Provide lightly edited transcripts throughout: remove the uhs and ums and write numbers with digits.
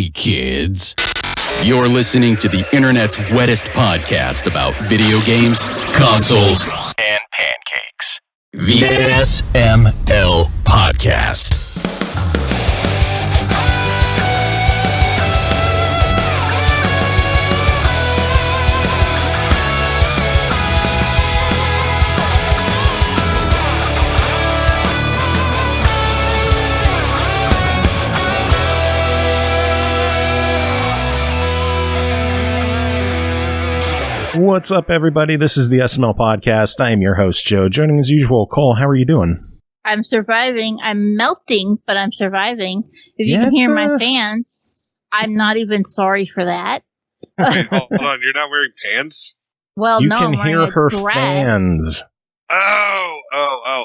Hey, kids. You're listening to the internet's wettest podcast about video games, consoles, and pancakes. The SML Podcast. What's up, everybody? This is the SML Podcast. I am your host, Joe. Joining as usual, Cole. How are you doing? I'm surviving. I'm melting, but I'm surviving. If you can hear my fans, I'm not even sorry for that. Wait, hold on. You're not wearing pants? Well, you no, can hear her fans. Oh!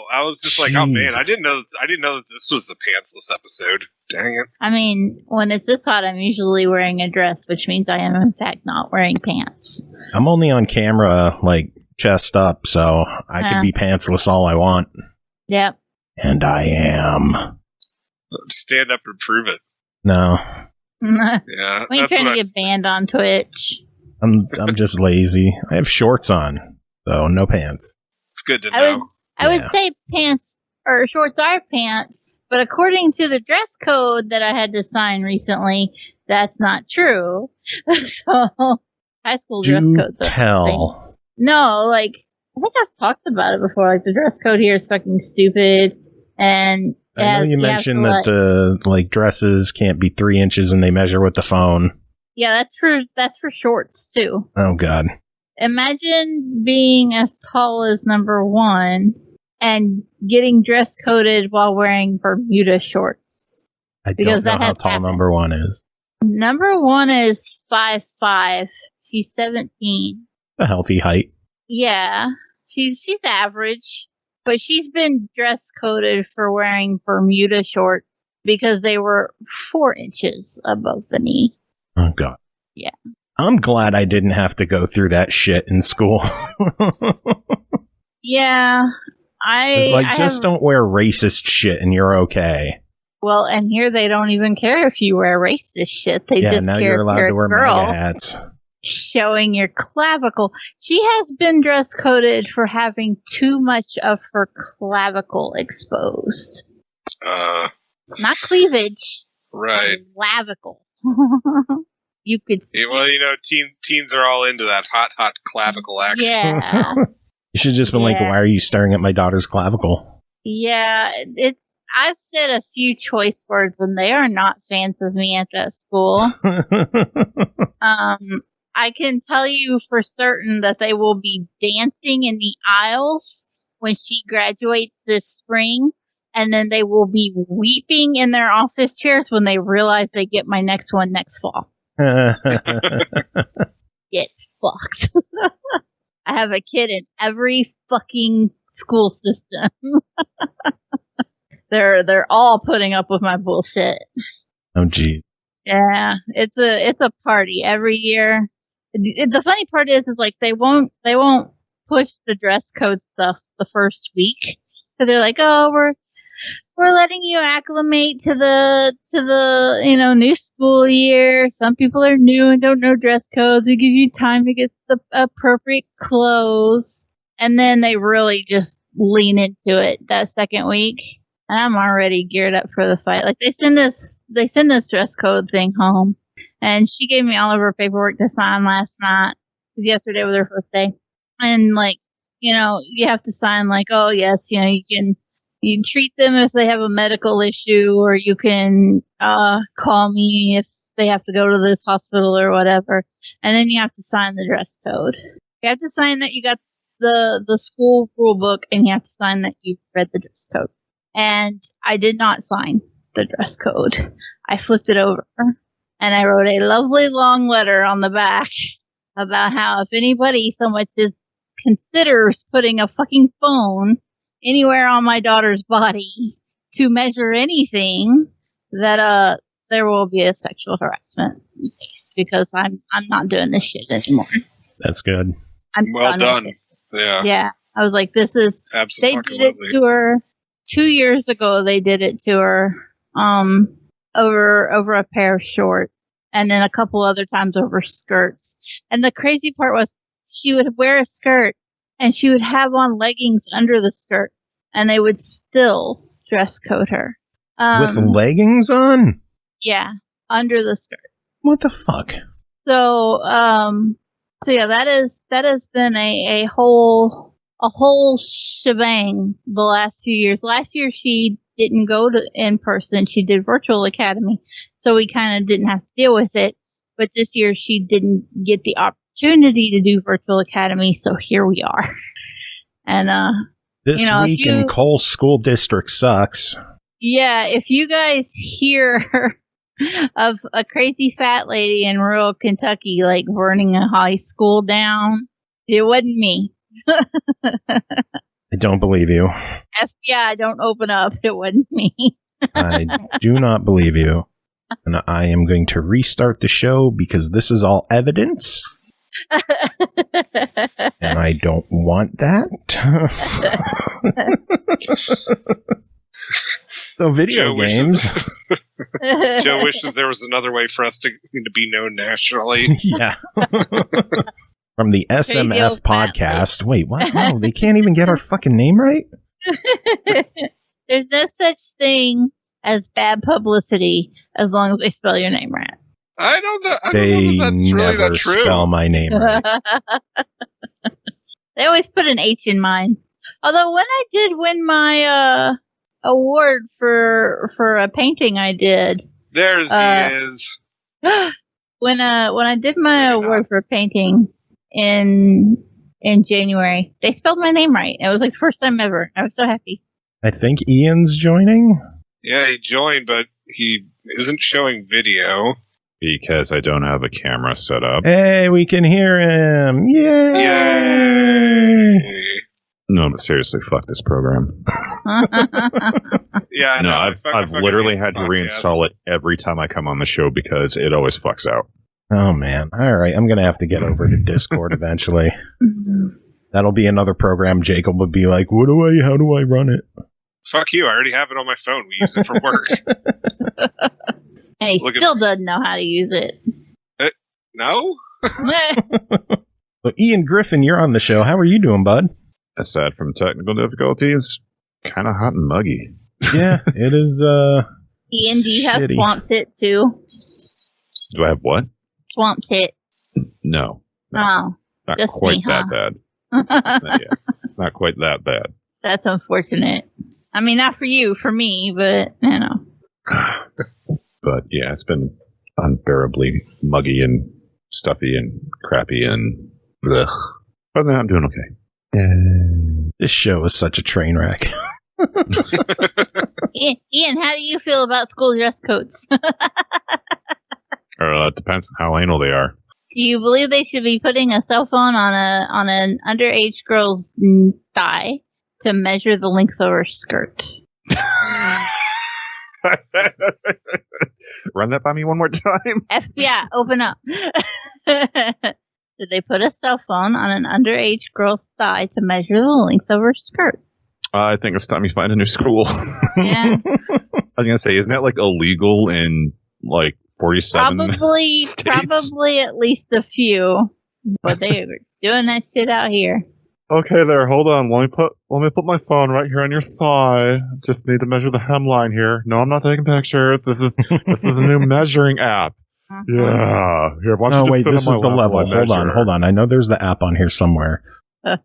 I was just like, oh man, I didn't know that this was the pantsless episode. Dang it! I mean, when it's this hot, I'm usually wearing a dress, which means I am in fact not wearing pants. I'm only on camera, like chest up, so I can be pantsless all I want. Yep. And I am. Stand up and prove it. No. Yeah. We ain't trying to get banned on Twitch. I'm just lazy. I have shorts on, so no pants. It's good to know. I would say pants or shorts are pants, but according to the dress code that I had to sign recently, that's not true. So, high school dress code. Tell. No, like, I think I've talked about it before. Like, the dress code here is fucking stupid. And I know you mentioned that the dresses can't be 3 inches and they measure with the phone. Yeah, that's for shorts too. Oh God. Imagine being as tall as number one and getting dress coded while wearing Bermuda shorts. I don't know how tall number one is. Number one is 5'5". She's 17. A healthy height. Yeah. She's average. But she's been dress coded for wearing Bermuda shorts because they were 4 inches above the knee. Oh God. Yeah. I'm glad I didn't have to go through that shit in school. Yeah. Just don't wear racist shit and you're okay. Well, and here they don't even care if you wear racist shit. They just now care you're allowed if you're to wear girl MAGA hats. showing your clavicle. She has been dress coded for having too much of her clavicle exposed. Not cleavage. Right. Clavicle. You could see. Well, teens are all into that hot clavicle action. Yeah. You should just been like, why are you staring at my daughter's clavicle? Yeah, I've said a few choice words and they are not fans of me at that school. I can tell you for certain that they will be dancing in the aisles when she graduates this spring, and then they will be weeping in their office chairs when they realize they get my next one next fall. Get fucked. I have a kid in every fucking school system. They're all putting up with my bullshit. Oh gee. Yeah, it's a party every year. The funny part is like they won't push the dress code stuff the first week. So they're like, oh, we're letting you acclimate to the new school year. Some people are new and don't know dress codes. We give you time to get the appropriate clothes, and then they really just lean into it that second week. And I'm already geared up for the fight. Like they send this dress code thing home, and she gave me all of her paperwork to sign last night because yesterday was her first day. And you have to sign like, oh yes, you treat them if they have a medical issue, or you can call me if they have to go to this hospital or whatever. And then you have to sign the dress code. You have to sign that you got the school rule book, and you have to sign that you've read the dress code. And I did not sign the dress code. I flipped it over, and I wrote a lovely long letter on the back about how if anybody so much as considers putting a fucking phone anywhere on my daughter's body to measure anything, that there will be a sexual harassment case, because I'm not doing this shit anymore. That's good. I'm well done. Yeah. I was like, this is. Absolutely. They did it to her 2 years ago. They did it to her. over a pair of shorts, and then a couple other times over skirts. And the crazy part was she would wear a skirt and she would have on leggings under the skirt, and they would still dress code her. With leggings on? Yeah, under the skirt. What the fuck? So yeah, that has been a whole shebang the last few years. Last year she didn't go to in person; she did virtual academy, so we kind of didn't have to deal with it. But this year she didn't get the opportunity to do virtual academy, so here we are. And this week in Cole School District sucks. Yeah, if you guys hear of a crazy fat lady in rural Kentucky like burning a high school down, it wasn't me. I don't believe you. FBI, don't open up. It wasn't me. I do not believe you. And I am going to restart the show because this is all evidence. And I don't want that. So video games. Joe wishes there was another way for us to be known nationally. Yeah. From the SMF podcast. Wait, what? No, they can't even get our fucking name right? There's no such thing as bad publicity as long as they spell your name right. I don't know. I they don't know if that's really never not true. Spell my name right. They always put an H in mine. Although when I did win my award for a painting I did. There's he is. When I did my award for a painting in January, they spelled my name right. It was like the first time ever. I was so happy. I think Ian's joining. Yeah, he joined, but he isn't showing video. Because I don't have a camera set up. Hey, we can hear him. Yay! Yay! No, but seriously, fuck this program. Yeah, no, I've literally had to reinstall it every time I come on the show because it always fucks out. Oh, man. All right, I'm going to have to get over to Discord eventually. That'll be another program Jacob would be like, how do I run it? Fuck you, I already have it on my phone. We use it for work. And he still doesn't know how to use it. No? So Ian Griffin, you're on the show. How are you doing, bud? Aside from technical difficulties, kind of hot and muggy. Yeah, it is. Ian, do you have swamp tit too? Do I have what? Swamp tit. No. Oh, not just quite me, huh? that bad. It's not quite that bad. That's unfortunate. I mean, not for you, for me, but you know. But yeah, it's been unbearably muggy and stuffy and crappy and ugh. But I'm doing okay. This show is such a train wreck. Ian, how do you feel about school dress codes? It depends on how anal they are. Do you believe they should be putting a cell phone on an underage girl's thigh to measure the length of her skirt? Run that by me one more time. FBI, open up. Did they put a cell phone on an underage girl's thigh to measure the length of her skirt? I think it's time you find a new school. Yeah. I was gonna say, isn't that like illegal in like 47 states? Probably at least a few, but they were doing that shit out here. Okay, there. Hold on. Let me put my phone right here on your thigh. Just need to measure the hemline here. No, I'm not taking pictures. This is a new measuring app. Uh-huh. Yeah. Here, why don't Oh, you wait, fit this on is my the lap level. while I Hold on. I know there's the app on here somewhere. This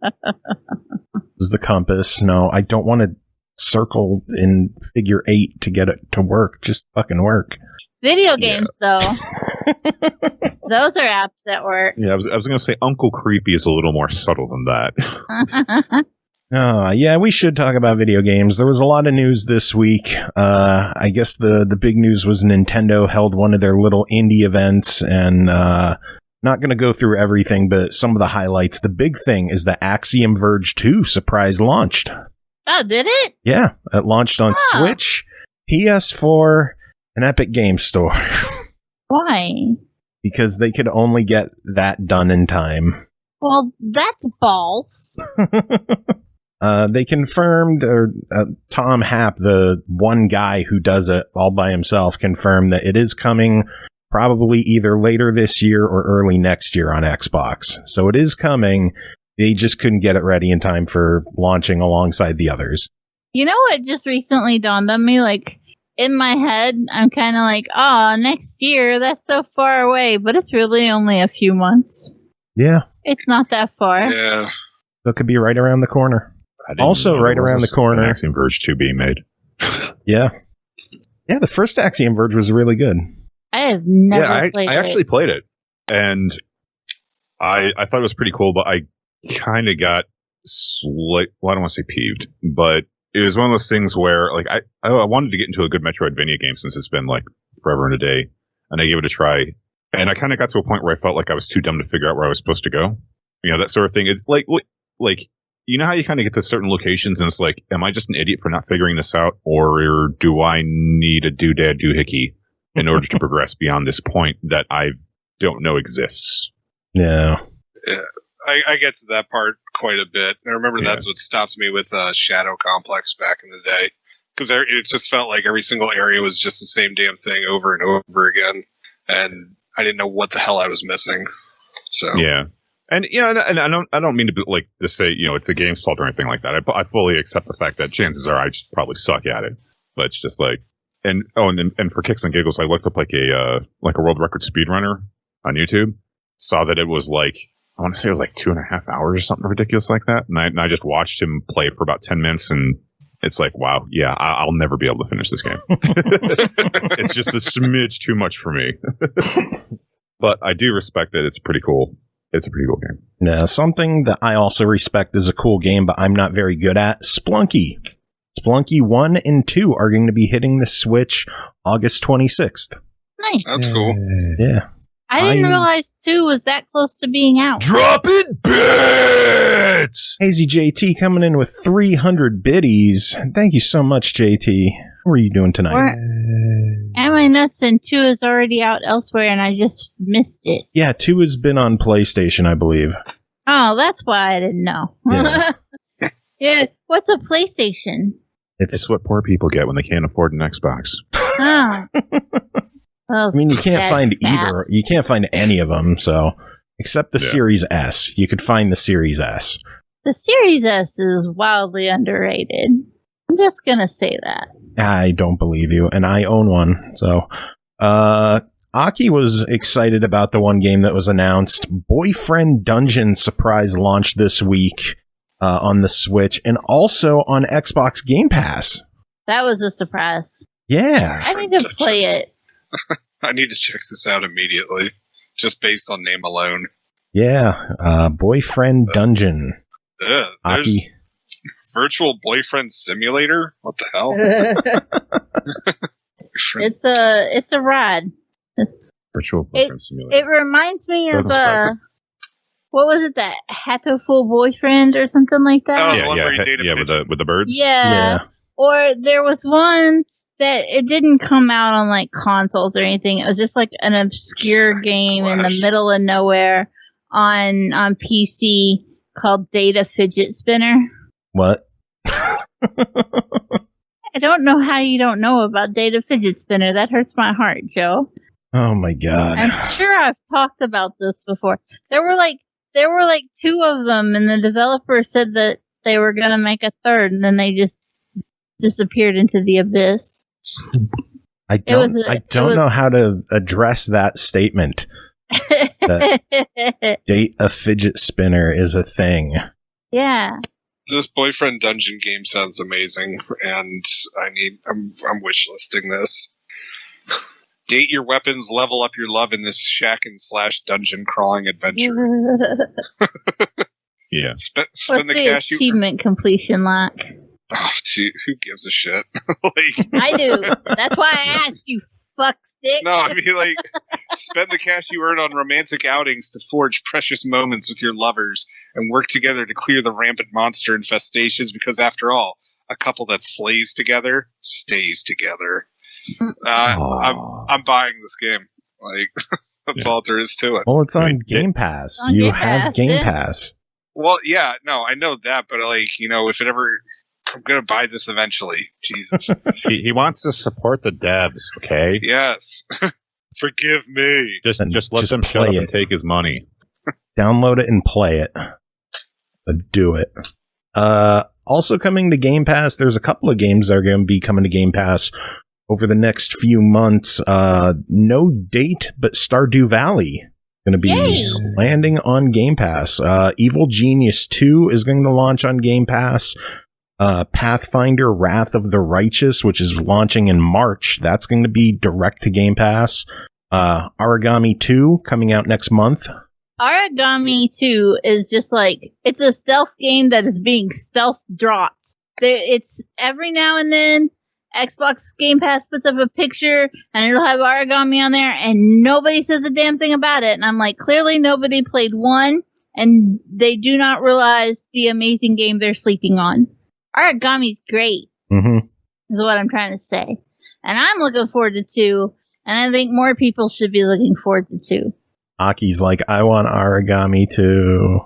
is the compass. No, I don't want to circle in figure 8 to get it to work. Just fucking work. Video games, though. Those are apps that work. Yeah, I was going to say Uncle Creepy is a little more subtle than that. Yeah, we should talk about video games. There was a lot of news this week. I guess the big news was Nintendo held one of their little indie events, and not going to go through everything, but some of the highlights. The big thing is the Axiom Verge 2 surprise launched. Oh, did it? Yeah, it launched on Switch, PS4, and Epic Games Store. Why? Because they could only get that done in time. Well, that's balls. They confirmed, or Tom Happ, the one guy who does it all by himself, confirmed that it is coming probably either later this year or early next year on Xbox. So it is coming. They just couldn't get it ready in time for launching alongside the others. You know what just recently dawned on me? Like, in my head, I'm kind of like, oh, next year, that's so far away. But it's really only a few months. Yeah. It's not that far. Yeah. So it could be right around the corner. Also right around the corner. Axiom Verge 2 being made. Yeah. Yeah, the first Axiom Verge was really good. I have never played it. I actually played it. And I thought it was pretty cool, but I kind of got I don't want to say peeved, but it was one of those things where like I wanted to get into a good Metroidvania game since it's been like forever and a day, and I gave it a try, and I kind of got to a point where I felt like I was too dumb to figure out where I was supposed to go. You know, that sort of thing. It's like you know how you kind of get to certain locations and it's like, am I just an idiot for not figuring this out, or do I need a doodad doohickey in order to progress beyond this point that I don't know exists? Yeah. I get to that part quite a bit. I remember that's what stopped me with Shadow Complex back in the day. Because it just felt like every single area was just the same damn thing over and over again. And I didn't know what the hell I was missing. So yeah. And and I don't mean to be like to say, it's the game's fault or anything like that. I fully accept the fact that chances are I just probably suck at it. But it's just like, and for kicks and giggles, I looked up like a world record speedrunner on YouTube. Saw that it was like, I want to say it was like 2.5 hours or something ridiculous like that. And I just watched him play for about 10 minutes, and it's like, wow, yeah, I'll never be able to finish this game. It's just a smidge too much for me. But I do respect that. It's pretty cool. It's a pretty cool game. Now, something that I also respect is a cool game, but I'm not very good at, Splunky. Splunky 1 and 2 are going to be hitting the Switch August 26th. Nice. That's cool. Yeah. I didn't realize 2 was that close to being out. Dropping bits! Hazy JT coming in with 300 biddies. Thank you so much, JT. How are you doing tonight? Am I nuts? And 2 is already out elsewhere, and I just missed it. Yeah, 2 has been on PlayStation, I believe. Oh, that's why I didn't know. Yeah. Yeah. What's a PlayStation? It's what poor people get when they can't afford an Xbox. Oh. I mean, you can't find either. You can't find any of them, so except the Series S. You could find the Series S. The Series S is wildly underrated. I'm just gonna say that. I don't believe you, and I own one. So, Aki was excited about the one game that was announced. Boyfriend Dungeon surprise launch this week on the Switch, and also on Xbox Game Pass. That was a surprise. Yeah. I need to play it. I need to check this out immediately, just based on name alone. Yeah, Boyfriend Dungeon. There's Aki. Virtual Boyfriend Simulator? What the hell? It's a ride. Virtual Boyfriend Simulator. It reminds me of what was it, that Hatoful Boyfriend or something like that? Oh, where you dated with the birds. Yeah. Or there was one that it didn't come out on like consoles or anything. It was just like an obscure game in the middle of nowhere on PC called Data Fidget Spinner. What? I don't know how you don't know about Data Fidget Spinner. That hurts my heart, Joe. Oh my god. I'm sure I've talked about this before. There were like 2 of them, and the developer said that they were going to make a third, and then they just disappeared into the abyss. I don't know how to address that statement. That date a fidget spinner is a thing. Yeah. This Boyfriend Dungeon game sounds amazing, and I'm wishlisting this. Date your weapons, level up your love in this shack and / dungeon crawling adventure. Yeah. Spend What's the the cash achievement completion like? Oh, gee, who gives a shit? I do. That's why I asked you, fuck stick. No, I mean, spend the cash you earn on romantic outings to forge precious moments with your lovers and work together to clear the rampant monster infestations, because after all, a couple that slays together stays together. I'm buying this game. That's all there is to it. Well, it's on Game Pass. You have Game Pass. Well, yeah, no, I know that, but if it ever, I'm gonna buy this eventually. Jesus. He wants to support the devs, okay? Yes. Forgive me. Just let them shut up and take his money. Download it and play it. But do it. Also coming to Game Pass, there's a couple of games that are going to be coming to Game Pass over the next few months. No date, but Stardew Valley going to be landing on Game Pass. Evil Genius 2 is going to launch on Game Pass. Pathfinder Wrath of the Righteous, which is launching in March, that's going to be direct to Game Pass. Origami 2 coming out next month. Origami 2 is just like, it's a stealth game that is being stealth dropped. It's every now and then, Xbox Game Pass puts up a picture and it'll have Origami on there and nobody says a damn thing about it. And I'm like, clearly nobody played 1 and they do not realize the amazing game they're sleeping on. Origami's great, is what I'm trying to say. And I'm looking forward to 2, and I think more people should be looking forward to 2. Aki's like, I want Origami 2.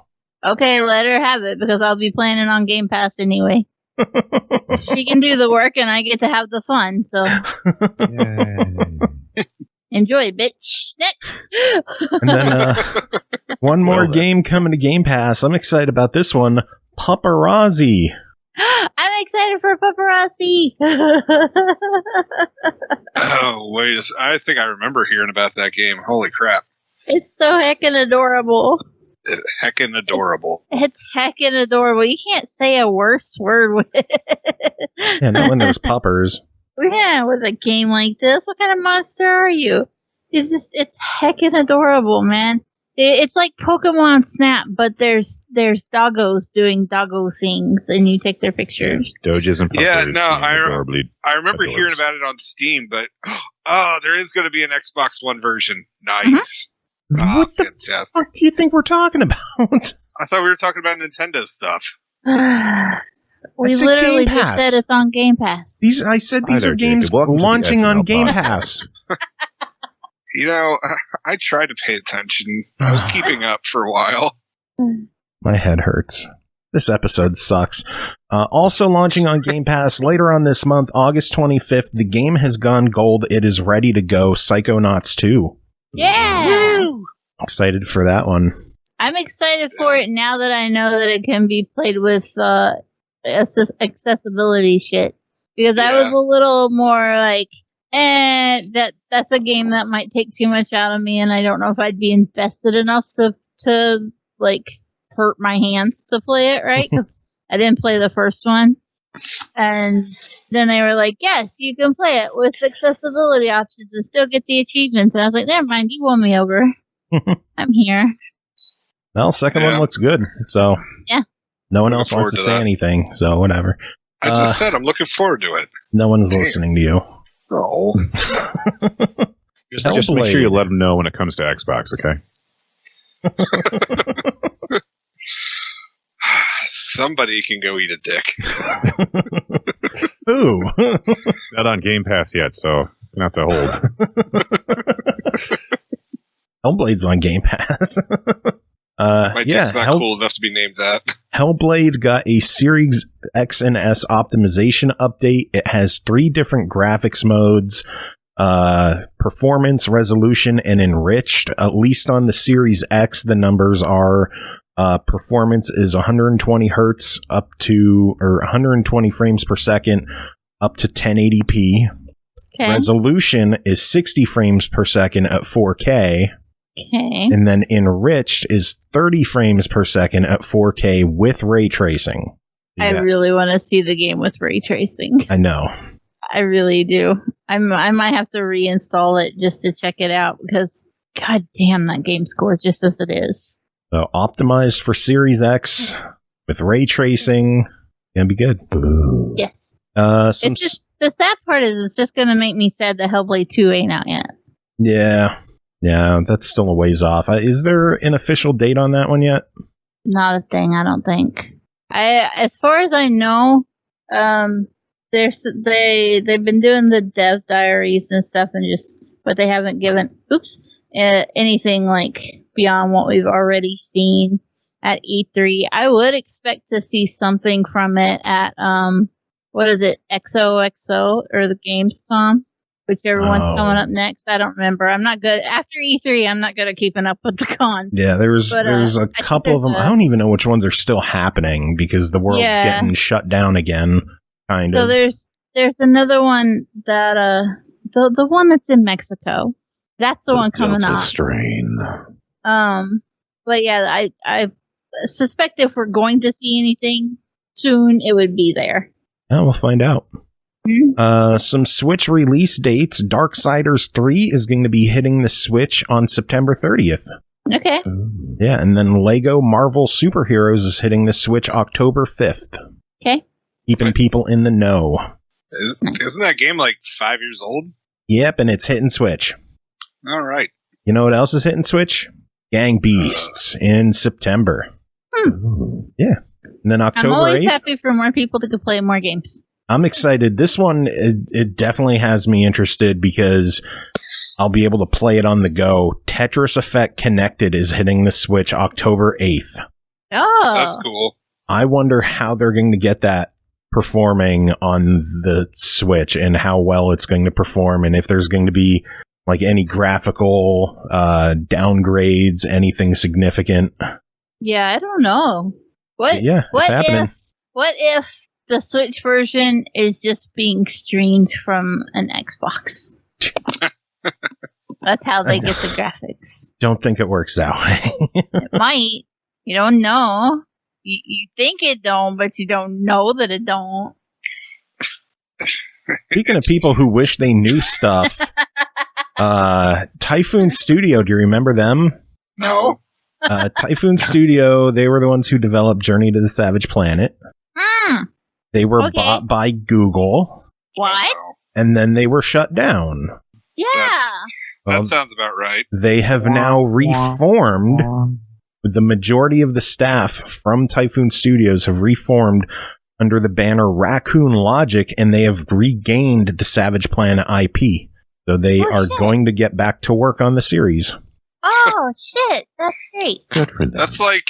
Okay, let her have it, because I'll be playing it on Game Pass anyway. She can do the work, and I get to have the fun, so. Enjoy, bitch. Next! And then, one more game coming to Game Pass. I'm excited about this one. Paparazzi. I'm excited for Paparazzi. Oh, wait. I think I remember hearing about that game. Holy crap. It's so heckin' adorable. Heckin' adorable. It's heckin' adorable. You can't say a worse word with it. Yeah, not when there's puppers. Yeah, with a game like this. What kind of monster are you? It's heckin' adorable, man. It's like Pokemon Snap, but there's doggos doing doggo things, and you take their pictures. Doges and puppers. Yeah, no, I remember hearing about it on Steam, but there is going to be an Xbox One version. Nice. What the fuck do you think we're talking about? I thought we were talking about Nintendo stuff. We literally just said it's on Game Pass. I said these are games launching on Game Pass. I tried to pay attention. I was keeping up for a while. My head hurts. This episode sucks. Also launching on Game Pass later on this month, August 25th, the game has gone gold. It is ready to go. Psychonauts 2. Yeah! Woo! Excited for that one. I'm excited for it now that I know that it can be played with accessibility shit. Because I was a little more like, that's a game that might take too much out of me, and I don't know if I'd be invested enough to like hurt my hands to play it, right? Because I didn't play the first one, and then they were like, "Yes, you can play it with accessibility options and still get the achievements." And I was like, "Never mind, you won me over. I'm here." Well, second one looks good, so yeah. No one else wants to say anything, so whatever. I just said I'm looking forward to it. No one's listening to you. Oh. Just make sure you let them know when it comes to Xbox, okay? Somebody can go eat a dick. Ooh. Not on Game Pass yet, so you have to hold. Hellblade's on Game Pass. My dick's not cool enough to be named that. Hellblade got a Series X and S optimization update. It has 3 different graphics modes, performance, resolution, and enriched. At least on the Series X, the numbers are performance is 120 hertz up to, or 120 frames per second up to 1080p. Okay. Resolution is 60 frames per second at 4K. Okay. And then enriched is 30 frames per second at 4K with ray tracing. I really want to see the game with ray tracing. I know. I really do. I might have to reinstall it just to check it out because, god damn, that game's gorgeous as it is. So optimized for Series X with ray tracing. Gonna be good. Yes. It's just, the sad part is it's just going to make me sad that Hellblade 2 ain't out yet. Yeah, that's still a ways off. Is there an official date on that one yet? Not a thing, I don't think. As far as I know, they've been doing the dev diaries and stuff, but they haven't given anything like beyond what we've already seen. at E3. I would expect to see something from it at what is it, XOXO or the Gamescom, whichever one's coming up next. I don't remember. I'm not good after E3. I'm not good at keeping up with the cons. Yeah, there's a couple of them. I don't even know which ones are still happening because the world's getting shut down again. Kind of. So there's another one that the one that's in Mexico. That's the one coming Delta up. Strain. But yeah, I suspect if we're going to see anything soon, it would be there. Yeah, we'll find out. Mm-hmm. Some Switch release dates. Darksiders 3 is going to be hitting the Switch on September 30th. Okay. Yeah, and then Lego Marvel Superheroes is hitting the Switch October 5th. Okay. Keeping people in the know. Isn't that game like 5 years old? Yep, and it's hitting Switch. All right. You know what else is hitting Switch? Gang Beasts in September. Yeah. And then October 8th. I'm always happy for more people to play more games. I'm excited. This one, it definitely has me interested because I'll be able to play it on the go. Tetris Effect Connected is hitting the Switch October 8th. Oh. That's cool. I wonder how they're going to get that performing on the Switch and how well it's going to perform and if there's going to be like any graphical downgrades, anything significant. Yeah, I don't know. What happening. What if the Switch version is just being streamed from an Xbox? That's how they get the graphics. Don't think it works that way. It might. You don't know. You think it don't, but you don't know that it don't. Speaking of people who wish they knew stuff, Typhoon Studio, do you remember them? No. Typhoon Studio, they were the ones who developed Journey to the Savage Planet. They were bought by Google. What? And then they were shut down. Yeah. That sounds about right. They have now reformed. The majority of the staff from Typhoon Studios have reformed under the banner Raccoon Logic, and they have regained the Savage Planet IP. So they are going to get back to work on the series. Oh, shit. That's great. Good for them. That's like,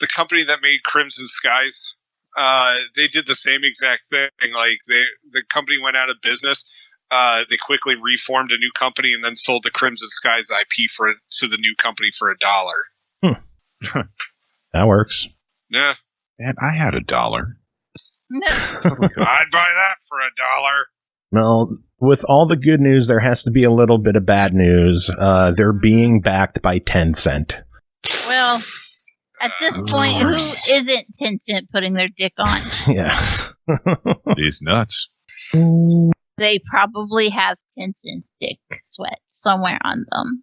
the company that made Crimson Skies, they did the same exact thing. Like, the company went out of business. They quickly reformed a new company and then sold the Crimson Skies IP to the new company for $1. That works. Yeah. Man, I had $1. I'd buy that for $1. Well, with all the good news, there has to be a little bit of bad news. They're being backed by Tencent. Well, at this point, who isn't Tencent putting their dick on? Yeah. These nuts. They probably have Tencent's dick sweat somewhere on them.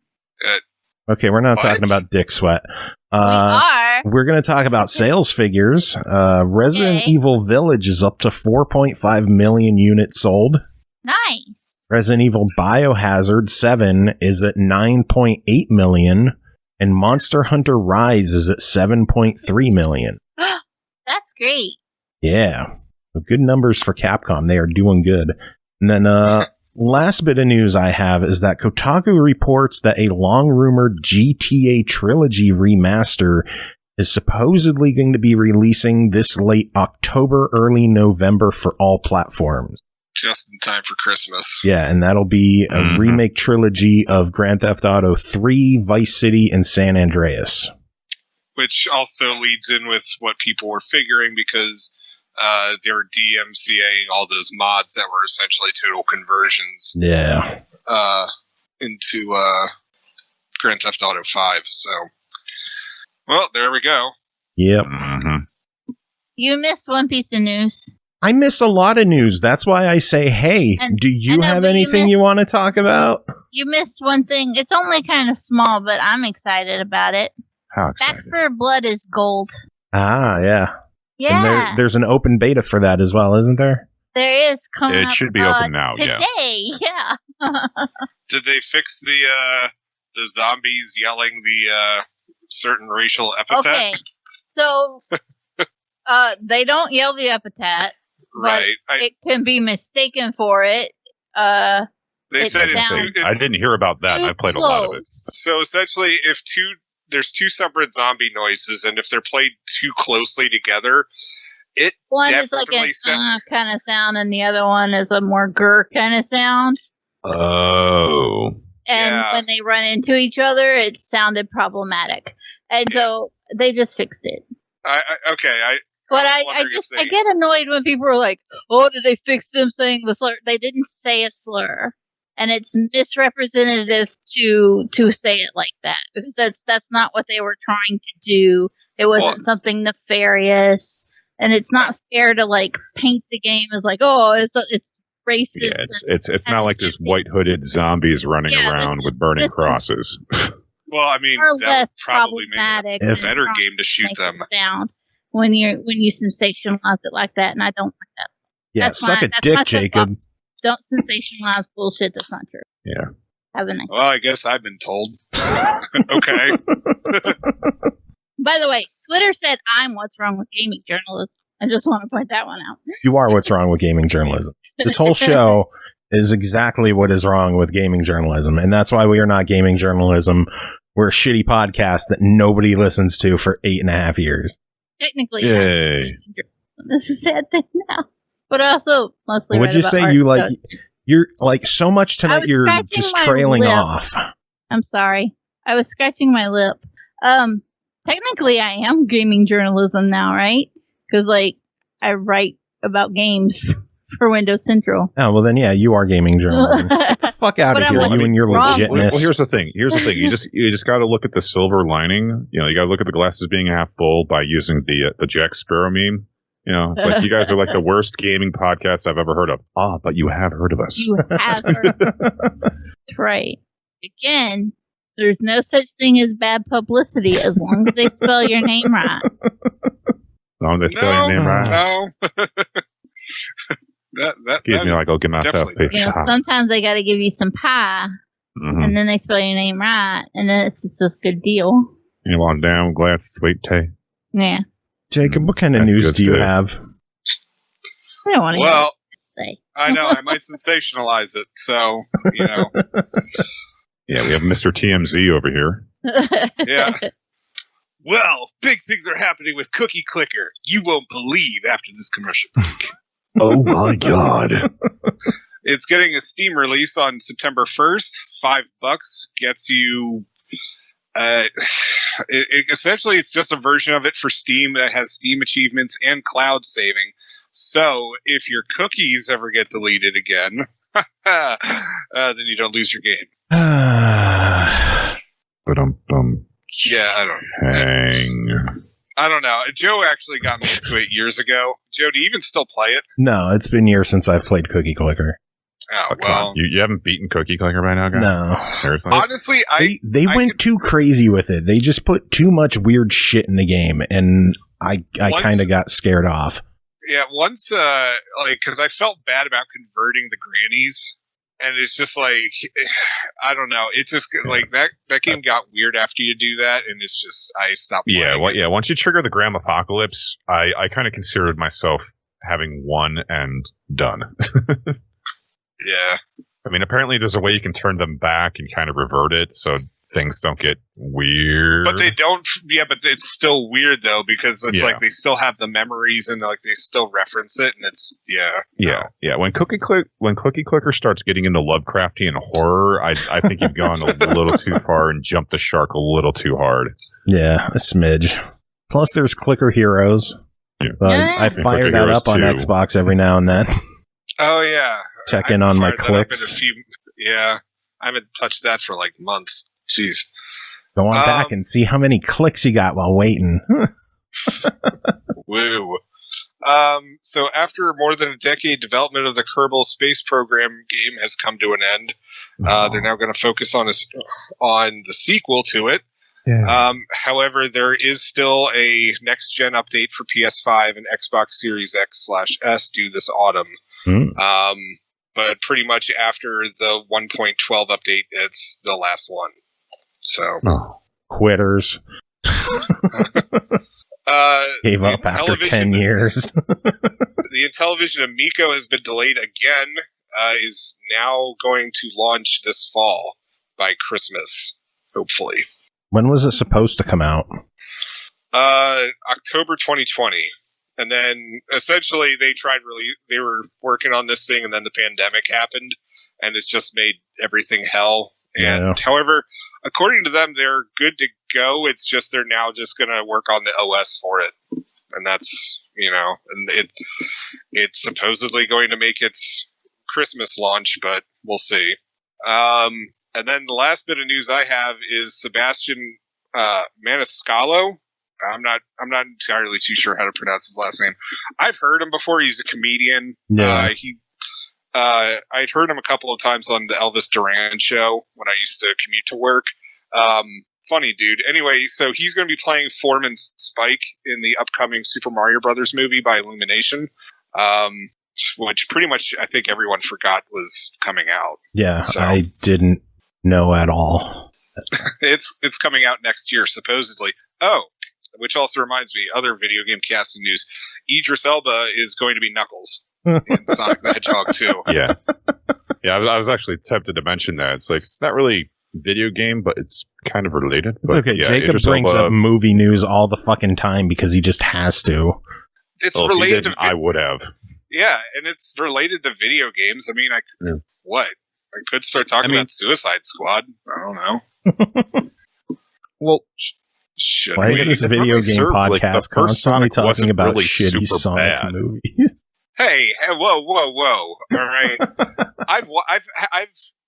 Okay, we're not talking about dick sweat. We are. We're going to talk about sales figures. Resident Evil Village is up to 4.5 million units sold. Nice. Resident Evil Biohazard 7 is at 9.8 million. And Monster Hunter Rise is at 7.3 million. That's great. Yeah. Good numbers for Capcom. They are doing good. And then last bit of news I have is that Kotaku reports that a long-rumored GTA Trilogy remaster is supposedly going to be releasing this late October, early November for all platforms. Just in time for Christmas. Yeah, and that'll be a remake trilogy of Grand Theft Auto 3, Vice City, and San Andreas. Which also leads in with what people were figuring because they were DMCAing all those mods that were essentially total conversions. Yeah. Into Grand Theft Auto 5. So, well, there we go. Yep. You missed one piece of news. I miss a lot of news. That's why I say, hey, do you have anything you want to talk about? You missed one thing. It's only kind of small, but I'm excited about it. How excited? Back 4 Blood is gold. Ah, yeah. Yeah. And there's an open beta for that as well, isn't there? There is coming up. It should be open now, today. Yeah. Did they fix the zombies yelling the certain racial epithet? Okay. So, they don't yell the epithet. Right. It can be mistaken for it. They said it's too... I didn't hear about that, and I played a lot of it. So essentially, if two there's two separate zombie noises, and if they're played too closely together, it one is like a kind of sound, and the other one is a more grr kind of sound. Oh. And when they run into each other, it sounded problematic, and so they just fixed it. But I get annoyed when people are like, "Oh, did they fix them saying the slur?" They didn't say a slur, and it's misrepresentative to say it like that, because that's not what they were trying to do. It wasn't something nefarious, and it's not fair to like paint the game as like, oh, it's racist. Yeah, it's not like there's white hooded zombies running around with burning crosses. Well, I mean, that would probably make a better game to shoot them down. When you sensationalize it like that, and I don't like that. Yeah, suck a dick, Jacob. Don't sensationalize bullshit that's not true. Yeah. Have a nice. Well, I guess I've been told. Okay. By the way, Twitter said I'm what's wrong with gaming journalism. I just want to point that one out. You are what's wrong with gaming journalism. This whole show is exactly what is wrong with gaming journalism, and that's why we are not gaming journalism. We're a shitty podcast that nobody listens to for 8.5 years. Technically, this is a sad thing now, but also mostly. Would you say you like? You're like so much tonight. You're just trailing off. I'm sorry. I was scratching my lip. Technically, I am gaming journalism now, right? Because like I write about games for Windows Central. Oh well, then yeah, you are gaming journalism. Get the fuck out of here, you and your legitness. Well, here's the thing. You just got to look at the silver lining. You know, you got to look at the glasses being half full by using the Jack Sparrow meme. You know, it's like you guys are like the worst gaming podcast I've ever heard of. But you have heard of us. You have heard of us. That's right. Again, there's no such thing as bad publicity as long as they spell your name right. They spell your name right. No. Excuse me, like I'll give myself a piece of pie. Sometimes they got to give you some pie, and then they spell your name right, and then it's just a good deal. You want a damn glass of sweet tea? Yeah. Jacob, what kind of news do you have? I don't want to say. I know, I might sensationalize it, so, you know. Yeah, we have Mr. TMZ over here. Yeah. Well, big things are happening with Cookie Clicker. You won't believe after this commercial break. Oh my god. It's getting a Steam release on September 1st. $5 gets you essentially it's just a version of it for Steam that has Steam achievements and cloud saving. So if your cookies ever get deleted again, then you don't lose your game. Yeah, I don't know. Joe actually got me into it years ago. Joe, do you even still play it? No, it's been years since I've played Cookie Clicker. Oh, well. You haven't beaten Cookie Clicker by now, guys? No. Seriously? Honestly, they went too crazy with it. They just put too much weird shit in the game, and I kind of got scared off. Yeah, once, because I felt bad about converting the grannies. And it's just like, I don't know. It's just like that game got weird after you do that, and it's just I stopped. Yeah, once you trigger the Graham Apocalypse, I kind of considered myself having won and done. Yeah. I mean, apparently there's a way you can turn them back and kind of revert it so things don't get weird. But they don't. Yeah, but it's still weird though because it's like they still have the memories and like they still reference it, and it's yeah. When Cookie Clicker starts getting into Lovecraftian horror, I think you've gone a little too far and jumped the shark a little too hard. Yeah, a smidge. Plus, there's Clicker Heroes. Yeah. I fire that up on Xbox every now and then. Oh yeah. Check in on my clicks. I haven't touched that for like months. Jeez. Go on back and see how many clicks you got while waiting. Woo. So after more than a decade, development of the Kerbal Space Program game has come to an end. They're now going to focus on the sequel to it. Yeah. However, there is still a next-gen update for PS5 and Xbox Series X/S due this autumn. But pretty much after the 1.12 update, it's the last one. So quitters. Gave up after 10 years. The Intellivision Amico has been delayed again. Is now going to launch this fall by Christmas, hopefully. When was it supposed to come out? October 2020. And then essentially they were working on this thing, and then the pandemic happened, and it's just made everything hell. And however, according to them, they're good to go. It's just they're now just going to work on the OS for it. And that's, and it's supposedly going to make its Christmas launch, but we'll see. And then the last bit of news I have is Sebastian Maniscalco. I'm not entirely too sure how to pronounce his last name. I've heard him before. He's a comedian. Yeah. I'd heard him a couple of times on the Elvis Duran show when I used to commute to work. Funny dude. Anyway, so he's going to be playing Foreman Spike in the upcoming Super Mario Brothers movie by Illumination, which pretty much I think everyone forgot was coming out. Yeah, so, I didn't know at all. It's coming out next year, supposedly. Oh, which also reminds me, other video game casting news. Idris Elba is going to be Knuckles in Sonic the Hedgehog 2. Yeah. Yeah, I was actually tempted to mention that. It's like, it's not really video game, but it's kind of related. It's okay. Yeah, Jacob Idris brings Elba, up movie news all the fucking time because he just has to. It's well, related to... I would have. Yeah, and it's related to video games. I mean, what? I could start talking about Suicide Squad. I don't know. Well... Why is this video game podcast constantly talking about really shitty Sonic movies? Hey, whoa! All right, I've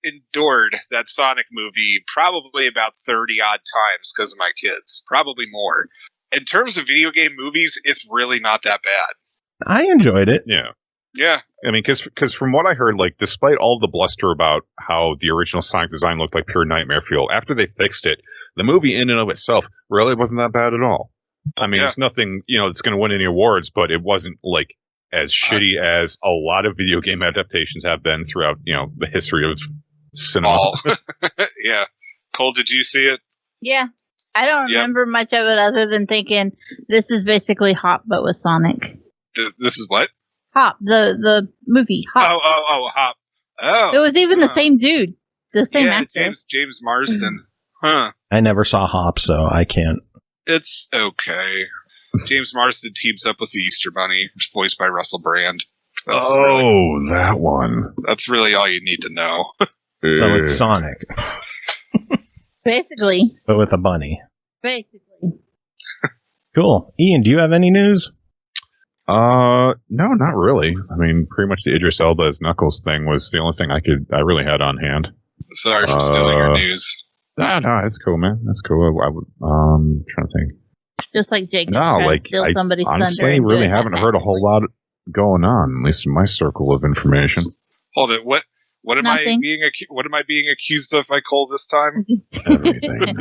endured that Sonic movie probably about 30 odd times because of my kids, probably more. In terms of video game movies, it's really not that bad. I enjoyed it. Yeah. I mean, because from what I heard, like, despite all the bluster about how the original Sonic design looked like pure nightmare fuel, after they fixed it, the movie in and of itself really wasn't that bad at all. I mean, it's nothing, that's going to win any awards, but it wasn't, like, as shitty as a lot of video game adaptations have been throughout, the history of cinema. Yeah. Cole, did you see it? Yeah. I don't remember much of it other than thinking this is basically Hop, but with Sonic. This is what? Hop, the movie Hop. Oh, Hop. Oh, it was even the same dude, the same actor. James Marsden. Huh. I never saw Hop, so I can't. It's okay. James Marsden teams up with the Easter Bunny, voiced by Russell Brand. That one. That's really all you need to know. So it's Sonic. Basically. But with a bunny. Basically. Cool. Ian, do you have any news? No, not really. I mean, pretty much the Idris Elba as Knuckles thing was the only thing I really had on hand. Sorry for stealing your news. No, that's cool, man. That's cool. Trying to think. Just like Jake. No, like, I honestly really haven't heard a whole lot going on, at least in my circle of information. Hold it. What am I being accused of by Cole this time? Everything.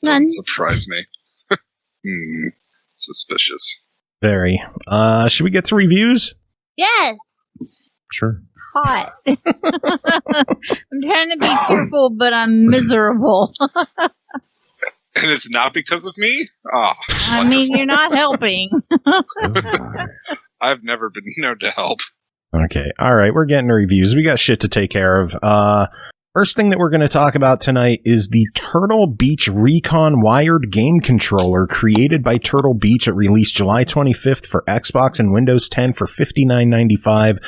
None. Surprise me. Suspicious. Very. Should we get to reviews? Yes. Sure. Hot. I'm trying to be cheerful, but I'm miserable. And it's not because of me? Oh, I mean, you're not helping. I've never been known to help. Okay. All right. We're getting to reviews. We got shit to take care of. First thing that we're going to talk about tonight is the Turtle Beach Recon wired game controller created by Turtle Beach. It released July 25th for Xbox and Windows 10 for $59.95.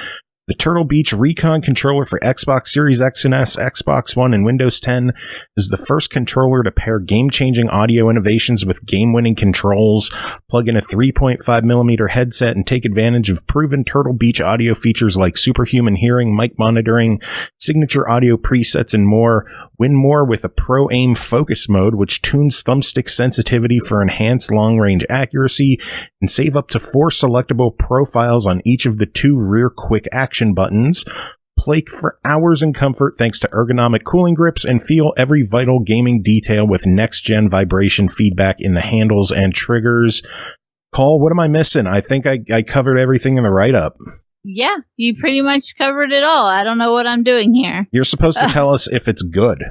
The Turtle Beach Recon controller for Xbox Series X and S, Xbox One, and Windows 10 is the first controller to pair game-changing audio innovations with game-winning controls. Plug in a 3.5mm headset and take advantage of proven Turtle Beach audio features like superhuman hearing, mic monitoring, signature audio presets, and more. Win more with a Pro Aim focus mode, which tunes thumbstick sensitivity for enhanced long-range accuracy, and save up to 4 selectable profiles on each of the 2 rear quick action buttons. Play for hours in comfort thanks to ergonomic cooling grips, and feel every vital gaming detail with next-gen vibration feedback in the handles and triggers. Cole, what am I missing? I think I covered everything in the write-up. Yeah, you pretty much covered it all. I don't know what I'm doing here. You're supposed to tell us if it's good.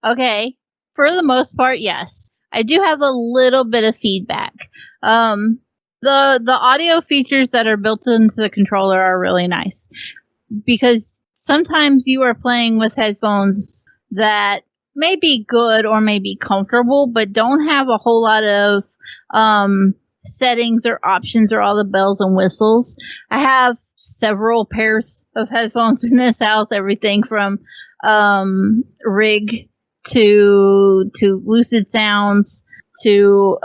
Okay. For the most part, yes. I do have a little bit of feedback. The audio features that are built into the controller are really nice, because sometimes you are playing with headphones that may be good or may be comfortable, but don't have a whole lot of settings or options or all the bells and whistles. I have several pairs of headphones in this house, everything from Rig to Lucid Sounds to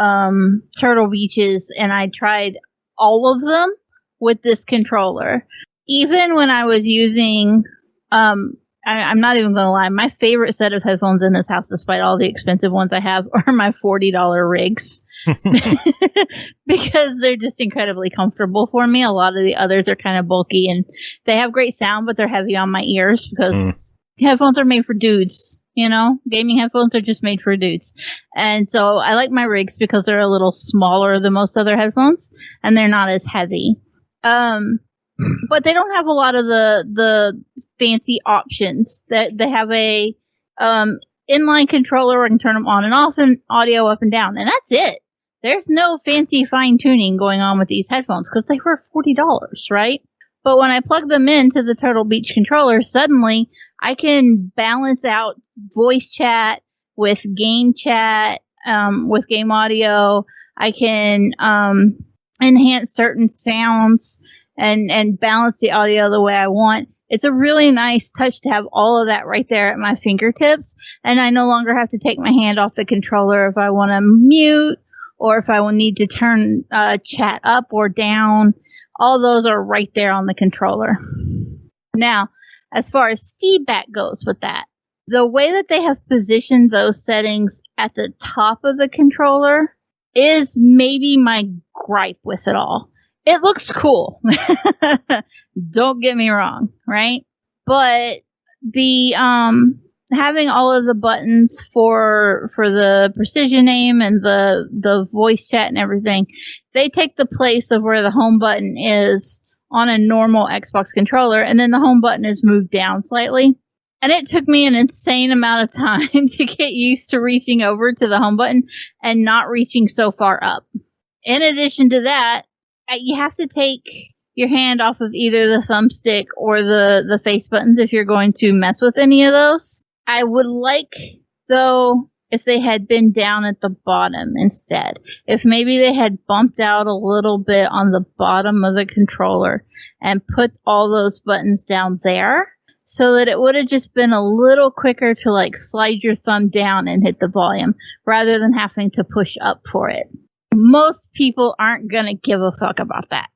Turtle Beaches, and I tried all of them with this controller. Even when I was using I'm not even going to lie, my favorite set of headphones in this house, despite all the expensive ones I have, are my $40 Rigs. Because they're just incredibly comfortable for me. A lot of the others are kind of bulky and they have great sound, but they're heavy on my ears because headphones are made for dudes. You know, gaming headphones are just made for dudes. And so I like my Rigs because they're a little smaller than most other headphones and they're not as heavy. But they don't have a lot of the fancy options. That they have a inline controller where I can turn them on and off and audio up and down, and that's it. There's no fancy fine tuning going on with these headphones because they were $40, right? But when I plug them into the Turtle Beach controller, suddenly I can balance out voice chat with game chat, with game audio. I can enhance certain sounds and balance the audio the way I want. It's a really nice touch to have all of that right there at my fingertips, and I no longer have to take my hand off the controller if I want to mute or if I will need to turn chat up or down. All those are right there on the controller. Now, as far as feedback goes with that, the way that they have positioned those settings at the top of the controller is maybe my gripe with it all. It looks cool. Don't get me wrong, right? But the having all of the buttons for the precision aim and the voice chat and everything, they take the place of where the home button is on a normal Xbox controller, and then the home button is moved down slightly. And it took me an insane amount of time to get used to reaching over to the home button and not reaching so far up. In addition to that, you have to take your hand off of either the thumbstick or the face buttons if you're going to mess with any of those. I would like, though, if they had been down at the bottom instead. If maybe they had bumped out a little bit on the bottom of the controller and put all those buttons down there so that it would have just been a little quicker to like slide your thumb down and hit the volume rather than having to push up for it. Most people aren't going to give a fuck about that.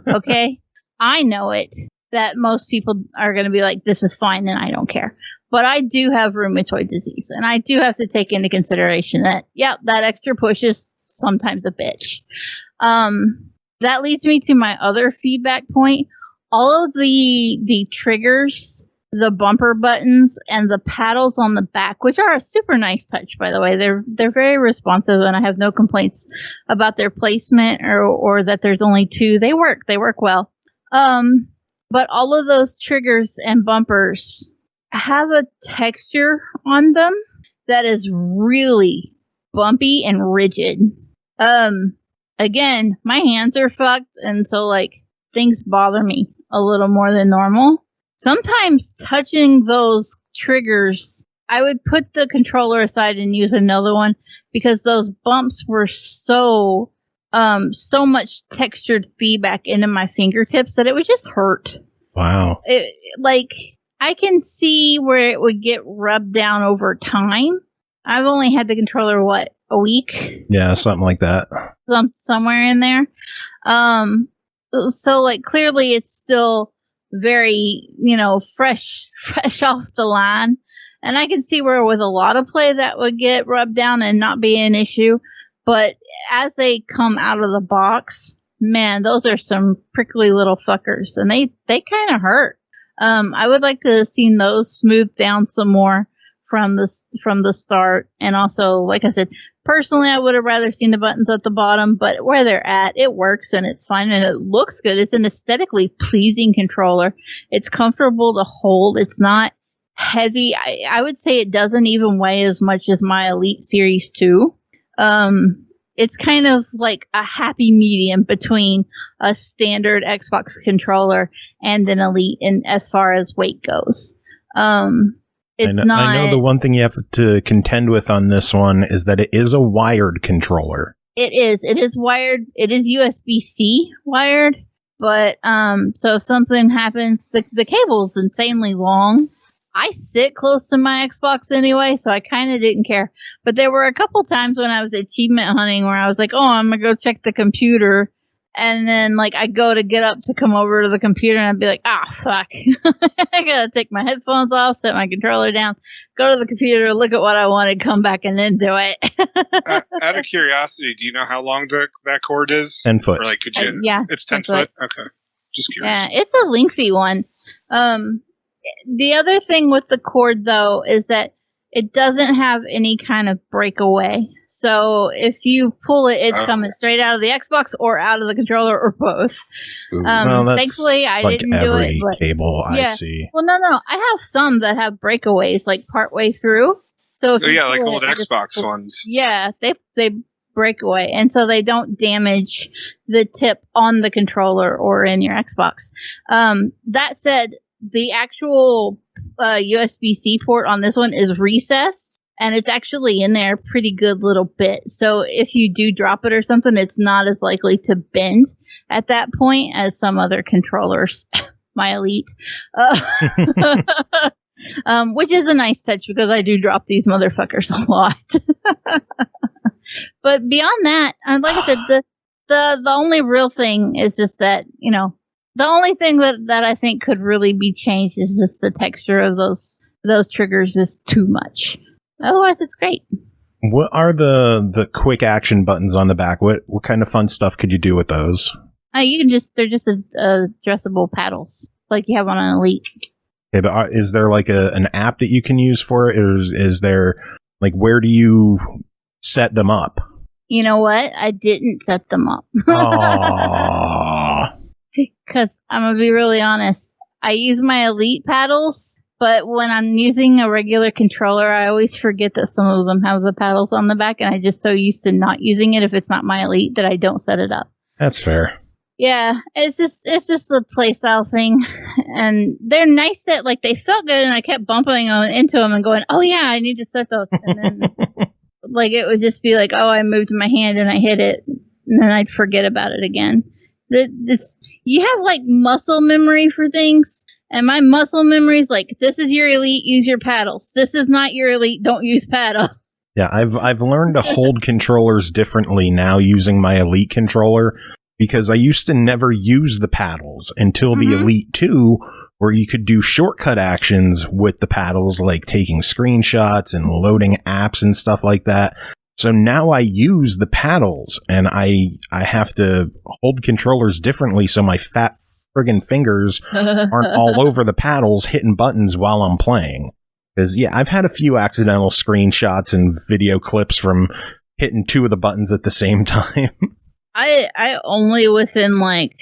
Okay? I know it, that most people are going to be like, this is fine and I don't care. But I do have rheumatoid disease, and I do have to take into consideration that, yeah, that extra push is sometimes a bitch. That leads me to my other feedback point. All of the triggers, the bumper buttons, and the paddles on the back, which are a super nice touch, by the way. They're very responsive, and I have no complaints about their placement or that there's only two. They work well. But all of those triggers and bumpers have a texture on them that is really bumpy and rigid. Again, my hands are fucked, and so like things bother me a little more than normal. Sometimes touching those triggers, I would put the controller aside and use another one because those bumps were so much textured feedback into my fingertips that it would just hurt. Wow. I can see where it would get rubbed down over time. I've only had the controller, a week? Yeah, something like that. Somewhere in there. So, like, clearly it's still very, fresh off the line. And I can see where with a lot of play that would get rubbed down and not be an issue. But as they come out of the box, man, those are some prickly little fuckers. And they kind of hurt. I would like to have seen those smoothed down some more from the start. And also, like I said, personally, I would have rather seen the buttons at the bottom, but where they're at, it works and it's fine and it looks good. It's an aesthetically pleasing controller. It's comfortable to hold. It's not heavy. I would say it doesn't even weigh as much as my Elite Series 2. It's kind of like a happy medium between a standard Xbox controller and an Elite in as far as weight goes. It's I not. know the one thing you have to contend with on this one is that it is a wired controller. It is. It is wired. It is USB-C wired. But so if something happens, the cable's insanely long. I sit close to my Xbox anyway, so I kind of didn't care. But there were a couple times when I was achievement hunting where I was like, oh, I'm going to go check the computer. And then, like, I go to get up to come over to the computer, and I'd be like, fuck. I gotta take my headphones off, set my controller down, go to the computer, look at what I wanted, come back, and then do it. Out of curiosity, do you know how long that cord is? 10 foot. Or, like, could you? Yeah. It's 10 foot? Okay. Just curious. Yeah, it's a lengthy one. The other thing with the cord, though, is that it doesn't have any kind of breakaway. So if you pull it, it's coming straight out of the Xbox or out of the controller or both. Well, that's thankfully, I like didn't do it. every But cable I see. Well, no. I have some that have breakaways, like partway through. So if you like pull old Xbox ones. Yeah, they break away, and so they don't damage the tip on the controller or in your Xbox. That said, the actual USB-C port on this one is recessed. And it's actually in there a pretty good little bit. So if you do drop it or something, it's not as likely to bend at that point as some other controllers. My Elite. Which is a nice touch because I do drop these motherfuckers a lot. But beyond that, like I said, the only real thing is just that, the only thing that I think could really be changed is just the texture of those triggers is too much. Otherwise, it's great. What are the quick action buttons on the back? What kind of fun stuff could you do with those? You can they're just addressable paddles, like you have on an Elite. Okay, but is there like an app that you can use for it? Or is there, like, where do you set them up? You know what? I didn't set them up. Because I'm going to be really honest. I use my Elite paddles. But when I'm using a regular controller, I always forget that some of them have the paddles on the back, and I'm just so used to not using it if it's not my Elite that I don't set it up. That's fair. Yeah, it's just the playstyle thing, and they're nice that like they felt good, and I kept bumping into them and going, "Oh yeah, I need to set those," and then like it would just be like, "Oh, I moved my hand and I hit it," and then I'd forget about it again. You have like muscle memory for things. And my muscle memory is like, this is your Elite, use your paddles. This is not your Elite, don't use paddle. Yeah, I've learned to hold controllers differently now using my Elite controller because I used to never use the paddles until the Elite 2, where you could do shortcut actions with the paddles, like taking screenshots and loading apps and stuff like that. So now I use the paddles, and I have to hold controllers differently so my fat friggin' fingers aren't all over the paddles hitting buttons while I'm playing. Because, yeah, I've had a few accidental screenshots and video clips from hitting two of the buttons at the same time. I only within, like,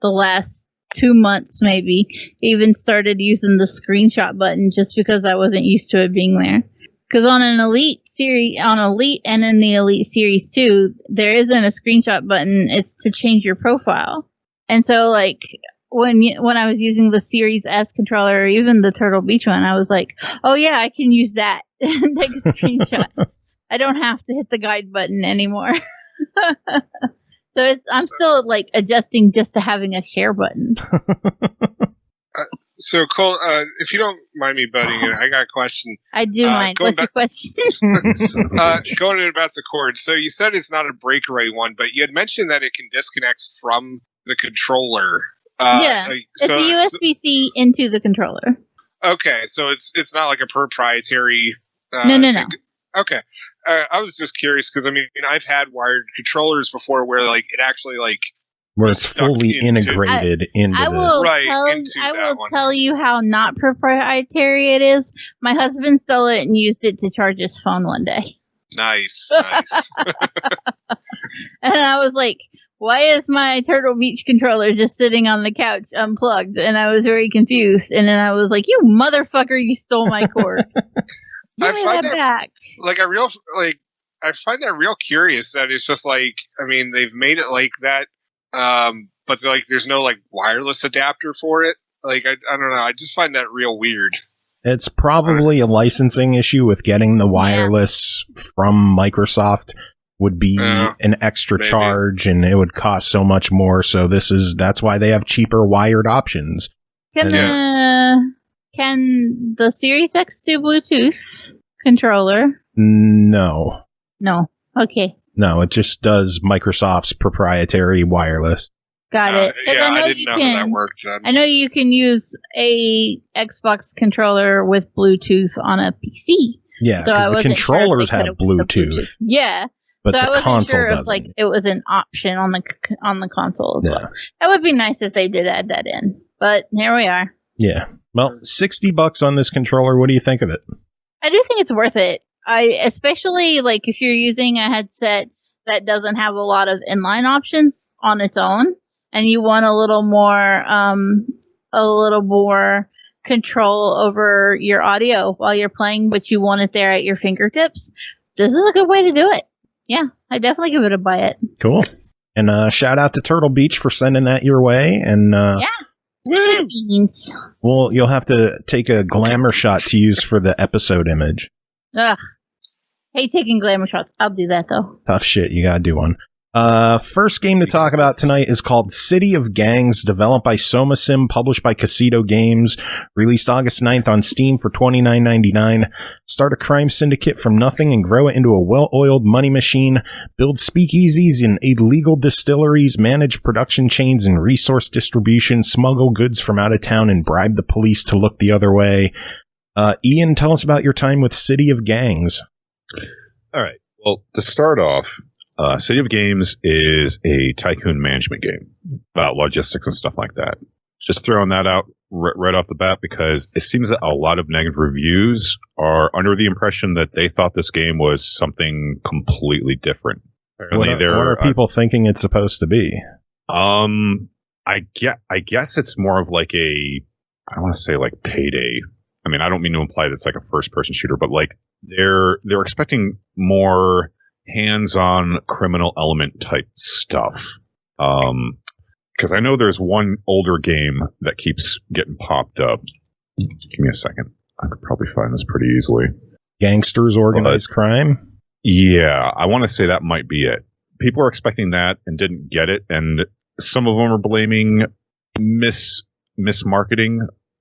the last 2 months, maybe, even started using the screenshot button just because I wasn't used to it being there. Because on an Elite series, on Elite and in the Elite Series 2, there isn't a screenshot button. It's to change your profile. And so, like, when I was using the Series S controller or even the Turtle Beach one, I was like, oh yeah, I can use that and take a screenshot. I don't have to hit the guide button anymore. So I'm still like adjusting just to having a share button. So Cole, if you don't mind me butting in, I got a question. I do mind. What's your question? Going in about the cord. So you said it's not a breakaway one, but you had mentioned that it can disconnect from the controller. Yeah, it's a USB-C into the controller. Okay, so it's not like a proprietary. No. Okay, I was just curious because I mean I've had wired controllers before where like it actually like where it's fully integrated into I will tell you how not proprietary it is. My husband stole it and used it to charge his phone one day. Nice. And I was like, why is my Turtle Beach controller just sitting on the couch unplugged? And I was very confused. And then I was like, you motherfucker, you stole my cord. Give me that back. I find that real curious that it's just like, I mean, they've made it like that, but like there's no like wireless adapter for it. Like, I don't know. I just find that real weird. It's probably a licensing issue with getting the wireless from Microsoft would be an extra charge, and it would cost so much more. So that's why they have cheaper wired options. Can the Series X do Bluetooth controller? No. Okay. No, it just does Microsoft's proprietary wireless. Got it. I didn't know how that worked then. I know you can use a Xbox controller with Bluetooth on a PC. Yeah, because the controllers have Bluetooth. Yeah. But so the I wasn't console sure doesn't. if it was an option on the console as well. That would be nice if they did add that in. But here we are. Yeah. Well, $60 on this controller. What do you think of it? I do think it's worth it. Especially like if you're using a headset that doesn't have a lot of inline options on its own, and you want a little more control over your audio while you're playing, but you want it there at your fingertips. This is a good way to do it. Yeah, I definitely give it a buy it. Cool. And shout out to Turtle Beach for sending that your way. And well, you'll have to take a glamour shot to use for the episode image. Ugh. Hate taking glamour shots. I'll do that though. Tough shit. You gotta do one. First game to talk about tonight is called City of Gangs, developed by SomaSim, published by Kasedo Games, released August 9th on Steam for $29.99. Start a crime syndicate from nothing and grow it into a well-oiled money machine. Build speakeasies and illegal distilleries, manage production chains and resource distribution, smuggle goods from out of town, and bribe the police to look the other way. Ian, tell us about your time with City of Gangs. All right. Well, to start off, City of Games is a tycoon management game about logistics and stuff like that. Just throwing that out right off the bat because it seems that a lot of negative reviews are under the impression that they thought this game was something completely different. What are people thinking it's supposed to be? I guess it's more of like I don't want to say like Payday. I mean, I don't mean to imply that it's like a first-person shooter, but like they're expecting more hands-on criminal element type stuff. Because I know there's one older game that keeps getting popped up. Give me a second. I could probably find this pretty easily. Gangsters Organized Crime? Yeah, I want to say that might be it. People are expecting that and didn't get it, and some of them are blaming mismarketing,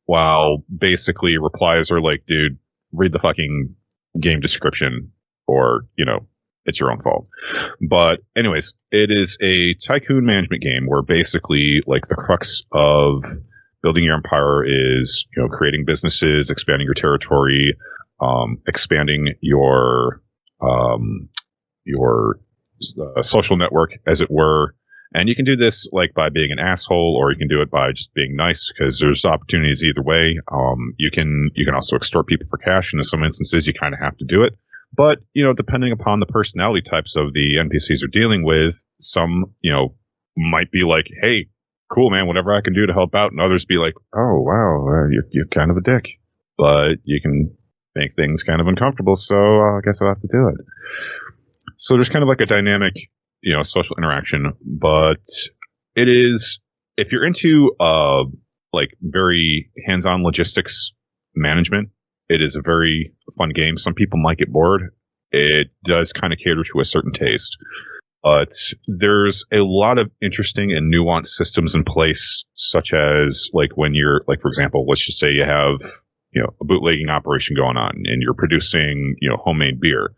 while basically replies are like, dude, read the fucking game description or, it's your own fault. But anyways, it is a tycoon management game where basically like the crux of building your empire is, creating businesses, expanding your territory, expanding your social network, as it were. And you can do this like by being an asshole, or you can do it by just being nice, because there's opportunities either way. You can also extort people for cash, and in some instances you kind of have to do it. But, depending upon the personality types of the NPCs you're dealing with, some, might be like, hey, cool, man, whatever I can do to help out. And others be like, oh, wow, you're kind of a dick. But you can make things kind of uncomfortable, so I guess I'll have to do it. So there's kind of like a dynamic, social interaction. But it is, if you're into like very hands-on logistics management, it is a very fun game. Some people might get bored. It does kind of cater to a certain taste. But there's a lot of interesting and nuanced systems in place, such as like when you're, like, for example, let's just say you have, a bootlegging operation going on and you're producing, homemade beer.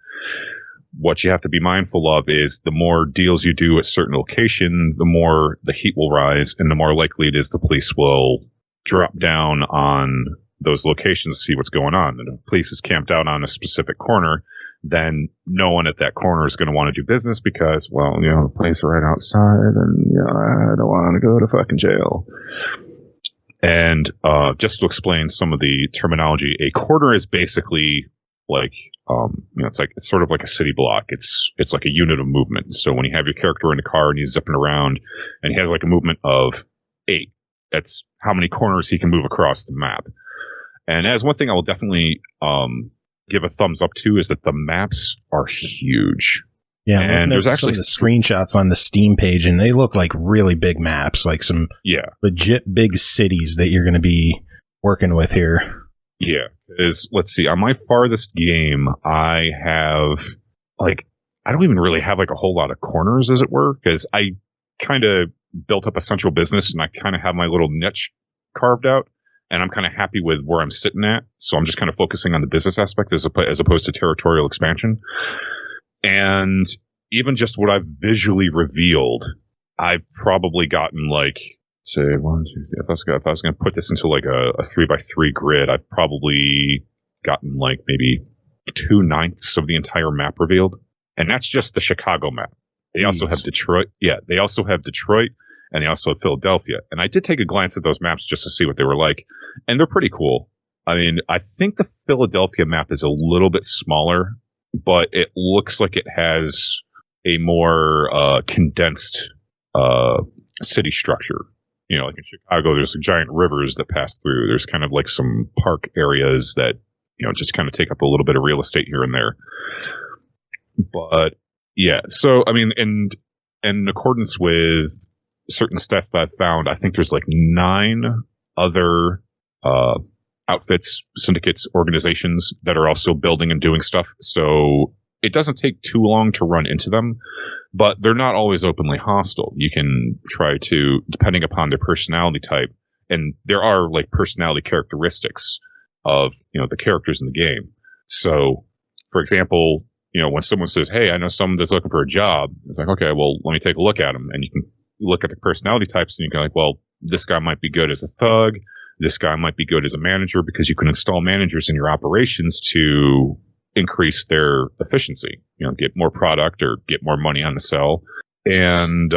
What you have to be mindful of is the more deals you do at certain location, the more the heat will rise, and the more likely it is the police will drop down on those locations to see what's going on. And if the police is camped out on a specific corner, then no one at that corner is going to want to do business because, well, the police are right outside and, I don't want to go to fucking jail. And just to explain some of the terminology, a corner is basically like, it's sort of like a city block. It's like a unit of movement. So when you have your character in a car and he's zipping around and he has like a movement of 8, that's how many corners he can move across the map. And as one thing I will definitely give a thumbs up to is that the maps are huge. Yeah, and there's actually some of the screenshots on the Steam page, and they look like really big maps, like some legit big cities that you're going to be working with here. Yeah, because let's see, on my farthest game, I have I don't even really have like a whole lot of corners, as it were, because I kind of built up a central business and I kind of have my little niche carved out, and I'm kind of happy with where I'm sitting at. So I'm just kind of focusing on the business aspect as opposed to territorial expansion. And even just what I've visually revealed, I've probably gotten like, say, 1, 2, 3. If I was going to put this into like a 3x3 grid, I've probably gotten like maybe 2/9 of the entire map revealed. And that's just the Chicago map. They also have Detroit. Yeah, they also have Detroit, and they also have Philadelphia. And I did take a glance at those maps just to see what they were like. And they're pretty cool. I mean, I think the Philadelphia map is a little bit smaller, but it looks like it has a more condensed city structure. You know, like in Chicago, there's giant rivers that pass through. There's kind of like some park areas that, you know, just kind of take up a little bit of real estate here and there. But yeah, so I mean, in accordance with certain stats that I've found, I think there's like 9 other outfits, syndicates, organizations that are also building and doing stuff. So it doesn't take too long to run into them, but they're not always openly hostile. You can try to, depending upon their personality type, and there are like personality characteristics of, you know, the characters in the game. So, for example, you know, when someone says, "Hey, I know someone that's looking for a job," it's like, okay, well, let me take a look at them, and you can look at the personality types, and you can like, well, this guy might be good as a thug. This guy might be good as a manager, because you can install managers in your operations to increase their efficiency, you know, get more product or get more money on the sell. And,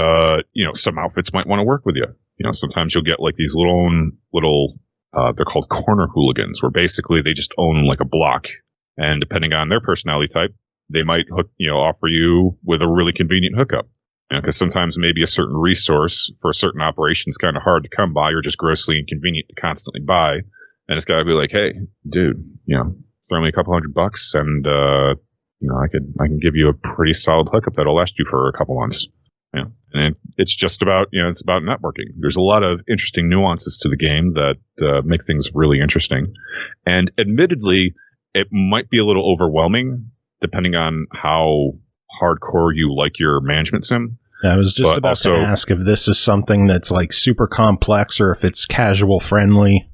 you know, some outfits might want to work with you. You know, sometimes you'll get like these little, they're called corner hooligans, where basically they just own like a block. And depending on their personality type, they might offer you with a really convenient hookup. You know, because sometimes maybe a certain resource for a certain operation is kind of hard to come by, or just grossly inconvenient to constantly buy. And it's got to be like, hey, dude, you know, throw me a couple $100 and, you know, I can give you a pretty solid hookup that'll last you for a couple months. You know, and it's just about, you know, it's about networking. There's a lot of interesting nuances to the game that make things really interesting. And admittedly, it might be a little overwhelming depending on how hardcore you like your management sim. I was just about to ask if this is something that's like super complex or if it's casual friendly.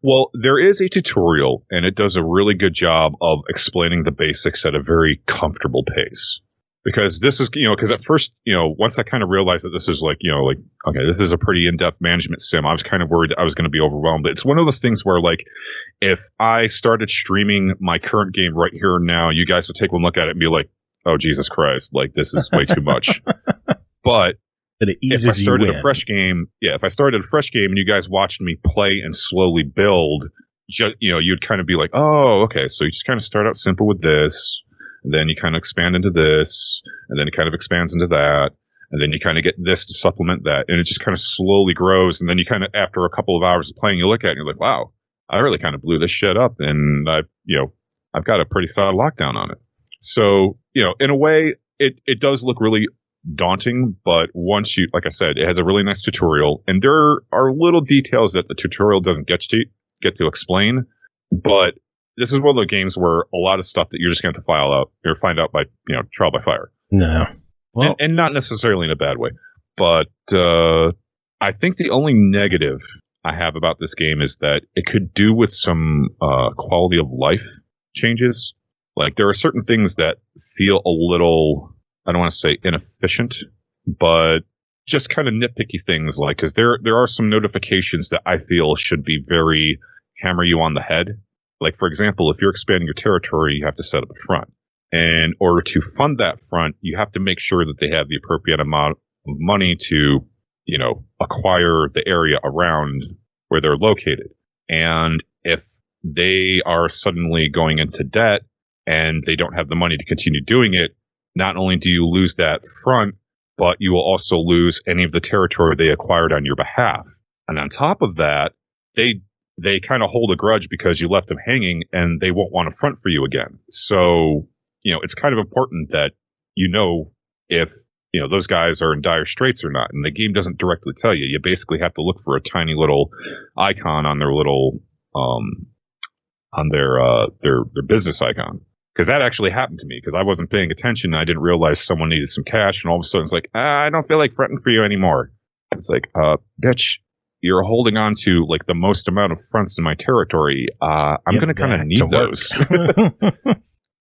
Well, there is a tutorial, and it does a really good job of explaining the basics at a very comfortable pace. Because this is, you know, because at first, you know, once I kind of realized that this is like, you know, like, okay, this is a pretty in-depth management sim, I was kind of worried that I was going to be overwhelmed. But it's one of those things where, like, if I started streaming my current game right here and now, you guys would take one look at it and be like, oh, Jesus Christ, like, this is way too much. But if I started a fresh game, if I started a fresh game and you guys watched me play and slowly build, you know, you'd kind of be like, oh, okay, so you just kind of start out simple with this, and then you kind of expand into this, and then it kind of expands into that, and then you kind of get this to supplement that, and it just kind of slowly grows, and then you kind of, after a couple of hours of playing, you look at it and you're like, wow, I really kind of blew this shit up, and I've got a pretty solid lockdown on it. So, you know, in a way, it does look really daunting, but once you, like I said, it has a really nice tutorial, and there are little details that the tutorial doesn't get to explain, but this is one of the games where a lot of stuff that you're just going to have to find out by, you know, trial by fire. No. Well, and not necessarily in a bad way, but I think the only negative I have about this game is that it could do with some quality of life changes. Like, there are certain things that feel a little, I don't want to say inefficient, but just kind of nitpicky things, like, because there are some notifications that I feel should be very hammer you on the head. Like, for example, if you're expanding your territory, you have to set up a front. And in order to fund that front, you have to make sure that they have the appropriate amount of money to, you know, acquire the area around where they're located. And if they are suddenly going into debt and they don't have the money to continue doing it, not only do you lose that front, but you will also lose any of the territory they acquired on your behalf. And on top of that, they kind of hold a grudge because you left them hanging, and they won't want to front for you again. So, you know, it's kind of important that you know if, you know, those guys are in dire straits or not. And the game doesn't directly tell you. You basically have to look for a tiny little icon on their little on their business icon. Because that actually happened to me, because I wasn't paying attention. And I didn't realize someone needed some cash, and all of a sudden it's like, I don't feel like fronting for you anymore. It's like, bitch, you're holding on to like the most amount of fronts in my territory. I'm going to kind of need those.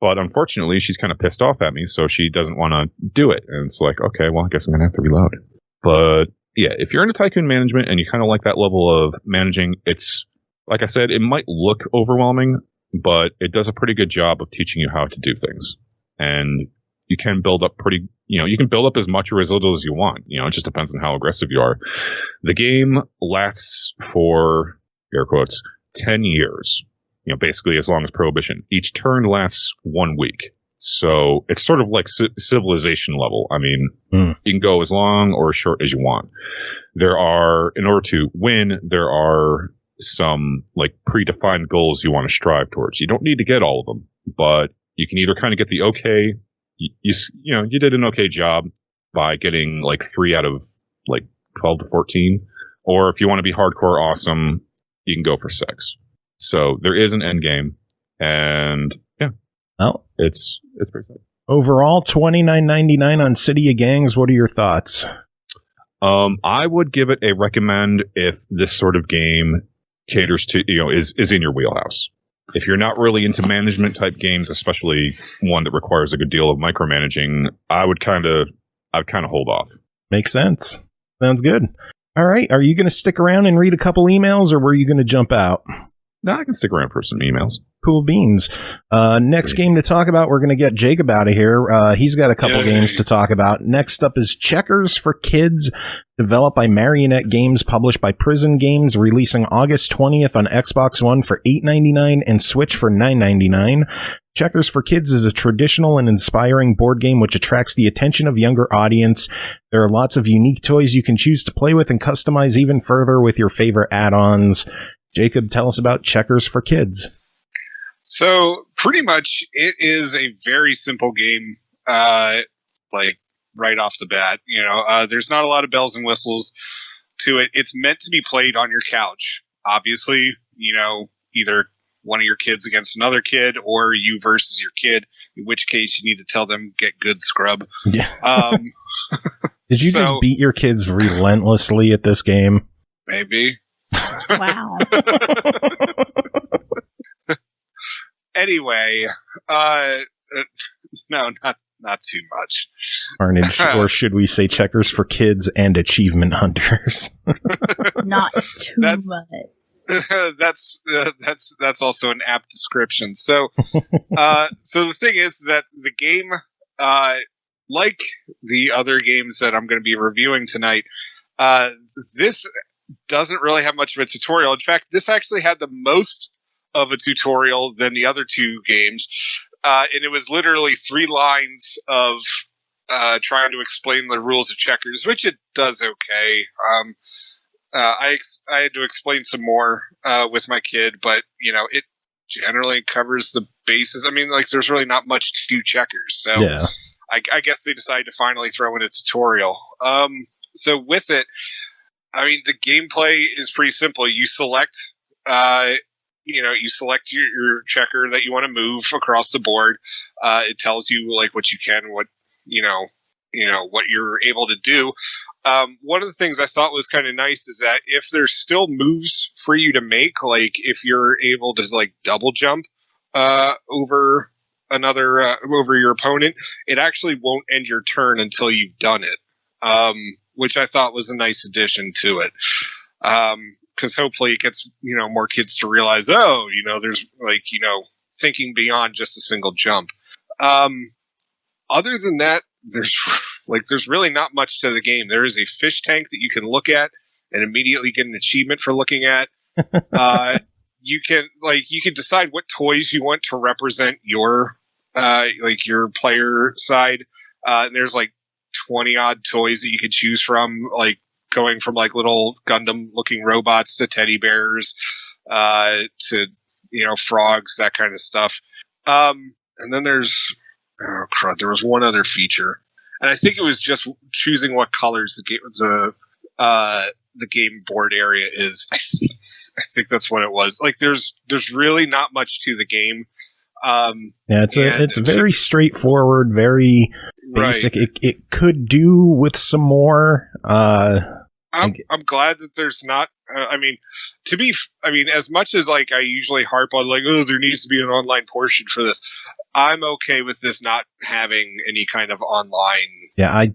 But unfortunately, she's kind of pissed off at me, so she doesn't want to do it. And it's like, okay, well, I guess I'm going to have to reload. But yeah, if you're into Tycoon management and you kind of like that level of managing, it's, like I said, it might look overwhelming, but it does a pretty good job of teaching you how to do things. And you can build up you can build up as much or as little as you want. It just depends on how aggressive you are. The game lasts for, air quotes, 10 years. Basically as long as Prohibition. Each turn lasts 1 week. So it's sort of like civilization level. I mean, you can go as long or as short as you want. In order to win, there are some like predefined goals you want to strive towards. You don't need to get all of them, but you can either kind of get the okay, you did an okay job by getting like 3 out of like 12 to 14, or if you want to be hardcore awesome, you can go for 6. So there is an end game, and yeah, well, it's pretty fun. Overall, $29.99 on City of Gangs. What are your thoughts? I would give it a recommend if this sort of game caters to, is in your wheelhouse. If you're not really into management type games, especially one that requires a good deal of micromanaging, I would kind of hold off. Makes sense. Sounds good. All right. Are you going to stick around and read a couple emails, or were you going to jump out? No, I can stick around for some emails. Cool beans. Next game to talk about, we're going to get Jacob out of here. He's got a couple games to talk about. Next up is Checkers for Kids, developed by Marionette Games, published by Prison Games, releasing August 20th on Xbox One for $8.99 and Switch for $9.99. Checkers for Kids is a traditional and inspiring board game which attracts the attention of younger audience. There are lots of unique toys you can choose to play with and customize even further with your favorite add-ons. Jacob, tell us about Checkers for Kids. So pretty much it is a very simple game, like right off the bat. There's not a lot of bells and whistles to it. It's meant to be played on your couch. Obviously, either one of your kids against another kid or you versus your kid, in which case you need to tell them, get good scrub. Yeah. Did you just beat your kids relentlessly at this game? Maybe. Wow. Anyway, no, not too much. Carnage, or should we say Checkers for Kids and Achievement Hunters? Not too much. That's also an apt description. So, so the thing is that the game, like the other games that I'm going to be reviewing tonight, this doesn't really have much of a tutorial. In fact, this actually had the most of a tutorial than the other 2 games. And it was literally 3 lines of trying to explain the rules of checkers, which it does okay. I had to explain some more with my kid, but it generally covers the bases. I mean, like, there's really not much to checkers, so yeah. I guess they decided to finally throw in a tutorial. So with it, I mean, the gameplay is pretty simple. You select, you select your checker that you want to move across the board. It tells you like what you can, what what you're able to do. One of the things I thought was kind of nice is that if there's still moves for you to make, like if you're able to like double jump over over your opponent, it actually won't end your turn until you've done it. Which I thought was a nice addition to it. Because hopefully it gets, more kids to realize, there's like, thinking beyond just a single jump. Other than that, there's really not much to the game. There is a fish tank that you can look at and immediately get an achievement for looking at. You can decide what toys you want to represent your player side. And there's like 20 odd toys that you could choose from, like going from like little Gundam looking robots to teddy bears, to, frogs, that kind of stuff. And then there was one other feature, and I think it was just choosing what colors the game board area is. I think that's what it was. Like, there's really not much to the game. Yeah, it's very straightforward, very basic. Right. It could do with some more. I'm glad that there's not. As much as like I usually harp on like, oh, there needs to be an online portion for this. I'm okay with this not having any kind of online. Yeah, I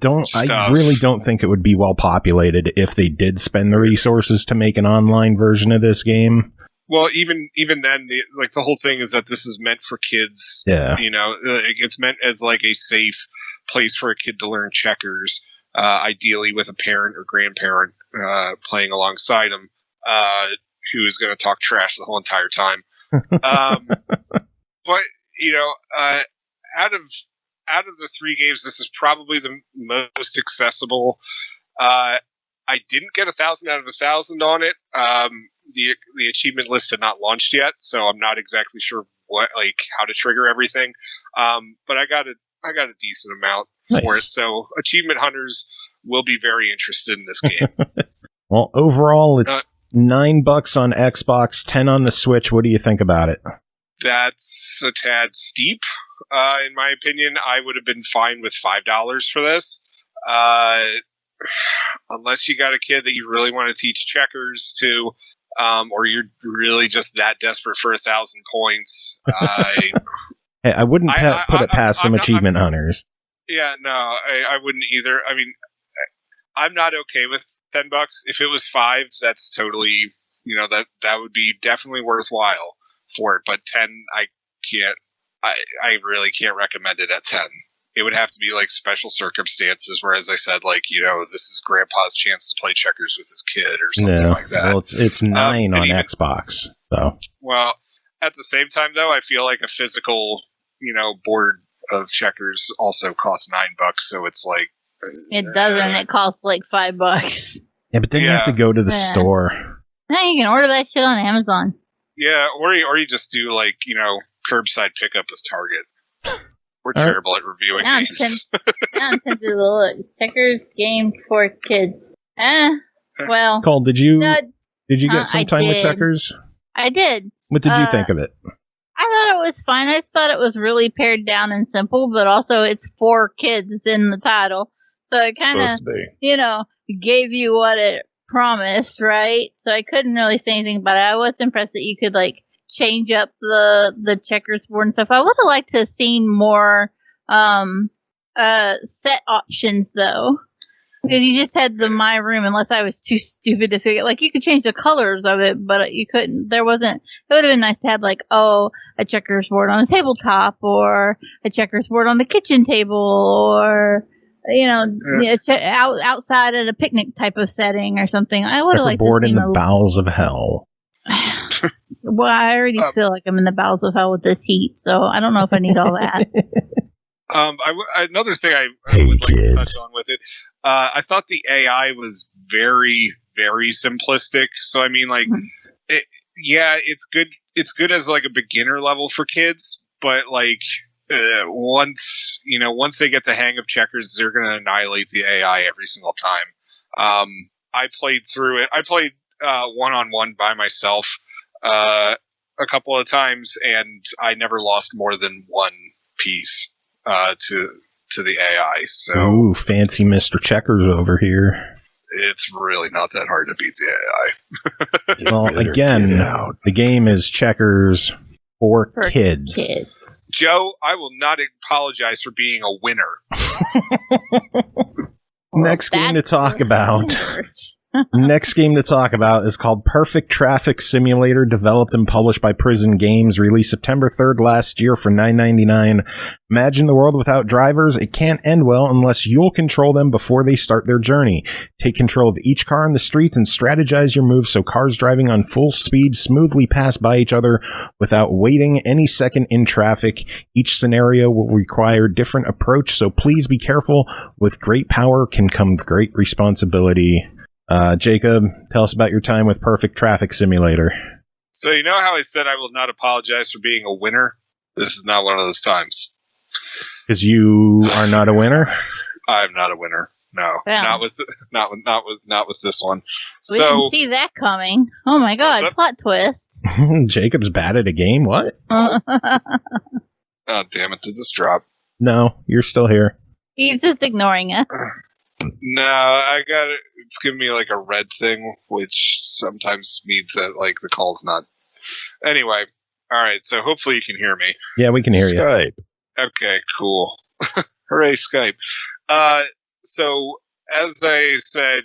really don't think it would be well populated if they did spend the resources to make an online version of this game. Well, even then, the whole thing is that this is meant for kids. Yeah, it's meant as like a safe place for a kid to learn checkers, ideally with a parent or grandparent playing alongside them, who is going to talk trash the whole entire time. But out of the three games, this is probably the most accessible. I didn't get 1,000 out of 1,000 on it. The achievement list had not launched yet, so I'm not exactly sure how to trigger everything. But I got a decent amount for it. So achievement hunters will be very interested in this game. Well, overall, it's $9 on Xbox, $10 on the Switch. What do you think about it? That's a tad steep, in my opinion. I would have been fine with $5 for this. Unless you got a kid that you really want to teach checkers to, or you're really just that desperate for 1,000 points. Hey, I wouldn't put it past some achievement hunters. Yeah, no, I wouldn't either. I mean, I'm not okay with $10. If it was $5, that's totally, that would be definitely worthwhile for it. But 10, I can't. I really can't recommend it at 10. It would have to be like special circumstances where, as I said, this is grandpa's chance to play checkers with his kid or something like that. Well, it's $9 on Xbox. So. Well, at the same time, though, I feel like a physical, board of checkers also costs $9. So it's like. It doesn't. It costs like $5. Yeah, but then you have to go to the store. No, you can order that shit on Amazon. Yeah, or you just do curbside pickup as Target. We're terrible at reviewing games. Now I'm tempted to look. Checkers game for kids. Well. Cole, did you get some time with checkers? I did. What did you think of it? I thought it was fine. I thought it was really pared down and simple, but also it's for kids. It's in the title. So it kind of, gave you what it promised, right? So I couldn't really say anything about it. I was impressed that you could, change up the checkers board and stuff. I would have liked to have seen more set options, though. Because you just had the My Room, unless I was too stupid to figure. You could change the colors of it, but you couldn't. There wasn't. It would have been nice to have, a checkers board on a tabletop, or a checkers board on the kitchen table, or, outside at a picnic type of setting or something. I would have liked to see board in the bowels of hell. Well, I already feel like I'm in the bowels of hell with this heat, so I don't know if I need all that. Another thing I would like to touch on with it, I thought the AI was very, very simplistic. So I mean, it's good. It's good as a beginner level for kids, but once they get the hang of checkers, they're going to annihilate the AI every single time. I played through it. I played one-on-one by myself a couple of times, and I never lost more than one piece to the AI. So, ooh, fancy Mr. Checkers over here. It's really not that hard to beat the AI. Well, again, the game is checkers for kids. Joe, I will not apologize for being a winner. Next game to talk about. Next game to talk about is called Perfect Traffic Simulator, developed and published by Prison Games, released September 3rd last year for $9.99. Imagine the world without drivers. It can't end well unless you'll control them before they start their journey. Take control of each car on the streets and strategize your moves so cars driving on full speed smoothly pass by each other without waiting any second in traffic. Each scenario will require different approach, so please be careful. With great power can come great responsibility. Jacob, tell us about your time with Perfect Traffic Simulator. So you know how I said I will not apologize for being a winner? This is not one of those times. Because you are not a winner? I'm not a winner. Yeah. not with this one. We didn't see that coming. Oh my god, plot twist. Jacob's bad at a game? What? Oh damn it, did this drop? No, you're still here. He's just ignoring us. No, I got it. It's giving me like a red thing, which sometimes means that like the call's not. Anyway, all right. So hopefully you can hear me. Yeah, we can hear you. Skype. Okay, cool. Hooray, Skype. So as I said,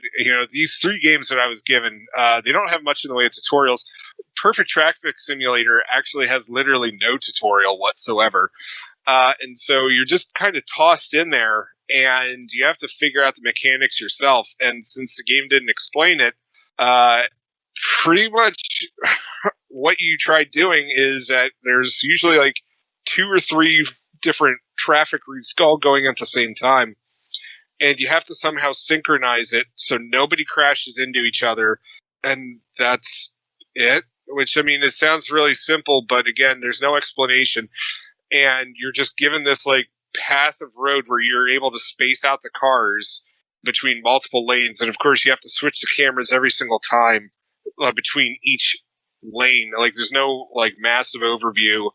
these 3 games that I was given, they don't have much in the way of tutorials. Perfect Traffic Simulator actually has literally no tutorial whatsoever. And so you're just kind of tossed in there, and you have to figure out the mechanics yourself. And since the game didn't explain it, pretty much what you try doing is that there's usually like 2 or 3 different traffic routes all going at the same time. And you have to somehow synchronize it so nobody crashes into each other. And that's it. Which, I mean, it sounds really simple, but again, there's no explanation. And you're just given this like path of road where you're able to space out the cars between multiple lanes. And of course, you have to switch the cameras every single time between each lane. Like there's no like massive overview,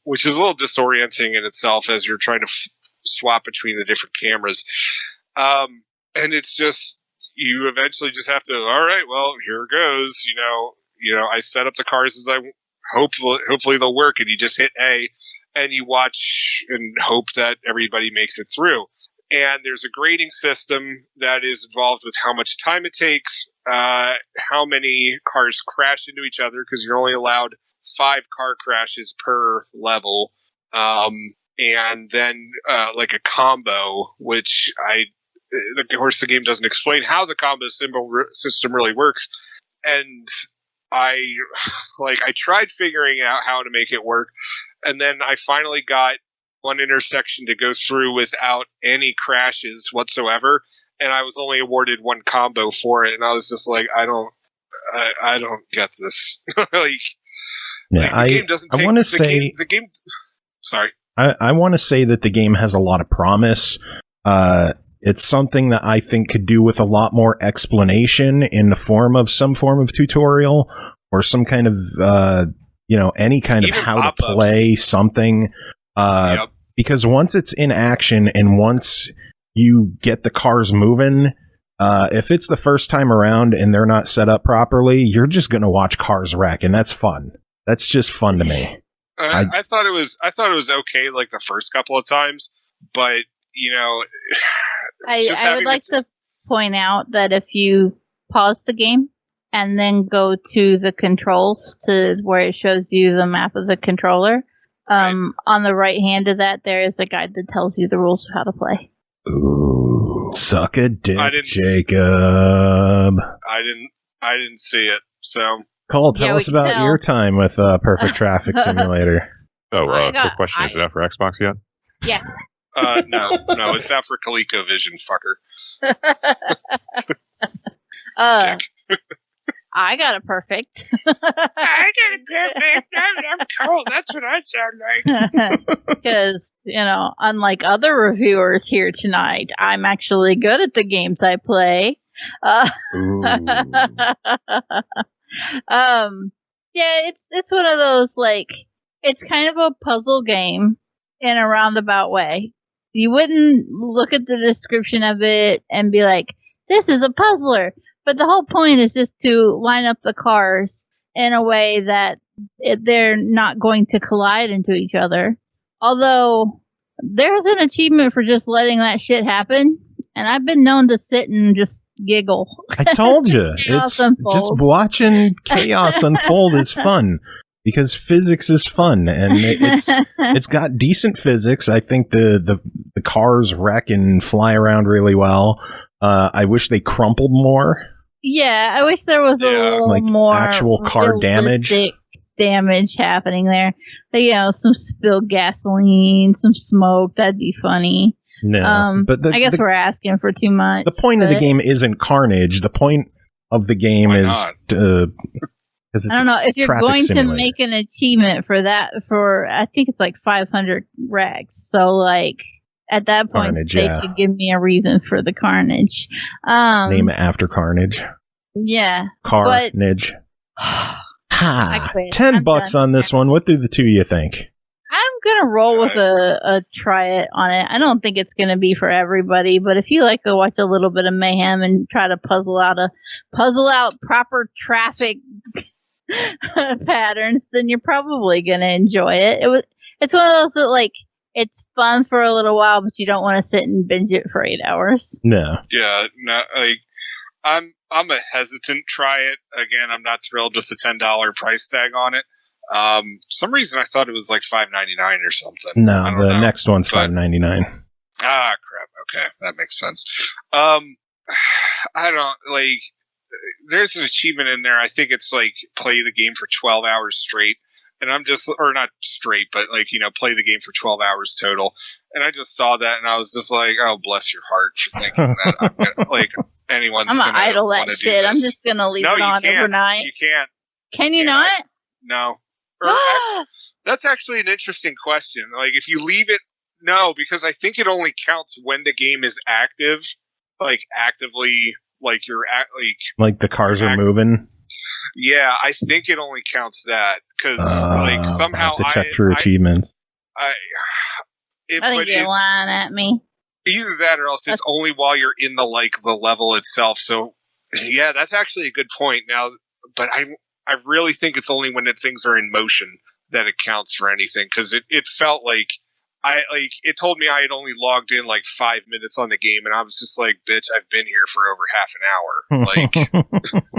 which is a little disorienting in itself as you're trying to swap between the different cameras. And it's just, you eventually just have to, all right, well, here it goes. I set up the cars as I hopefully they'll work, and you just hit A and you watch and hope that everybody makes it through. And there's a grading system that is involved with how much time it takes, how many cars crash into each other, because you're only allowed 5 car crashes per level. And then like a combo, which of course the game doesn't explain how the combo system really works. And I tried figuring out how to make it work, and then I finally got one intersection to go through without any crashes whatsoever, and I was only awarded 1 combo for it, and I was just like, I don't get this. The game doesn't take, I want to say the game. Sorry, I want to say that the game has a lot of promise. It's something that I think could do with a lot more explanation in the form of some form of tutorial or some kind of, any kind of how to play something. Yep. Because once it's in action and once you get the cars moving, if it's the first time around and they're not set up properly, you're just going to watch cars wreck, and that's fun. That's just fun to me. I thought it was okay like the first couple of times, but I would like to point out that if you pause the game and then go to the controls to where it shows you the map of the controller, on the right hand of that, there is a guide that tells you the rules of how to play. Ooh, suck a dick, Jacob. I didn't see it, so. Cole, tell us about your time with Perfect Traffic Simulator. Quick question. Is it out for Xbox yet? Yeah. No, it's out for ColecoVision, fucker. I got a perfect. I got a perfect. I'm cold. That's what I sound like. Because, unlike other reviewers here tonight, I'm actually good at the games I play. It's one of those, like, it's kind of a puzzle game in a roundabout way. You wouldn't look at the description of it and be like, this is a puzzler. But the whole point is just to line up the cars in a way that they're not going to collide into each other. Although, there's an achievement for just letting that shit happen. And I've been known to sit and just giggle. I told you. It's unfold. Just watching chaos unfold is fun. Because physics is fun, and it's got decent physics. I think the cars wreck and fly around really well. I wish they crumpled more. Yeah, I wish there was a little more actual car damage happening there. Like, some spilled gasoline, some smoke. That'd be funny. No, but I guess we're asking for too much. The point of the game isn't carnage. The point of the game is. I don't know if you're going to make an achievement for that. I think it's like 500 rags. So At that point, Carnage, they yeah. should give me a reason for the carnage. Name it after Carnage. Yeah. Carnage. I Ha! quit. $10 done. on this one. What do the two of you think? I'm gonna roll with a try it on it. I don't think it's gonna be for everybody, but if you like to watch a little bit of mayhem and try to puzzle out proper traffic patterns, then you're probably gonna enjoy it. It's one of those that like it's fun for a little while, but you don't want to sit and binge it for 8 hours. No. Yeah, no, like I'm a hesitant try it. Again, I'm not thrilled with the $10 price tag on it. Some reason I thought it was like $5.99 or something. No, I don't the know, next one's but- $5.99. Ah, crap. Okay, that makes sense. I don't like. There's an achievement in there. I think it's like play the game for 12 hours straight, and I'm just, or not straight, but like play the game for 12 hours total. And I just saw that, and I was just like, oh, bless your heart, you're thinking that I'm gonna, like anyone's. I'm gonna idle that do shit. I'm this. just gonna leave No, it you on can't. overnight. You can't. Can you Yeah, not? No. Or that's actually an interesting question. Like, if you leave it, no, because I think it only counts when the game is active, like actively, like you're at, Like the cars are moving. Yeah, I think it only counts that because like somehow I have to check through achievements. I think you're lying at me. Either that or else it's only while you're in the level itself. So yeah, that's actually a good point. Now, but I really think it's only when things are in motion that it counts for anything, because it felt like it told me I had only logged in like 5 minutes on the game, and I was just like, bitch, I've been here for over half an hour. Like,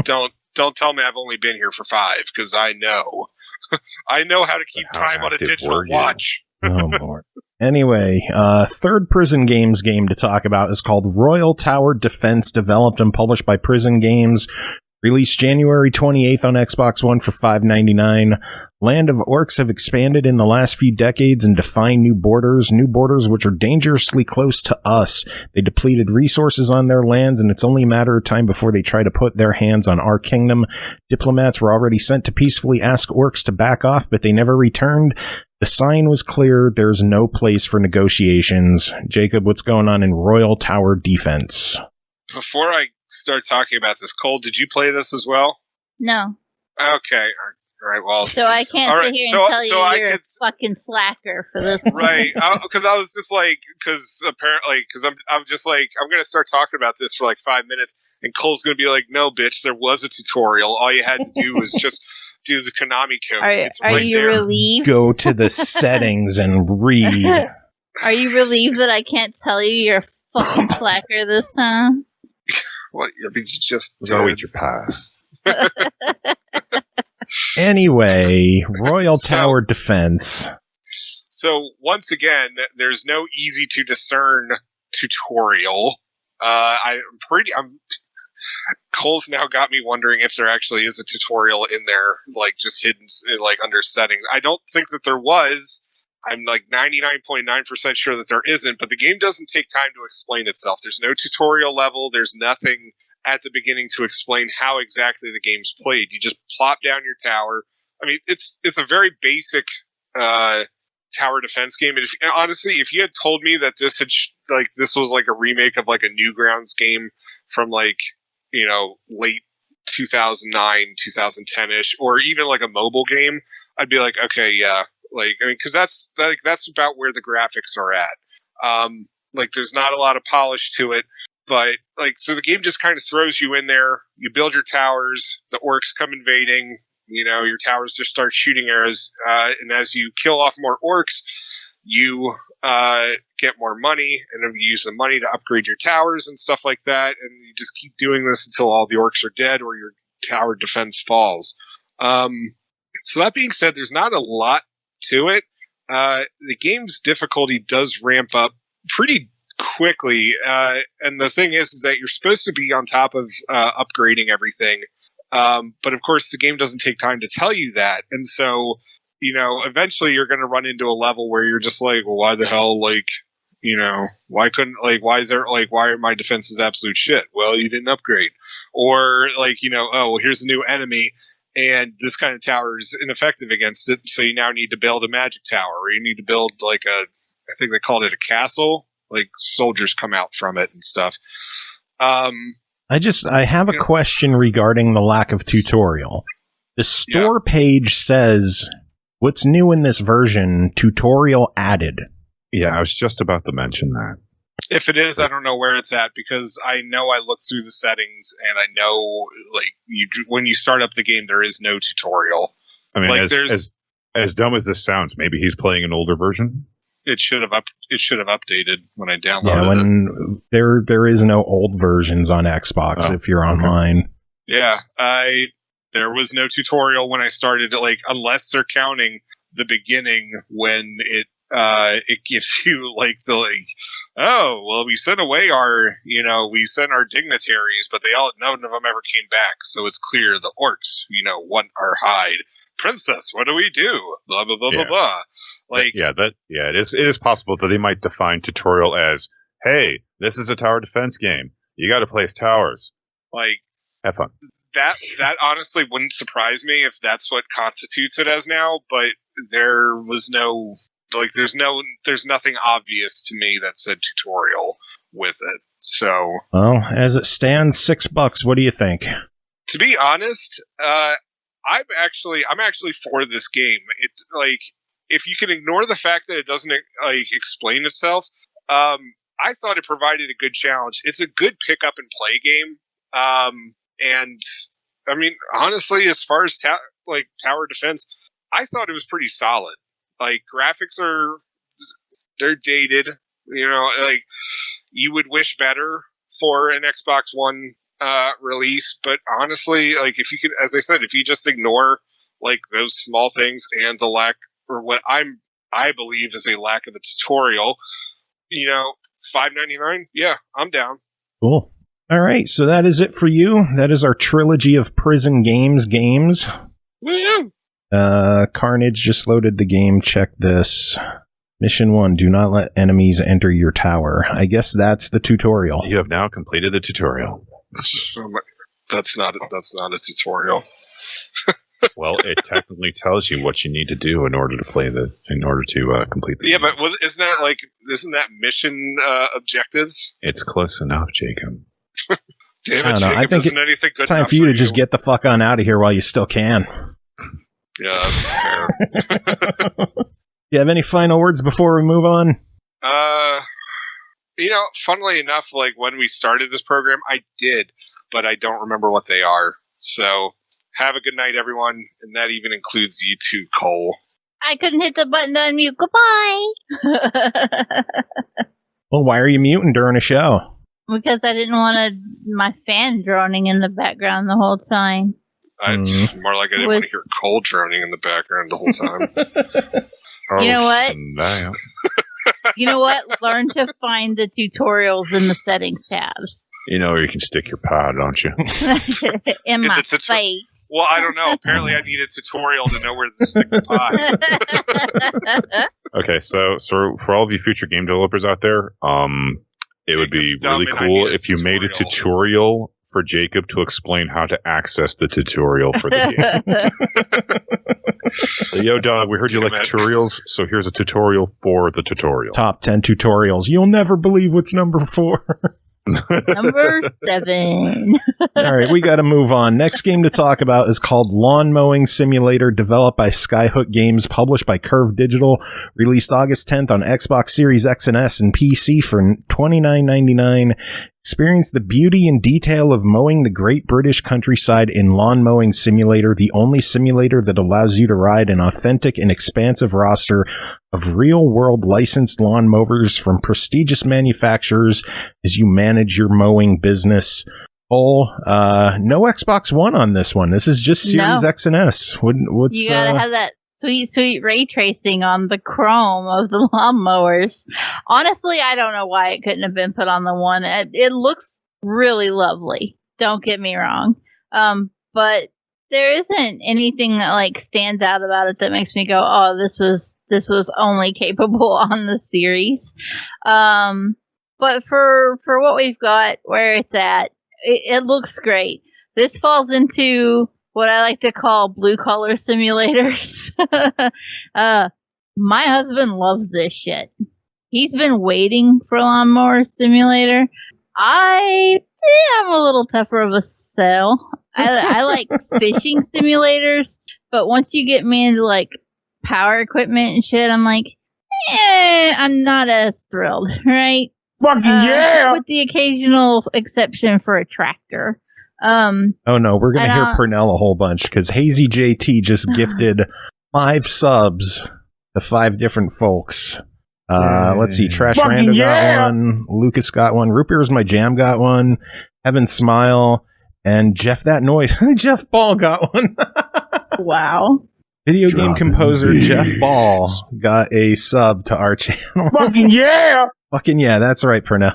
don't tell me I've only been here for 5, because I know how to keep time on a digital watch. Oh Lord. Anyway, third Prison Games game to talk about is called Royal Tower Defense, developed and published by Prison Games. Released January 28th on Xbox One for $5.99. Land of Orcs have expanded in the last few decades and defined new borders which are dangerously close to us. They depleted resources on their lands, and it's only a matter of time before they try to put their hands on our kingdom. Diplomats were already sent to peacefully ask Orcs to back off, but they never returned. The sign was clear. There's no place for negotiations. Jacob, what's going on in Royal Tower Defense? Before I start talking about this, Cole, did you play this as well? No. Okay. All right. Well, so I can't sit here and tell you're a fucking slacker for this. Right. Because I was just like, because I'm just like, I'm going to start talking about this for like 5 minutes, and Cole's going to be like, no, bitch, there was a tutorial. All you had to do was just do the Konami code. Are you relieved? Go to the settings and read. Are you relieved that I can't tell you're a fucking slacker this time? Well, I mean, you just go eat your pie. Anyway, Royal Tower Defense. So once again, there's no easy to discern tutorial. Cole's now got me wondering if there actually is a tutorial in there, like just hidden, like under settings. I don't think that there was. I'm like 99.9% sure that there isn't, but the game doesn't take time to explain itself. There's no tutorial level. There's nothing at the beginning to explain how exactly the game's played. You just plop down your tower. I mean, it's a very basic tower defense game. And honestly, if you had told me that this was like a remake of like a Newgrounds game from like, late 2009, 2010-ish, or even like a mobile game, I'd be like, okay, yeah. Because that's about where the graphics are at. There's not a lot of polish to it, but so the game just kind of throws you in there. You build your towers, the orcs come invading. Your towers just start shooting arrows, and as you kill off more orcs, you get more money, and then you use the money to upgrade your towers and stuff like that. And you just keep doing this until all the orcs are dead or your tower defense falls. So that being said, there's not a lot to it. The game's difficulty does ramp up pretty quickly, and the thing is that you're supposed to be on top of upgrading everything, but of course the game doesn't take time to tell you that, and so eventually you're going to run into a level where you're just like, well, why the hell, why are my defenses absolute shit? Well, you didn't upgrade, or oh, well, here's a new enemy, and this kind of tower is ineffective against it, so you now need to build a magic tower, or you need to build I think they called it a castle, like soldiers come out from it and stuff. I have a question regarding the lack of tutorial. The store page says, what's new in this version, tutorial added. Yeah, I was just about to mention that. If it is, I don't know where it's at, because I know I looked through the settings and I know, like, when you start up the game, there is no tutorial. I mean, like, as dumb as this sounds, maybe he's playing an older version. It should have updated when I downloaded it. There is no old versions on Xbox if you're online. Yeah, there was no tutorial when I started it, like, unless they're counting the beginning when it gives you we sent away our dignitaries, but none of them ever came back. So it's clear the orcs, want our hide. Princess, what do we do? Blah blah blah blah blah. It is possible that they might define tutorial as, hey, this is a tower defense game. You got to place towers. Like, have fun. That honestly wouldn't surprise me if that's what constitutes it as now. But there was no. Like, there's nothing obvious to me that said tutorial with it. So, well, as it stands, $6. What do you think? To be honest, I'm actually for this game. It, like, if you can ignore the fact that it doesn't explain itself, I thought it provided a good challenge. It's a good pick up and play game, and I mean, honestly, as far as tower defense, I thought it was pretty solid. Like, graphics they're dated, like, you would wish better for an Xbox One release, but honestly, like, if you could, as I said, if you just ignore, like, those small things and the lack, or what I believe is a lack of a tutorial, $5.99, yeah, I'm down. Cool. All right, so that is it for you. That is our trilogy of prison games. Woo! Carnage just loaded the game. Check this. Mission 1, do not let enemies enter your tower. I guess that's the tutorial. You have now completed the tutorial. That's not a tutorial. Well, it technically tells you what you need to do in order to complete the game. But isn't that mission objectives? It's close enough, Jacob. Damn it, Jacob, I think isn't anything good time enough for you to just get the fuck on out of here while you still can. Yeah, that's fair. You have any final words before we move on? Funnily enough, like, when we started this program, I did, but I don't remember what they are. So, have a good night, everyone, and that even includes you too, Cole. I couldn't hit the button to unmute. Goodbye! Well, why are you muting during a show? Because I didn't want my fan droning in the background the whole time. More like I didn't want to hear Cole droning in the background the whole time. You know what? You know what? Learn to find the tutorials in the settings tabs. You know where you can stick your pod, don't you? In my face. Well, I don't know. Apparently I need a tutorial to know where to stick the pod. Okay, so for all of you future game developers out there, it would be really cool if you made a tutorial for Jacob to explain how to access the tutorial for the game. Yo, dog, we heard you like tutorials, so here's a tutorial for the tutorial. Top 10 tutorials. You'll never believe what's number 4. Number 7. All right, we got to move on. Next game to talk about is called Lawn Mowing Simulator, developed by Skyhook Games, published by Curve Digital, released August 10th on Xbox Series X and S and PC for $29.99. Experience the beauty and detail of mowing the great British countryside in Lawn Mowing Simulator, the only simulator that allows you to ride an authentic and expansive roster of real-world licensed lawn mowers from prestigious manufacturers as you manage your mowing business. No Xbox One on this one. This is just Series X and S. You gotta have that sweet ray tracing on the chrome of the lawnmowers. Honestly, I don't know why it couldn't have been put on the one. It looks really lovely. Don't get me wrong. But there isn't anything that stands out about it that makes me go, oh, this was only capable on the series. But for what we've got, where it's at, it looks great. This falls into what I like to call blue-collar simulators. My husband loves this shit. he's been waiting for Lawnmower Simulator. I think I'm a little tougher of a sell. I like fishing simulators, but once you get me into like power equipment and shit, I'm like, I'm not as thrilled, right? Fucking yeah! With the occasional exception for a tractor. Oh no, we're gonna hear Purnell a whole bunch because Hazy JT just gifted 5 subs to 5 different folks. Let's see, Trash Rando got one, Lucas got one, Root Beer's My Jam got one, Evan Smile, and Jeff That Noise. Jeff Ball got one. Wow. Video game composer Jeff Ball got a sub to our channel. Fucking yeah! Fucking yeah, that's right, Purnell.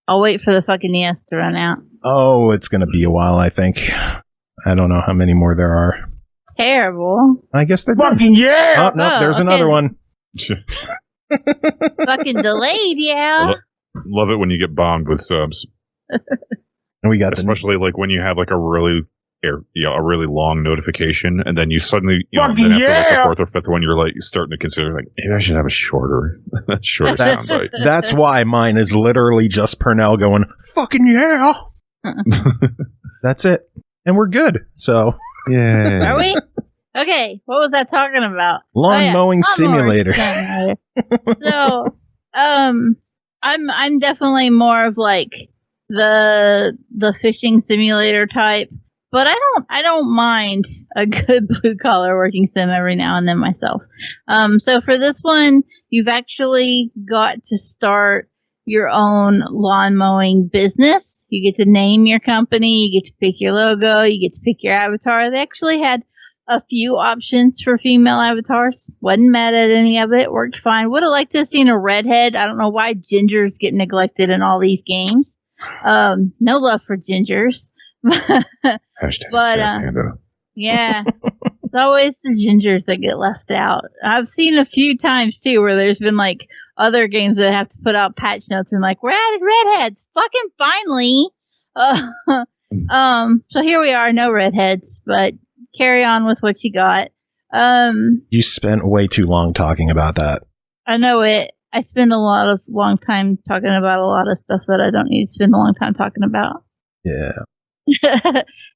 I'll wait for the fucking ES to run out. Oh, it's going to be a while, I think. I don't know how many more there are. Terrible. I guess they're fucking yeah! Oh, no, there's another one. Fucking delayed, yeah. Love it when you get bombed with subs. And we got especially like when you have like a really long notification, and then you suddenly, then after like the 4th or 5th one, you're like starting to consider like maybe I should have a shorter soundbite. That's why mine is literally just Purnell going fucking yeah. That's it, and we're good. So yeah, are we? Okay, what was that talking about? Lawn mowing simulator. So, I'm definitely more of like the fishing simulator type. But I don't mind a good blue collar working sim every now and then myself. So for this one, you've actually got to start your own lawn mowing business. You get to name your company, you get to pick your logo, you get to pick your avatar. They actually had a few options for female avatars. Wasn't mad at any of it. Worked fine. Would have liked to have seen a redhead. I don't know why gingers get neglected in all these games. No love for gingers. But yeah, it's always the gingers that get left out. I've seen a few times too where there's been like other games that have to put out patch notes and like, we're added redheads, fucking finally. So here we are, no redheads, but carry on with what you got. You spent way too long talking about that. I know it. I spend a long time talking about a lot of stuff that I don't need to spend a long time talking about. Yeah.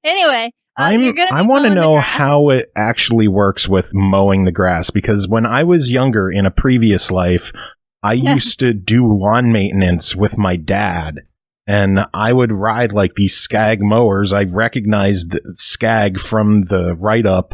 Anyway, I want to know how it actually works with mowing the grass, because when I was younger in a previous life, I used to do lawn maintenance with my dad, and I would ride like these Skag mowers. I recognized Skag from the write-up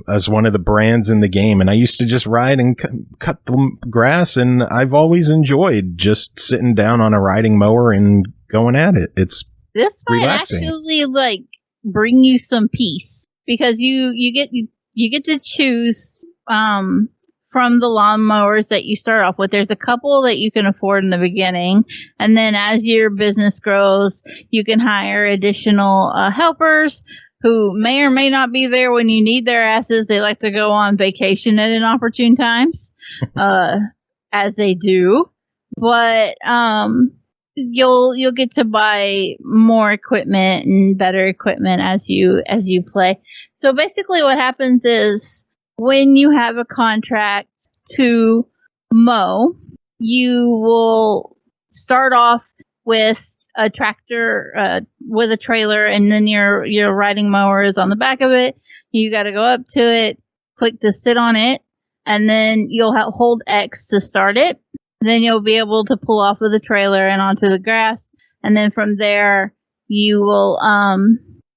as one of the brands in the game, and I used to just ride and cut the grass, and I've always enjoyed just sitting down on a riding mower and going at it. It's this might relaxing. Actually like bring you some peace, because you get to choose from the lawnmowers that you start off with. There's a couple that you can afford in the beginning, and then as your business grows, you can hire additional helpers who may or may not be there when you need their asses. They like to go on vacation at inopportune times, as they do. But you'll get to buy more equipment and better equipment as you play. So basically what happens is when you have a contract to mow, you will start off with a tractor with a trailer, and then your riding mower is on the back of it. You got to go up to it, click to sit on it, and then you'll hold X to start it. Then you'll be able to pull off of the trailer and onto the grass. And then from there, you will,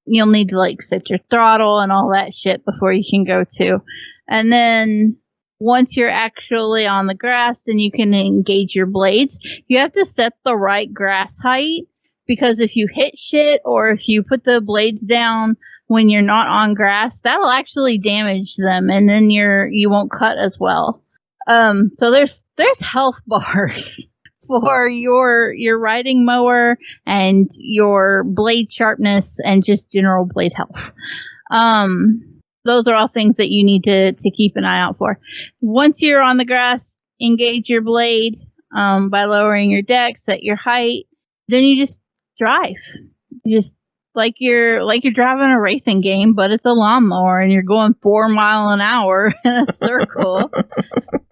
you'll need to like set your throttle and all that shit before you can go to. And then once you're actually on the grass, then you can engage your blades. You have to set the right grass height, because if you hit shit or if you put the blades down when you're not on grass, that'll actually damage them, and then you won't cut as well. So there's health bars for your riding mower and your blade sharpness and just general blade health. Those are all things that you need to keep an eye out for. Once you're on the grass, engage your blade by lowering your deck, set your height. Then you just drive. You just you're driving a racing game, but it's a lawnmower and you're going 4 miles an hour in a circle,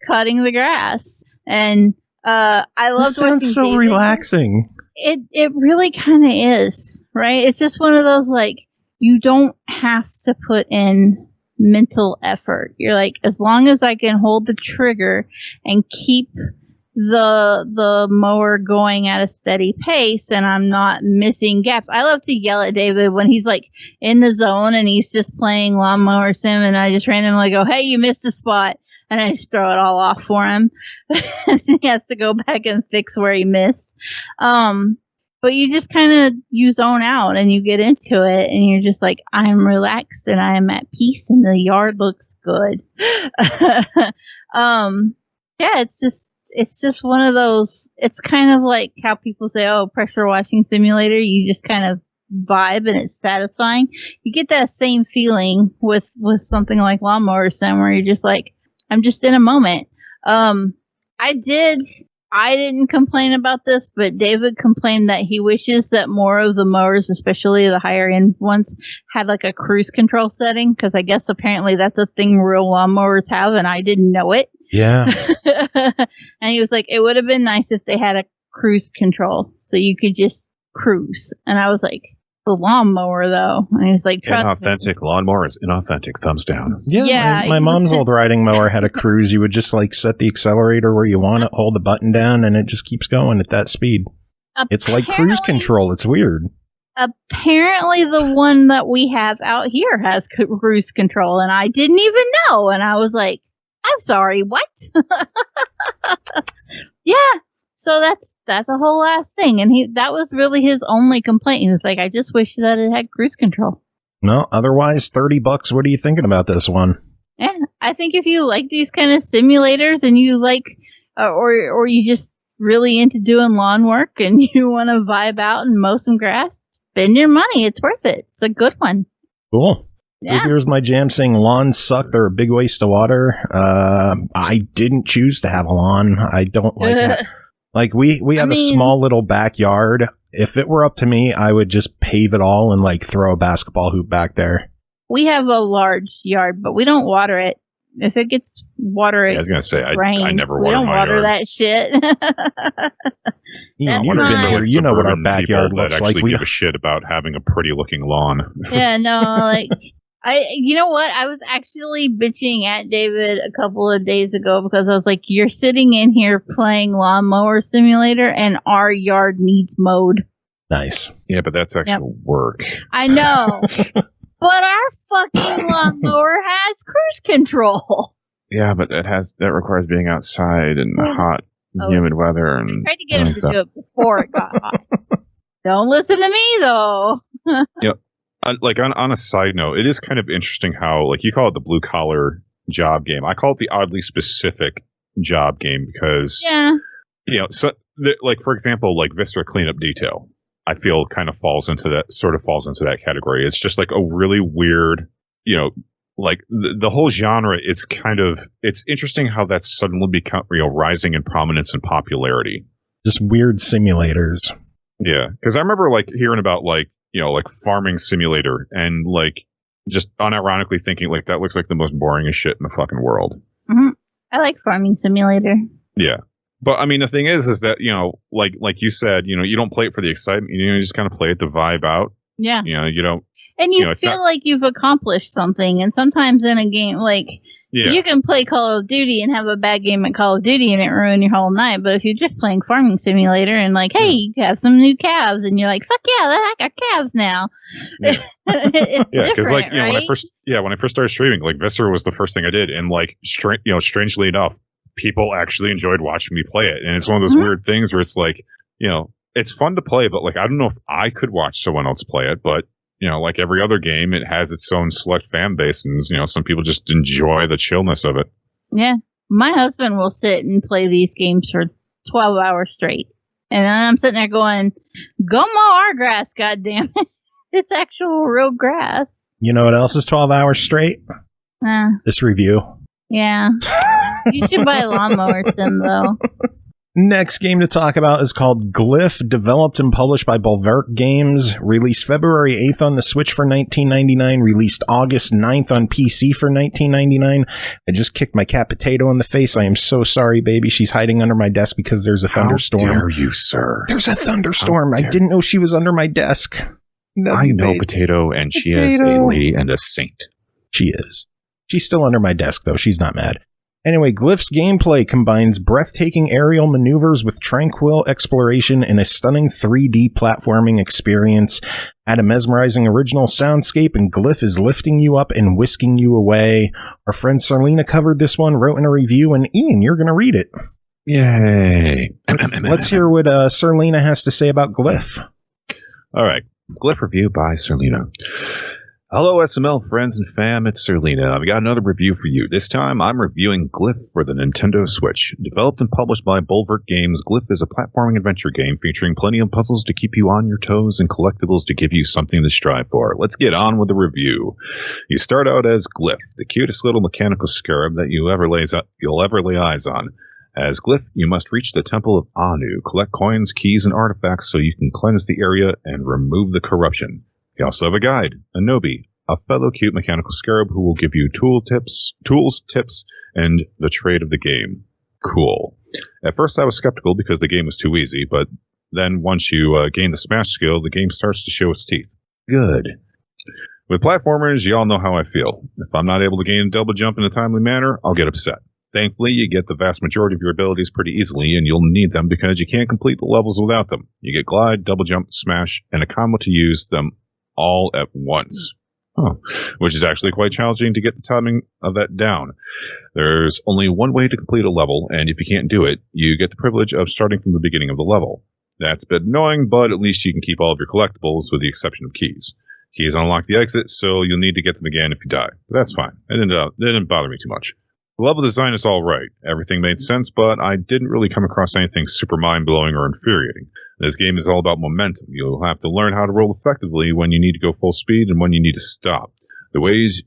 cutting the grass. And I love. This sounds so relaxing. It really kind of is, right? It's just one of those, like, you don't have to put in mental effort. You're like, as long as I can hold the trigger and keep the mower going at a steady pace and I'm not missing gaps. I love to yell at David when he's like in the zone and he's just playing Lawnmower Sim and I just randomly go, hey, you missed a spot, and I just throw it all off for him. He has to go back and fix where he missed. But you just kind of, you zone out and you get into it and you're just like, I'm relaxed and I am at peace and the yard looks good. Yeah, it's just one of those, it's kind of like how people say, oh, pressure washing simulator, you just kind of vibe and it's satisfying. You get that same feeling with something like Lawnmower Sim where you're just like, I'm just in a moment. I didn't complain about this, but David complained that he wishes that more of the mowers, especially the higher end ones, had like a cruise control setting, because I guess apparently that's a thing real lawnmowers have and I didn't know it. Yeah. And he was like, it would have been nice if they had a cruise control so you could just cruise. And I was like, the lawnmower though. And he was like, inauthentic lawnmower is inauthentic. Thumbs down. Yeah. My mom's old riding mower had a cruise. You would just like set the accelerator where you want it, hold the button down, and it just keeps going at that speed. It's like cruise control. It's weird. Apparently the one that we have out here has cruise control, and I didn't even know. And I was like, I'm sorry, what? Yeah. So that's a whole ass thing. And that was really his only complaint. He was like, I just wish that it had cruise control. No, otherwise $30. What are you thinking about this one? Yeah. I think if you like these kind of simulators and you like, or you just really into doing lawn work and you want to vibe out and mow some grass, spend your money. It's worth it. It's a good one. Cool. Yeah. Here's my jam saying lawns suck. They're a big waste of water. I didn't choose to have a lawn. I don't like it. Like we have a small little backyard. If it were up to me, I would just pave it all and like throw a basketball hoop back there. We have a large yard, but we don't water it. If it gets water, I was going to say, I never we don't water yard. that shit. You've been here. You know what our backyard looks like. We give a shit about having a pretty looking lawn. Yeah, no, like you know what? I was actually bitching at David a couple of days ago because I was like, you're sitting in here playing Lawnmower Simulator and our yard needs mowed. Nice. Yeah, but that's actual work. I know. But our fucking lawnmower has cruise control. Yeah, but that requires being outside in hot, humid weather. And I tried to get him to do it before it got hot. Don't listen to me, though. Yep. Like on a side note, it is kind of interesting how, like, you call it the blue collar job game. I call it the oddly specific job game because, so like, for example, like Viscera cleanup detail, I feel kind of falls into that category. It's just like a really weird, like the whole genre is it's interesting how that's suddenly become, rising in prominence and popularity. Just weird simulators. Yeah. Cause I remember like hearing about like farming simulator and like just unironically thinking like that looks like the most boringest shit in the fucking world. Mm-hmm. I like farming simulator. Yeah. But I mean, the thing is that, like you said, you don't play it for the excitement. You just kind of play it to vibe out. Yeah. You don't. And you feel like you've accomplished something. And sometimes in a game, like, you can play Call of Duty and have a bad game at Call of Duty and it ruin your whole night. But if you're just playing Farming Simulator and like, hey, you have some new calves and you're like, fuck yeah, I got calves now. Yeah, because like, right? when I first started streaming, like Viscera was the first thing I did. And like, strangely enough, people actually enjoyed watching me play it. And it's one of those weird things where it's like, it's fun to play, but like, I don't know if I could watch someone else play it, but like every other game, it has its own select fan base, and some people just enjoy the chillness of it. Yeah, my husband will sit and play these games for 12 hours straight, and then I'm sitting there going, "Go mow our grass, goddamn it! It's actual real grass." You know what else is 12 hours straight? This review. Yeah, you should buy a Lawnmower Sim though. Next game to talk about is called Glyph, developed and published by Bolverk Games, released February 8th on the Switch for $19.99, released August 9th on PC for $19.99. I just kicked my cat Potato in the face. I am so sorry, baby. She's hiding under my desk because there's a thunderstorm. How dare you, sir? There's a thunderstorm. I didn't know she was under my desk. I know Potato, and she is a lady and a saint. She is. She's still under my desk, though. She's not mad. Anyway, Glyph's gameplay combines breathtaking aerial maneuvers with tranquil exploration in a stunning 3D platforming experience. Add a mesmerizing original soundscape, and Glyph is lifting you up and whisking you away. Our friend Surlyna covered this one, wrote in a review, and Ian, you're going to read it. Yay. Let's hear what Surlyna has to say about Glyph. All right. Glyph review by Surlyna. Hello, SML friends and fam, it's Surlyna. I've got another review for you. This time, I'm reviewing Glyph for the Nintendo Switch. Developed and published by Bolverk Games, Glyph is a platforming adventure game featuring plenty of puzzles to keep you on your toes and collectibles to give you something to strive for. Let's get on with the review. You start out as Glyph, the cutest little mechanical scarab that you'll ever lay eyes on. As Glyph, you must reach the Temple of Anu, collect coins, keys, and artifacts so you can cleanse the area and remove the corruption. You also have a guide, a Nobi, a fellow cute mechanical scarab who will give you tools, tips, and the trade of the game. Cool. At first I was skeptical because the game was too easy, but then once you gain the smash skill, the game starts to show its teeth. Good. With platformers, you all know how I feel. If I'm not able to gain a double jump in a timely manner, I'll get upset. Thankfully, you get the vast majority of your abilities pretty easily, and you'll need them because you can't complete the levels without them. You get glide, double jump, smash, and a combo to use them all at once. Which is actually quite challenging to get the timing of that down. There's only one way to complete a level, and if you can't do it, you get the privilege of starting from the beginning of the level. That's a bit annoying, but at least you can keep all of your collectibles with the exception of keys. Keys unlock the exit, so you'll need to get them again if you die. But that's fine. It didn't bother me too much. The level design is alright. Everything made sense, but I didn't really come across anything super mind-blowing or infuriating. This game is all about momentum. You'll have to learn how to roll effectively when you need to go full speed and when you need to stop. The ways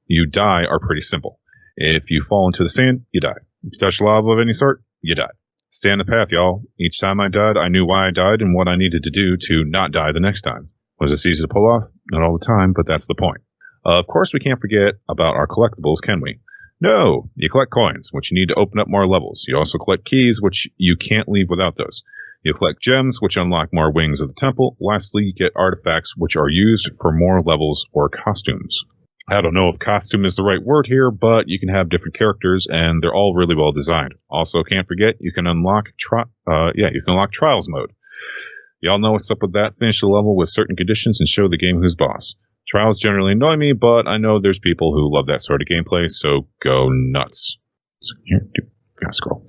you die are pretty simple. If you fall into the sand, you die. If you touch lava of any sort, you die. Stay on the path, y'all. Each time I died, I knew why I died and what I needed to do to not die the next time. Was this easy to pull off? Not all the time, but that's the point. Of course, we can't forget about our collectibles, can we? No, you collect coins, which you need to open up more levels. You also collect keys, which you can't leave without those. You collect gems, which unlock more wings of the temple. Lastly, you get artifacts, which are used for more levels or costumes. I don't know if costume is the right word here, but you can have different characters, and they're all really well designed. Also, can't forget, you can unlock Trials mode. Y'all know what's up with that. Finish the level with certain conditions and show the game who's boss. Trials generally annoy me, but I know there's people who love that sort of gameplay, so go nuts. So here, gotta scroll.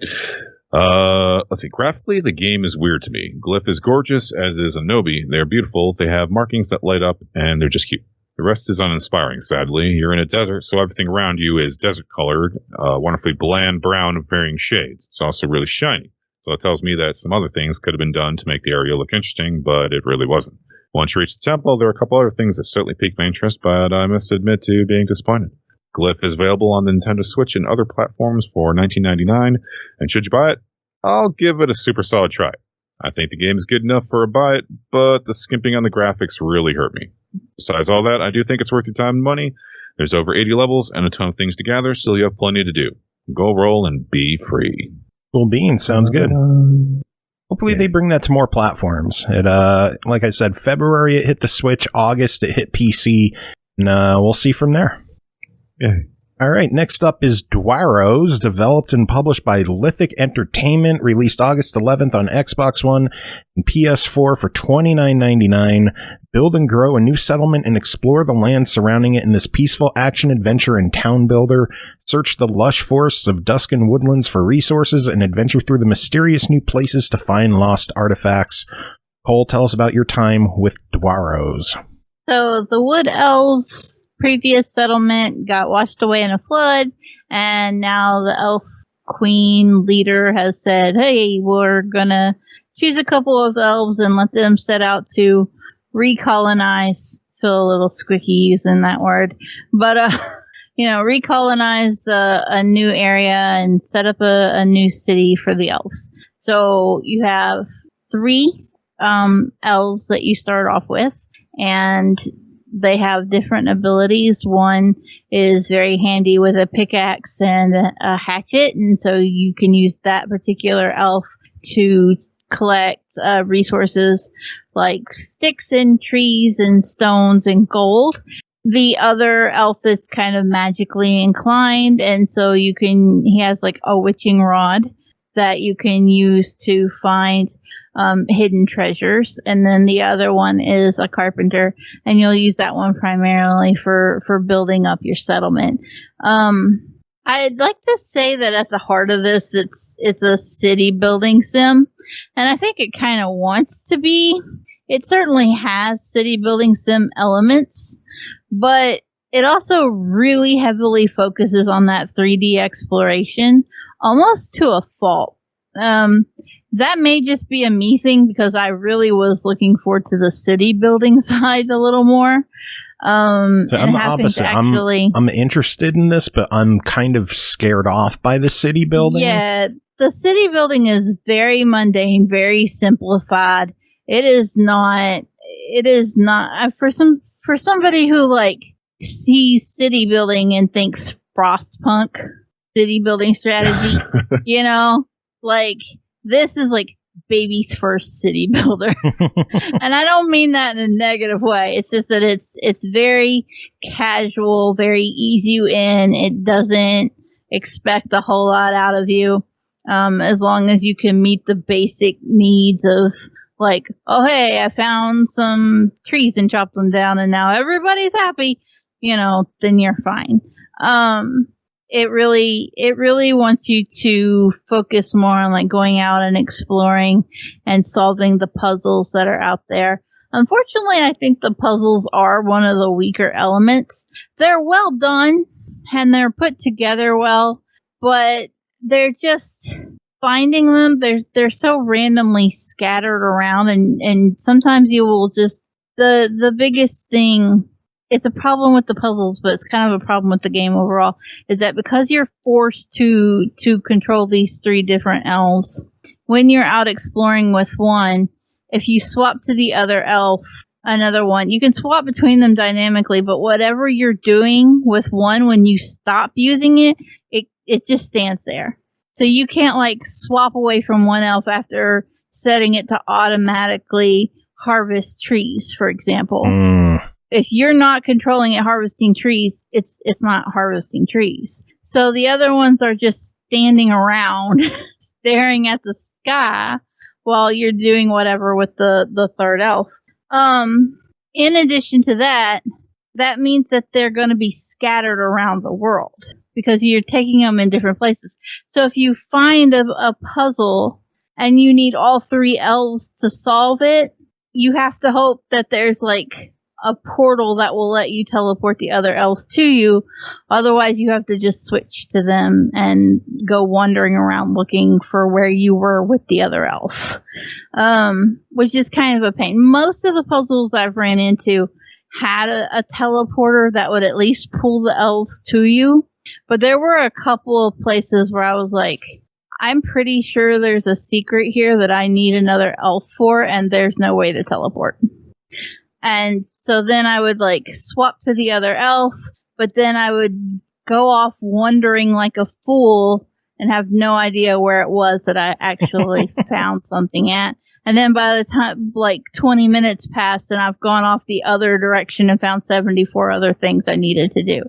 Let's see. Graphically, the game is weird to me. Glyph is gorgeous, as is Anobi. They're beautiful. They have markings that light up, and they're just cute. The rest is uninspiring, sadly. You're in a desert, so everything around you is desert-colored, wonderfully bland brown of varying shades. It's also really shiny. So it tells me that some other things could have been done to make the area look interesting, but it really wasn't. Once you reach the temple, there are a couple other things that certainly piqued my interest, but I must admit to being disappointed. Glyph is available on the Nintendo Switch and other platforms for $19.99, and should you buy it, I'll give it a super solid try. I think the game is good enough for a buy it, but the skimping on the graphics really hurt me. Besides all that, I do think it's worth your time and money. There's over 80 levels and a ton of things to gather, so you have plenty to do. Go roll and be free. Cool beans. Sounds good. Hopefully they bring that to more platforms. It, like I said, February it hit the Switch, August it hit PC, and we'll see from there. Yeah. All right, next up is Dwarrows, developed and published by Lithic Entertainment, released August 11th on Xbox One and PS4 for $29.99. Build and grow a new settlement and explore the land surrounding it in this peaceful action-adventure and town builder. Search the lush forests of Duskin Woodlands for resources and adventure through the mysterious new places to find lost artifacts. Cole, tell us about your time with Dwarrows. So the Wood Elves' previous settlement got washed away in a flood, and now the elf queen leader has said, hey, we're gonna choose a couple of elves and let them set out to recolonize. Feel a little squeaky using that word, but recolonize a new area and set up a new city for the elves. So you have 3 elves that you start off with, and they have different abilities. One is very handy with a pickaxe and a hatchet, and so you can use that particular elf to collect resources like sticks and trees and stones and gold. The other elf is kind of magically inclined, and so he has like a witching rod that you can use to find hidden treasures. And then the other one is a carpenter, and you'll use that one primarily for building up your settlement. I'd like to say that at the heart of this, it's a city building sim, and I think it kind of wants to be. It certainly has city building sim elements, but it also really heavily focuses on that 3D exploration, almost to a fault. That may just be a me thing, because I really was looking forward to the city building side a little more. So I'm the opposite. I'm interested in this, but I'm kind of scared off by the city building. Yeah, the city building is very mundane, very simplified. It is not for somebody who like sees city building and thinks Frostpunk city building strategy, like this is like baby's first city builder. And I don't mean that in a negative way. It's just that it's very casual, very ease you in. It doesn't expect a whole lot out of you. As long as you can meet the basic needs of like, oh, hey, I found some trees and chopped them down and now everybody's happy, then you're fine. It really wants you to focus more on like going out and exploring and solving the puzzles that are out there. Unfortunately, I think the puzzles are one of the weaker elements. They're well done and they're put together well, but they're just finding them. They're so randomly scattered around, and sometimes you will just the biggest thing. It's a problem with the puzzles, but it's kind of a problem with the game overall, is that because you're forced to control these 3 different elves, when you're out exploring with one, if you swap to the other elf, another one, you can swap between them dynamically, but whatever you're doing with one, when you stop using it, it just stands there. So you can't like swap away from one elf after setting it to automatically harvest trees, for example. If you're not controlling it harvesting trees, it's not harvesting trees. So the other ones are just standing around staring at the sky while you're doing whatever with the third elf. In addition to that means that they're going to be scattered around the world because you're taking them in different places. So if you find a puzzle and you need all 3 elves to solve it, you have to hope that there's like a portal that will let you teleport the other elves to you. Otherwise, you have to just switch to them and go wandering around looking for where you were with the other elf, which is kind of a pain. Most of the puzzles I've ran into had a teleporter that would at least pull the elves to you, but there were a couple of places where I was like, I'm pretty sure there's a secret here that I need another elf for, and there's no way to teleport. And so then I would like swap to the other elf, but then I would go off wandering like a fool and have no idea where it was that I actually found something at. And then by the time like 20 minutes passed and I've gone off the other direction and found 74 other things I needed to do.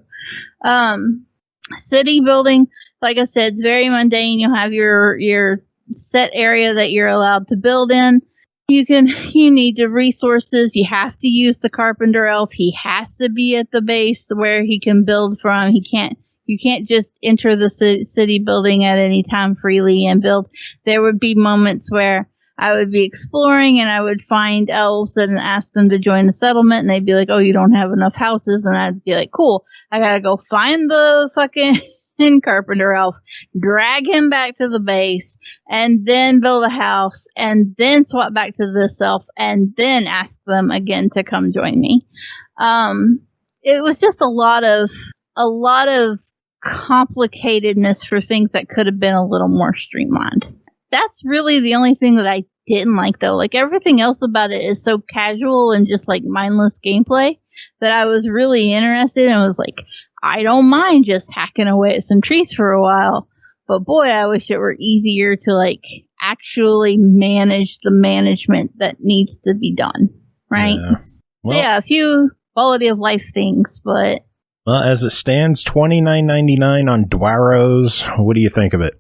City building, like I said, it's very mundane. You'll have your set area that you're allowed to build in. You need the resources. You have to use the carpenter elf. He has to be at the base where he can build from. You can't just enter the city building at any time freely and build. There would be moments where I would be exploring and I would find elves and ask them to join the settlement, and they'd be like, oh, you don't have enough houses. And I'd be like, cool, I gotta go find the fucking carpenter elf, drag him back to the base, and then build a house, and then swap back to this elf, and then ask them again to come join me. It was just a lot of a lot of complicatedness for things that could have been a little more streamlined. That's really the only thing that I didn't like, though. Like, everything else about it is so casual and just like mindless gameplay that I was really interested and was like, I don't mind just hacking away at some trees for a while. But boy, I wish it were easier to like actually manage the management that needs to be done. Right? Yeah. Well, so yeah, a few quality of life things, but well, as it stands, $29.99 on Dwarrows. What do you think of it?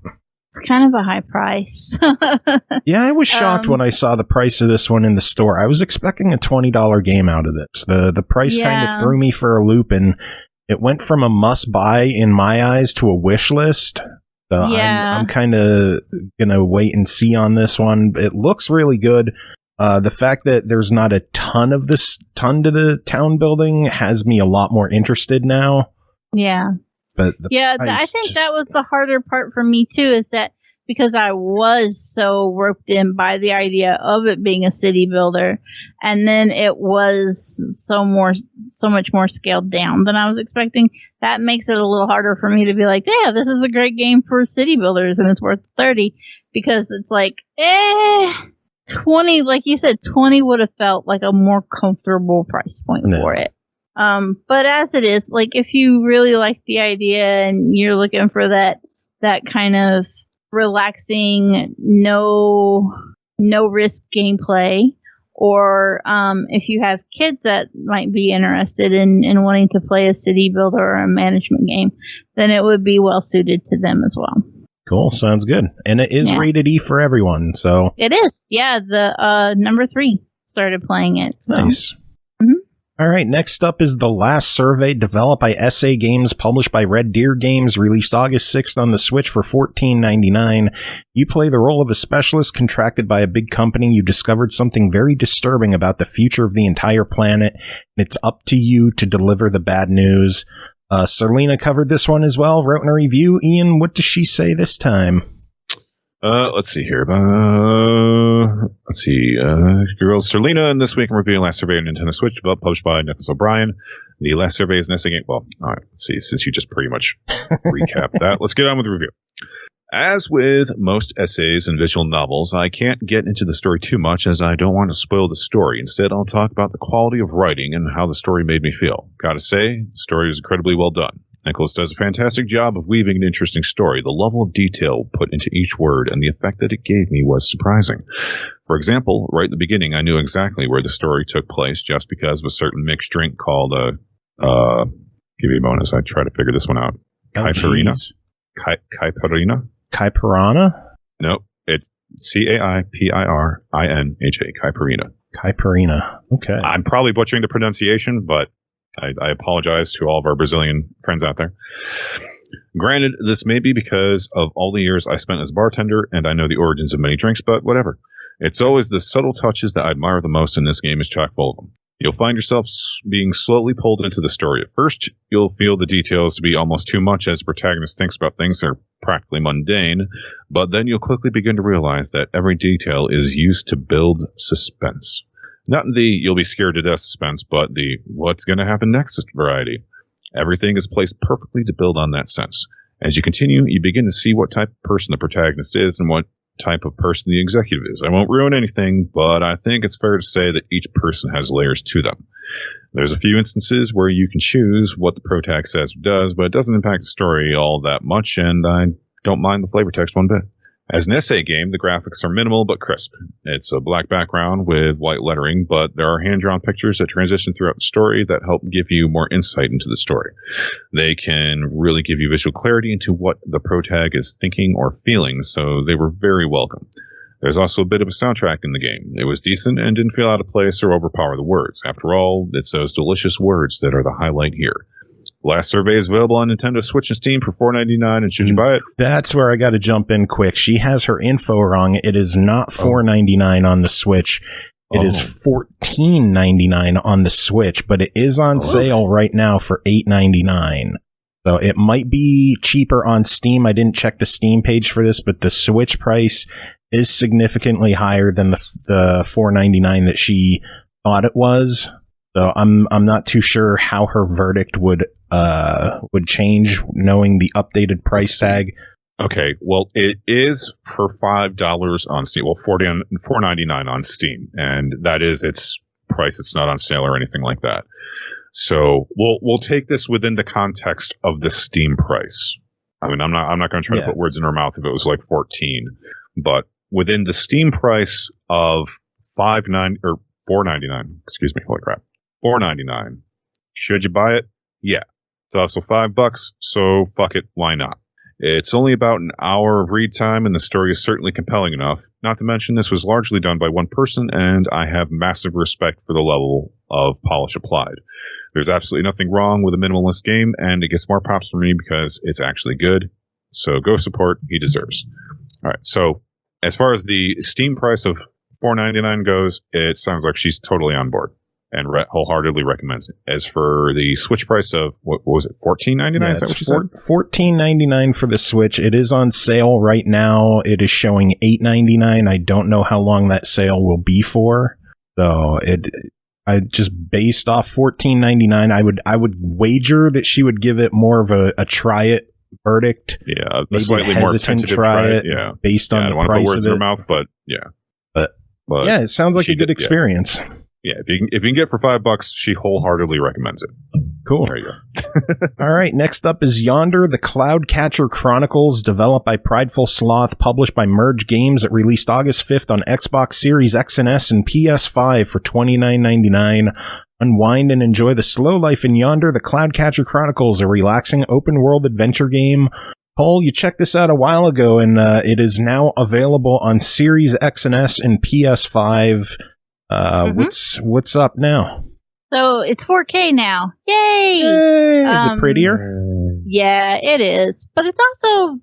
it's kind of a high price. Yeah, I was shocked when I saw the price of this one in the store. I was expecting a $20 game out of this. The price kind of threw me for a loop, and it went from a must-buy in my eyes to a wish list. So I'm kind of going to wait and see on this one. It looks really good. The fact that there's not a ton to the town building has me a lot more interested now. Yeah. But I think that was the harder part for me too, is that because I was so roped in by the idea of it being a city builder, and then it was so much more scaled down than I was expecting. That makes it a little harder for me to be like, yeah, this is a great game for city builders and it's worth $30, because it's like, 20, like you said, 20 would have felt like a more comfortable price point for it. But as it is, like, if you really like the idea and you're looking for that kind of relaxing, no risk gameplay, or if you have kids that might be interested in wanting to play a city builder or a management game, then it would be well suited to them as well. Cool, sounds good. And it is rated E for everyone, so it is. Yeah, the number 3 started playing it. So. Nice. All right, next up is The Last Survey, developed by SA Games, published by RedDeerGames, released August 6th on the Switch for $14.99. You play the role of a specialist contracted by a big company. You discovered something very disturbing about the future of the entire planet, and it's up to you to deliver the bad news. Surlyna covered this one as well, wrote in a review. Ian, what does she say this time? Let's see here. Girls, Surlyna, and this week I'm reviewing Last Survey on Nintendo Switch, developed, published by Nicholas O'Brien. The Last Survey is an essay game. Well, all right, let's see. Since you just pretty much recapped that, let's get on with the review. As with most essays and visual novels, I can't get into the story too much as I don't want to spoil the story. Instead, I'll talk about the quality of writing and how the story made me feel. Gotta say, the story is incredibly well done. Nicholas does a fantastic job of weaving an interesting story. The level of detail put into each word and the effect that it gave me was surprising. For example, right at the beginning, I knew exactly where the story took place just because of a certain mixed drink called, give me a moment as I try to figure this one out. Caipirinha? Caipirinha? Nope. It's Caipirinha. Caipirinha. Caipirinha. Okay. I'm probably butchering the pronunciation, but I apologize to all of our Brazilian friends out there. Granted, this may be because of all the years I spent as a bartender, and I know the origins of many drinks, but whatever. It's always the subtle touches that I admire the most, and this game is chock full of them. You'll find yourself being slowly pulled into the story. At first, you'll feel the details to be almost too much as the protagonist thinks about things that are practically mundane, but then you'll quickly begin to realize that every detail is used to build suspense. Not the you'll be scared to death suspense, but the what's going to happen next variety. Everything is placed perfectly to build on that sense. As you continue, you begin to see what type of person the protagonist is and what type of person the executive is. I won't ruin anything, but I think it's fair to say that each person has layers to them. There's a few instances where you can choose what the protag says or does, but it doesn't impact the story all that much, and I don't mind the flavor text one bit. As an essay game, the graphics are minimal but crisp. It's a black background with white lettering, but there are hand-drawn pictures that transition throughout the story that help give you more insight into the story. They can really give you visual clarity into what the protag is thinking or feeling, so they were very welcome. There's also a bit of a soundtrack in the game. It was decent and didn't feel out of place or overpower the words. After all, it's those delicious words that are the highlight here. Last Survey is available on Nintendo Switch and Steam for $4.99, and should you buy it? That's where I got to jump in quick. She has her info wrong. It is not $4.99 on the Switch. It is $14.99 on the Switch, but it is on sale right now for $8.99. So it might be cheaper on Steam. I didn't check the Steam page for this, but the Switch price is significantly higher than the $4.99 that she thought it was. So I'm not too sure how her verdict would change knowing the updated price tag. Okay, well, it is for $5 on Steam. Well, $4.99 on Steam, and that is its price. It's not on sale or anything like that. So we'll take this within the context of the Steam price. I mean, I'm not going to try to put words in her mouth if it was like 14, but within the Steam price of $4.99. Excuse me, holy crap, $4.99. Should you buy it? Yeah, it's also $5. So fuck it, why not? It's only about an hour of read time, and the story is certainly compelling enough. Not to mention, this was largely done by one person, and I have massive respect for the level of polish applied. There's absolutely nothing wrong with a minimalist game, and it gets more props from me because it's actually good. So go support, he deserves. All right, so as far as the Steam price of $4.99 goes, it sounds like she's totally on board and wholeheartedly recommends it. As for the Switch price of, what was it, $14.99? Yeah, is that what you said? $14.99 for the Switch. It is on sale right now. It is showing $8.99. I don't know how long that sale will be for. So I just based off $14.99, I would wager that she would give it more of a try it verdict. Yeah, maybe slightly more tentative try it. Yeah, based on I the don't want to price put words of in her it. mouth, but yeah. But yeah, it sounds like a good experience. Yeah, if you can get it for $5, she wholeheartedly recommends it. Cool. There you go. All right, next up is Yonder, the Cloudcatcher Chronicles, developed by Prideful Sloth, published by Merge Games. It released August 5th on Xbox Series X and S and PS5 for $29.99. Unwind and enjoy the slow life in Yonder, the Cloudcatcher Chronicles, a relaxing open-world adventure game. Cole, you checked this out a while ago, and it is now available on Series X and S and PS5. What's up now? So it's 4K now. Yay! Is it prettier? Yeah, it is. But it's also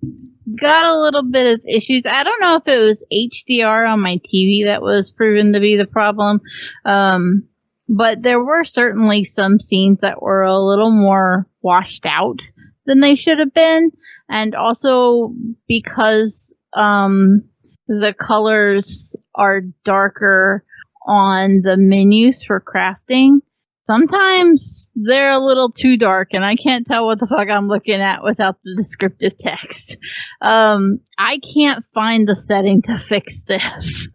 got a little bit of issues. I don't know if it was HDR on my TV that was proven to be the problem. But there were certainly some scenes that were a little more washed out than they should have been. And also because the colors are darker on the menus for crafting, sometimes they're a little too dark and I can't tell what the fuck I'm looking at without the descriptive text. I can't find the setting to fix this.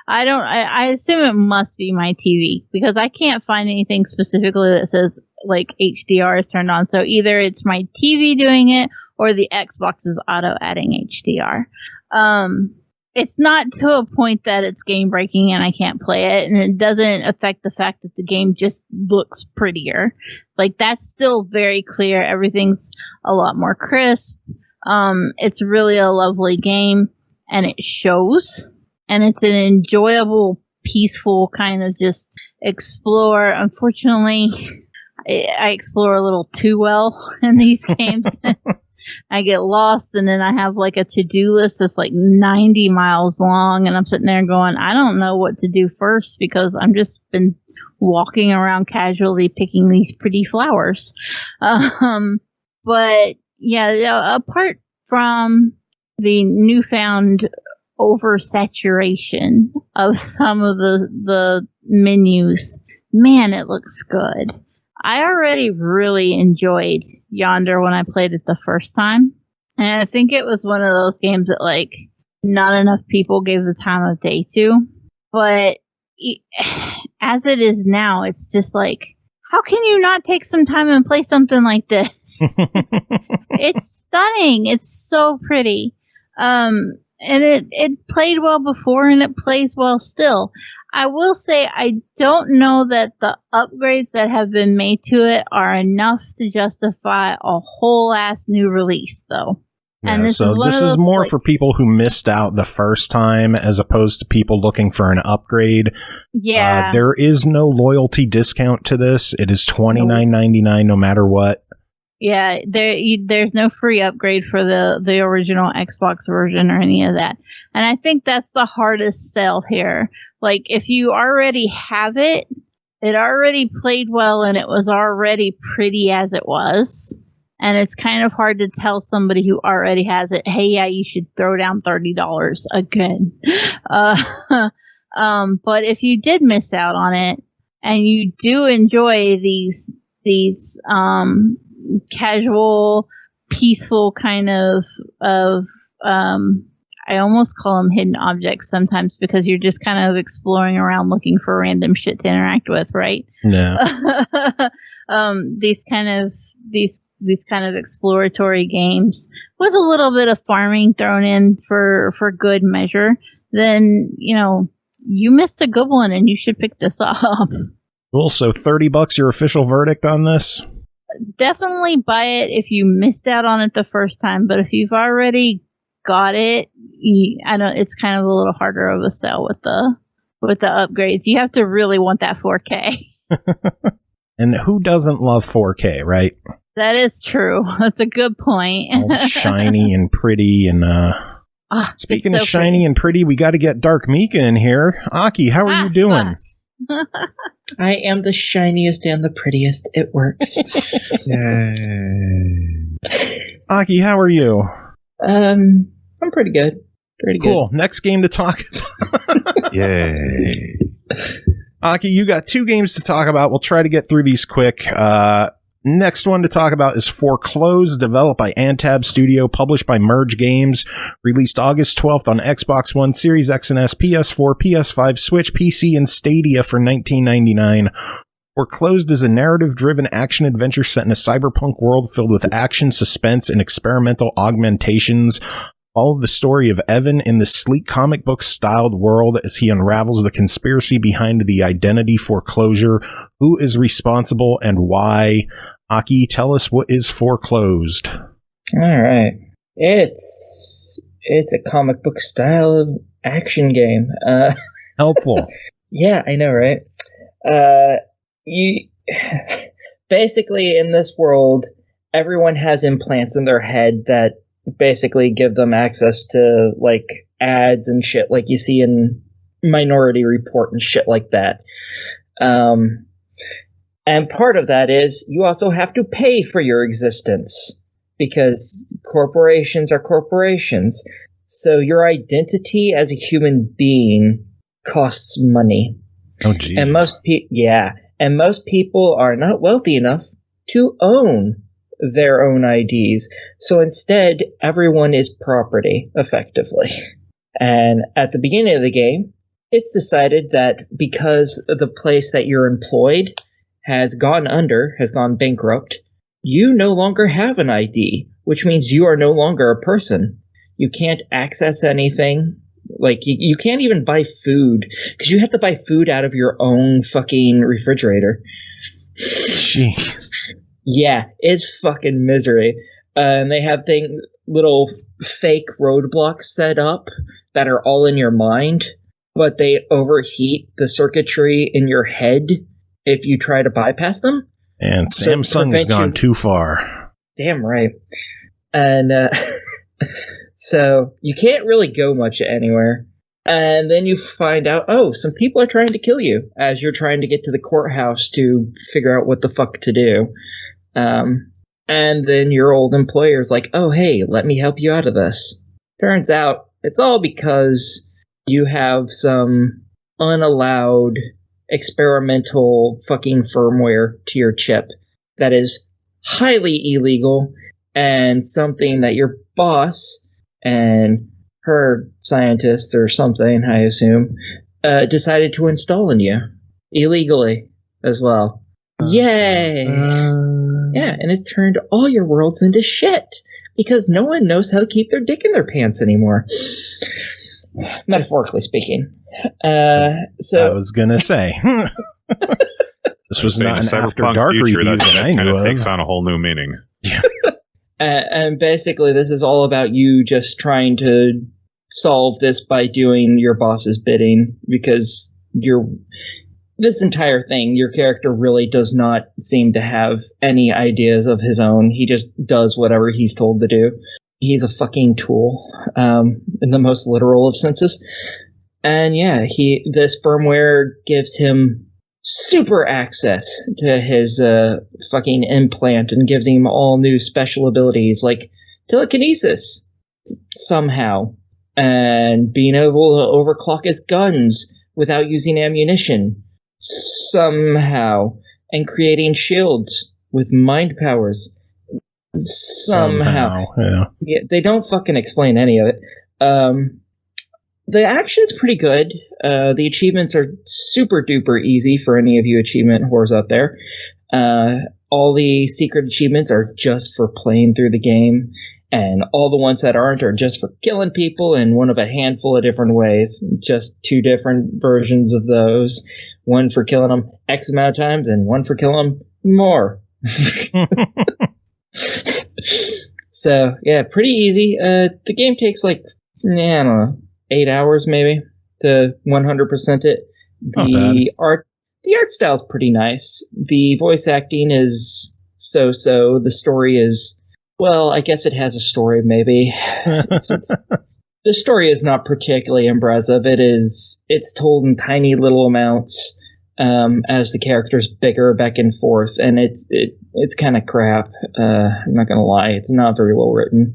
I assume it must be my TV because I can't find anything specifically that says like HDR is turned on. So either it's my TV doing it or the Xbox is auto adding HDR. It's not to a point that it's game breaking and I can't play it, and it doesn't affect the fact that the game just looks prettier. Like, that's still very clear. Everything's a lot more crisp. It's really a lovely game, and it shows, and it's an enjoyable, peaceful kind of just explore. Unfortunately, I explore a little too well in these games. I get lost, and then I have like a to-do list that's like 90 miles long, and I'm sitting there going, I don't know what to do first because I'm just been walking around casually picking these pretty flowers. But yeah, apart from the newfound oversaturation of some of the menus, man, it looks good. I already really enjoyed Yonder when I played it the first time. And I think it was one of those games that, like, not enough people gave the time of day to. But as it is now, it's just like, how can you not take some time and play something like this? It's stunning. It's so pretty. And it played well before, and it plays well still. I will say I don't know that the upgrades that have been made to it are enough to justify a whole ass new release, though. Yeah, and this is more for people who missed out the first time as opposed to people looking for an upgrade. Yeah. There is no loyalty discount to this. It is $29.99 no matter what. Yeah, there's no free upgrade for the original Xbox version or any of that. And I think that's the hardest sell here. Like, if you already have it, it already played well and it was already pretty as it was. And it's kind of hard to tell somebody who already has it, hey, yeah, you should throw down $30 again. But if you did miss out on it, and you do enjoy these casual, peaceful kind of I almost call them hidden objects sometimes because you're just kind of exploring around looking for random shit to interact with, right? Yeah. These kind of exploratory games with a little bit of farming thrown in for good measure, then you missed a good one and you should pick this up. Cool. So $30 your official verdict on this? Definitely buy it if you missed out on it the first time, but if you've already got it, it's kind of a little harder of a sell with the upgrades. You have to really want that 4K. And who doesn't love 4K, right? That is true. That's a good point. All shiny and pretty and speaking of shiny pretty and pretty, we got to get Dark Mika in here. Aki, how are you doing? I am the shiniest and the prettiest. It works. Yay. Aki, how are you? I'm pretty good. Pretty cool. Next game to talk about. Yay. Aki, you got 2 games to talk about. We'll try to get through these quick. Next one to talk about is Foreclosed, developed by Antab Studio, published by Merge Games, released August 12th on Xbox One, Series X and S, PS4, PS5, Switch, PC, and Stadia for $19.99. Foreclosed is a narrative-driven action-adventure set in a cyberpunk world filled with action, suspense, and experimental augmentations. Follow the story of Evan in the sleek comic book-styled world as he unravels the conspiracy behind the identity foreclosure, who is responsible, and why. Aki, tell us what is Foreclosed. All right. It's a comic book style action game. Helpful. Yeah, I know, right? You basically, in this world, everyone has implants in their head that basically give them access to like ads and shit like you see in Minority Report and shit like that. And part of that is you also have to pay for your existence because corporations are corporations. So your identity as a human being costs money. Oh, geez. And most people are not wealthy enough to own their own IDs. So instead, everyone is property, effectively. And at the beginning of the game, it's decided that because the place that you're employed has gone bankrupt, you no longer have an ID, which means you are no longer a person. You can't access anything. Like, you can't even buy food, because you have to buy food out of your own fucking refrigerator. Jeez. Yeah, it's fucking misery. And they have little fake roadblocks set up that are all in your mind, but they overheat the circuitry in your head if you try to bypass them. And Samsung has gone too far. Damn right. And so you can't really go much anywhere. And then you find out, some people are trying to kill you as you're trying to get to the courthouse to figure out what the fuck to do. And then your old employer's like, oh, hey, let me help you out of this. Turns out it's all because you have some unallowed experimental fucking firmware to your chip that is highly illegal and something that your boss and her scientist or something, I assume, decided to install in you illegally as well. Yay! Yeah, and it's turned all your worlds into shit because no one knows how to keep their dick in their pants anymore. Metaphorically speaking. So I was gonna say this was not an After Dark review that I knew of. Takes on a whole new meaning. And basically, this is all about you just trying to solve this by doing your boss's bidding because this entire thing, your character really does not seem to have any ideas of his own. He just does whatever he's told to do. He's a fucking tool, in the most literal of senses. And yeah, this firmware gives him super access to his fucking implant and gives him all new special abilities like telekinesis somehow, and being able to overclock his guns without using ammunition. somehow, and creating shields with mind powers somehow. Yeah, they don't fucking explain any of it. The action's pretty good. The achievements are super duper easy for any of you achievement whores out there. All the secret achievements are just for playing through the game, and all the ones that aren't are just for killing people in one of a handful of different ways. Just 2 different versions of those. One for killing them X amount of times, and one for killing them more. So, yeah, pretty easy. The game takes I don't know, 8 hours maybe to 100% it. The art style's pretty nice. The voice acting is so-so. The story is, well, I guess it has a story maybe. The story is not particularly impressive. It's told in tiny little amounts as the characters bicker back and forth, and it's kind of crap. I'm not gonna lie, it's not very well written.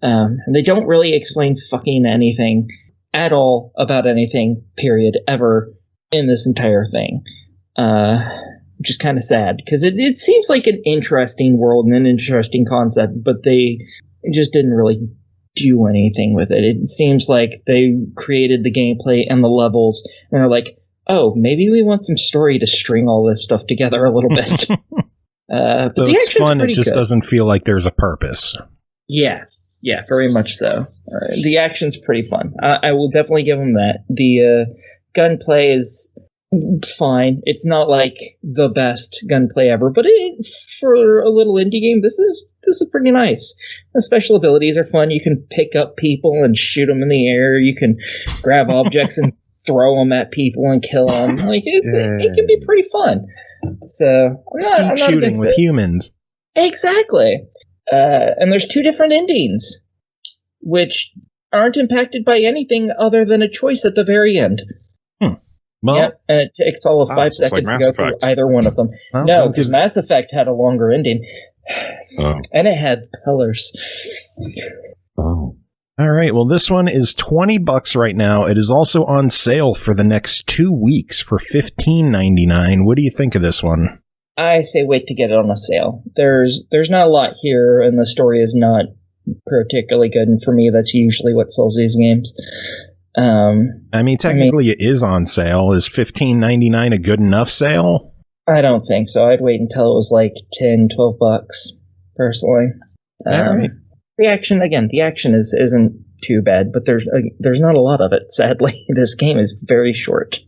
And they don't really explain fucking anything at all about anything, period, ever in this entire thing. Which is kind of sad, because it seems like an interesting world and an interesting concept, but they just didn't really do anything with it. It seems like they created the gameplay and the levels, and they're like, oh, maybe we want some story to string all this stuff together a little bit. But so the it's fun, it just good. Doesn't feel like there's a purpose. Yeah, very much so. The action's pretty fun. I will definitely give them that. The gunplay is fine. It's not like the best gunplay ever, but for a little indie game, this is pretty nice. The special abilities are fun. You can pick up people and shoot them in the air. You can grab objects and throw them at people and kill them. It can be pretty fun. So I'm not shooting with humans. Exactly. And there's 2 different endings, which aren't impacted by anything other than a choice at the very end. Well, yep, and it takes all of 5 seconds to go through either one of them. Well, no, because Mass Effect had a longer ending. Oh. And it had pillars. Oh. All right. Well, this one is $20 right now. It is also on sale for the next 2 weeks for $15.99. What do you think of this one? I say wait to get it on a sale. There's not a lot here, and the story is not particularly good. And for me, that's usually what sells these games. Technically, it is on sale. Is $15.99 a good enough sale? I don't think so. I'd wait until it was like $10-12, personally. All right. The action isn't too bad, but there's not a lot of it. Sadly, this game is very short.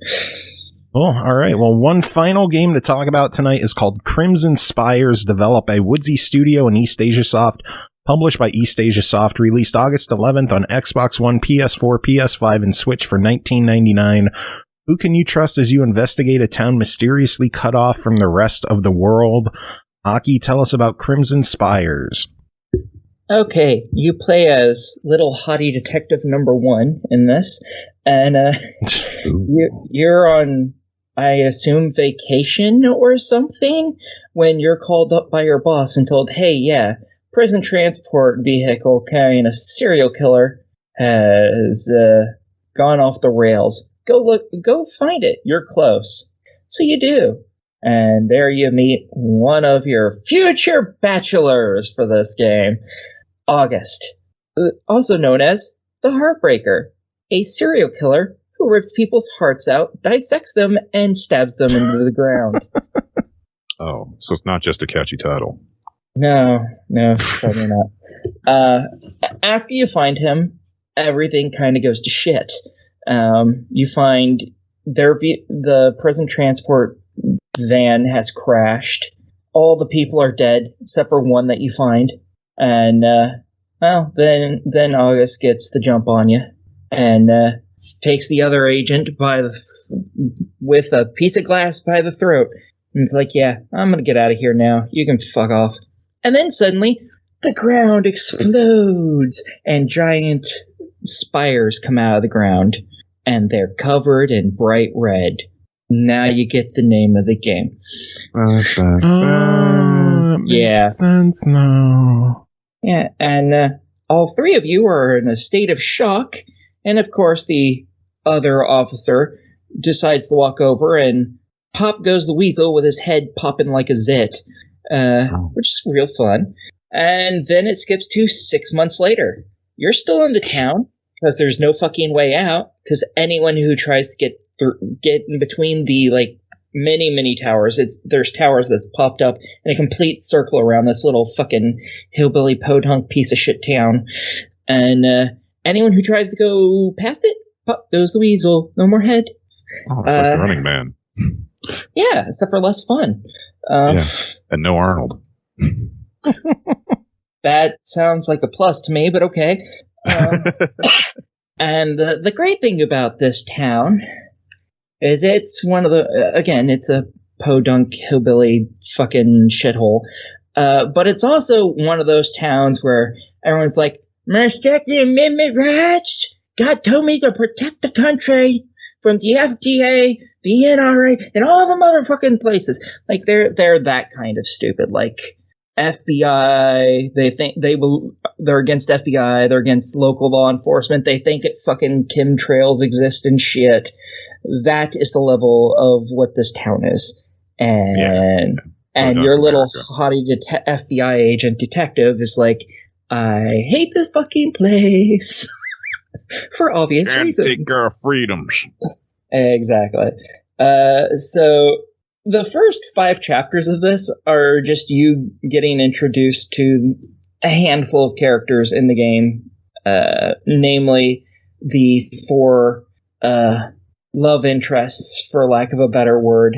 Oh, all right. Well, one final game to talk about tonight is called Crimson Spires, developed by Woodsy Studio and eastasiasoft, published by eastasiasoft, released August 11th on Xbox One, PS4, PS5, and Switch for $19.99. Who can you trust as you investigate a town mysteriously cut off from the rest of the world? Aki, tell us about Crimson Spires. Okay, you play as little hottie detective number 1 in this, and you're on, I assume, vacation or something, when you're called up by your boss and told, hey, yeah, prison transport vehicle carrying a serial killer has gone off the rails. Go find it. You're close. So you do. And there you meet one of your future bachelors for this game, August, also known as the Heartbreaker, a serial killer who rips people's hearts out, dissects them, and stabs them into the ground. Oh, so it's not just a catchy title. No, probably not. After you find him, everything kind of goes to shit. You find the prison transport van has crashed. All the people are dead, except for one that you find. And, then August gets the jump on you and takes the other agent with a piece of glass by the throat. And it's like, yeah, I'm going to get out of here now. You can fuck off. And then suddenly, the ground explodes and giant spires come out of the ground. And they're covered in bright red. Now you get the name of the game. Yeah. Makes sense now. Yeah, and all 3 of you are in a state of shock. And of course, the other officer decides to walk over and pop goes the weasel with his head popping like a zit, which is real fun. And then it skips to 6 months later. You're still in the town because there's no fucking way out. Because anyone who tries to get in between the many towers, there's towers that's popped up in a complete circle around this little fucking hillbilly podunk piece of shit town. And anyone who tries to go past it, pop goes the weasel. No more head. Oh, it's like the Running Man. Yeah, except for less fun. Yeah, and no Arnold. That sounds like a plus to me, but okay. And the great thing about this town is it's one of it's a podunk hillbilly fucking shithole. But it's also one of those towns where everyone's like, my Second Amendment rights! God told me to protect the country from the FDA, the NRA, and all the motherfucking places. Like, they're that kind of stupid. Like, FBI, they think they're against FBI, they're against local law enforcement, they think it fucking chemtrails exist and shit. That is the level of what this town is. And your little haughty FBI agent detective is like, I hate this fucking place. For obvious reasons. Take our freedoms. Exactly. So the first 5 chapters of this are just you getting introduced to a handful of characters in the game, namely the 4 love interests, for lack of a better word.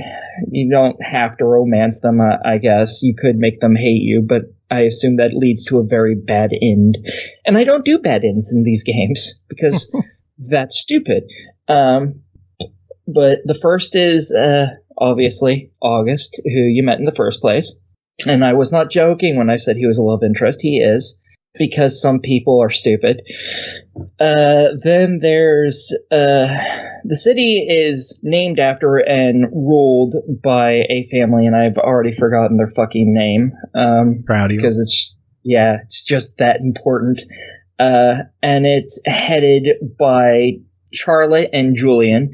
You don't have to romance them, I guess. You could make them hate you, but I assume that leads to a very bad end. And I don't do bad ends in these games, because that's stupid. But the first is, obviously, August, who you met in the first place. And I was not joking when I said he was a love interest. He is, because some people are stupid. Then there's, the city is named after and ruled by a family, and I've already forgotten their fucking name. Proud of you. Because it's just that important. And it's headed by Charlotte and Julian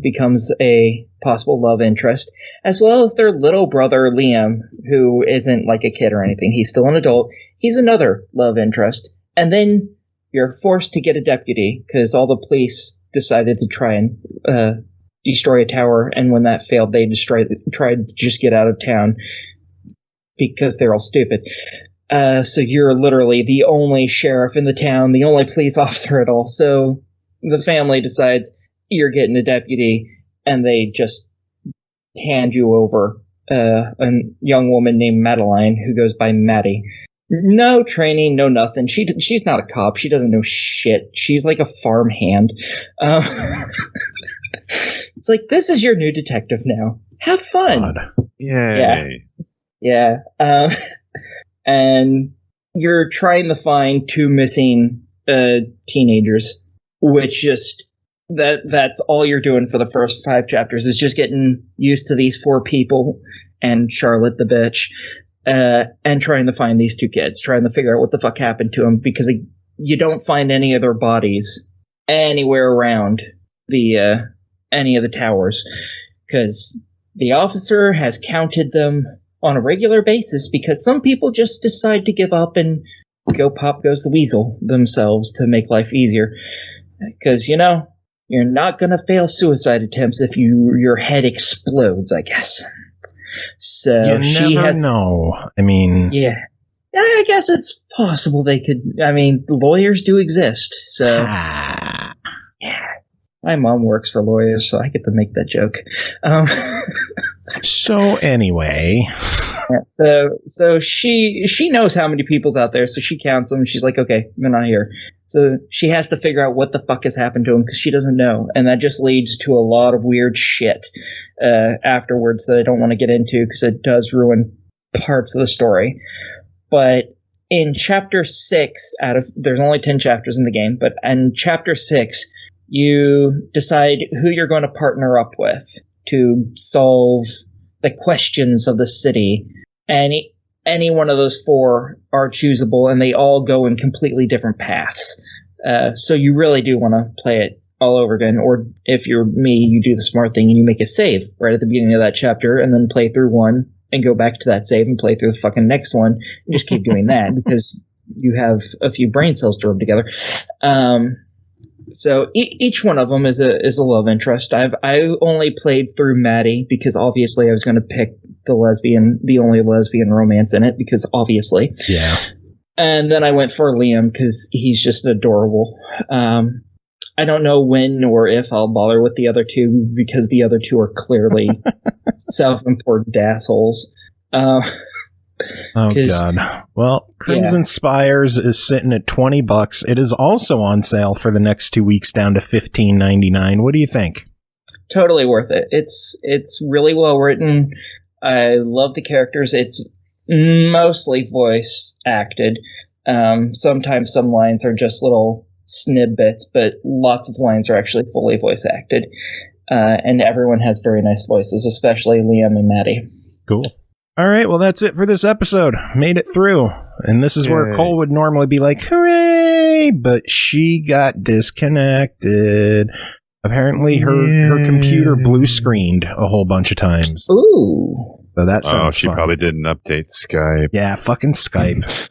becomes a possible love interest, as well as their little brother Liam, who isn't like a kid or anything. He's still an adult. He's another love interest. And then you're forced to get a deputy, because all the police decided to try and destroy a tower, and when that failed, they tried to just get out of town, because they're all stupid. So you're literally the only sheriff in the town, the only police officer at all. So the family decides you're getting a deputy, and they just hand you over a young woman named Madeline, who goes by Maddie. No training, no nothing. She's not a cop. She doesn't know shit. She's like a farm hand. It's like, this is your new detective now. Have fun. God. Yay. Yeah. And you're trying to find 2 missing teenagers, which just that's all you're doing for the first 5 chapters, is just getting used to these 4 people and Charlotte the bitch, and trying to find these 2 kids, trying to figure out what the fuck happened to them, because you don't find any of their bodies anywhere around the any of the towers, because the officer has counted them on a regular basis, because some people just decide to give up and go pop goes the weasel themselves to make life easier. Because, you're not going to fail suicide attempts if your head explodes, I guess. So you never know. I mean... Yeah. I guess it's possible they could... I mean, lawyers do exist, so... Yeah. My mom works for lawyers, so I get to make that joke. So anyway... Yeah, so she knows how many people's out there, so she counts them. She's like, okay, they're not here. So she has to figure out what the fuck has happened to them, because she doesn't know. And that just leads to a lot of weird shit afterwards that I don't want to get into, because it does ruin parts of the story. But in chapter 6, there's only 10 chapters in the game, but in chapter 6, you decide who you're going to partner up with to solve the questions of the city. Any one of those 4 are choosable, and they all go in completely different paths. So you really do want to play it all over again. Or if you're me, you do the smart thing and you make a save right at the beginning of that chapter and then play through one and go back to that save and play through the fucking next one and just keep doing that because you have a few brain cells to rub together. So each one of them is a love interest. I only played through Maddie because obviously I was going to pick the only lesbian romance in it because obviously. Yeah. And then I went for Liam because he's just adorable. I don't know when or if I'll bother with the other two because the other two are clearly self-important assholes. Oh God. Well, Crimson Spires is sitting at $20. It is also on sale for the next 2 weeks down to $15.99. What do you think? Totally worth it. It's really well written. I love the characters. It's mostly voice acted. Sometimes some lines are just little snippets, but lots of lines are actually fully voice acted. And everyone has very nice voices, especially Liam and Maddie. Cool. All right, well, that's it for this episode. Made it through. And this is where Cole would normally be like, hooray! But she got disconnected. Apparently, her computer blue screened a whole bunch of times. Ooh. So that sounds she fun. probably didn't update Skype. Yeah, fucking Skype.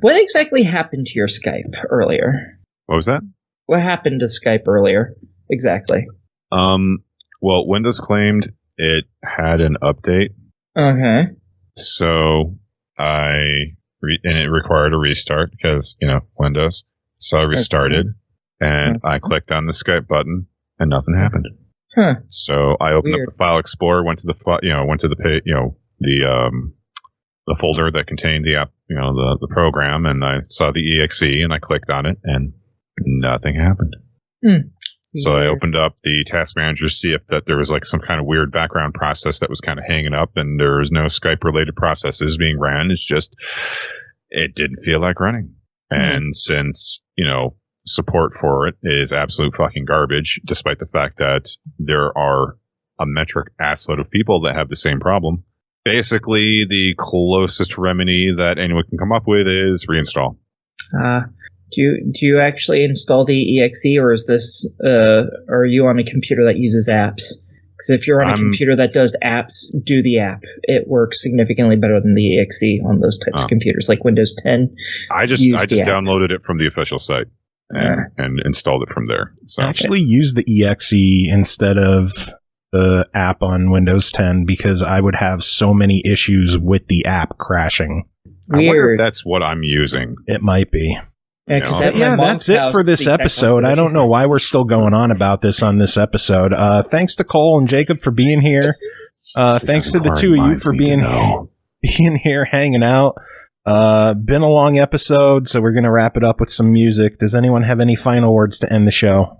What exactly happened to your Skype earlier? What was that? What happened to Skype earlier? Exactly. Well, Windows claimed it had an update. Okay. So and it required a restart because, Windows. So I restarted and I clicked on the Skype button and nothing happened. Huh. So I opened up the File Explorer, went to the the folder that contained the app, the program, and I saw the exe and I clicked on it and nothing happened. So I opened up the task manager to see if there was like some kind of weird background process that was kind of hanging up, and there was no Skype related processes being ran. It's just, it didn't feel like running. And since, support for it is absolute fucking garbage, despite the fact that there are a metric assload of people that have the same problem, basically the closest remedy that anyone can come up with is reinstall. Do you actually install the exe, or is this are you on a computer that uses apps? Because if you're on a computer that does apps, do the app. It works significantly better than the exe on those types of computers, like Windows 10. I just downloaded it from the official site and installed it from there. So Actually use the exe instead of the app on Windows 10 because I would have so many issues with the app crashing. Weird. I wonder if that's what I'm using. It might be. Yeah, that's it for this episode. I don't know why we're still going on about this on this episode. Thanks to Cole and Jacob for being here. Thanks to the two of you for being here, hanging out. Been a long episode, so we're going to wrap it up with some music. Does anyone have any final words to end the show?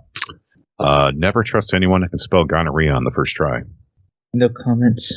Never trust anyone that can spell gonorrhea on the first try. No comments.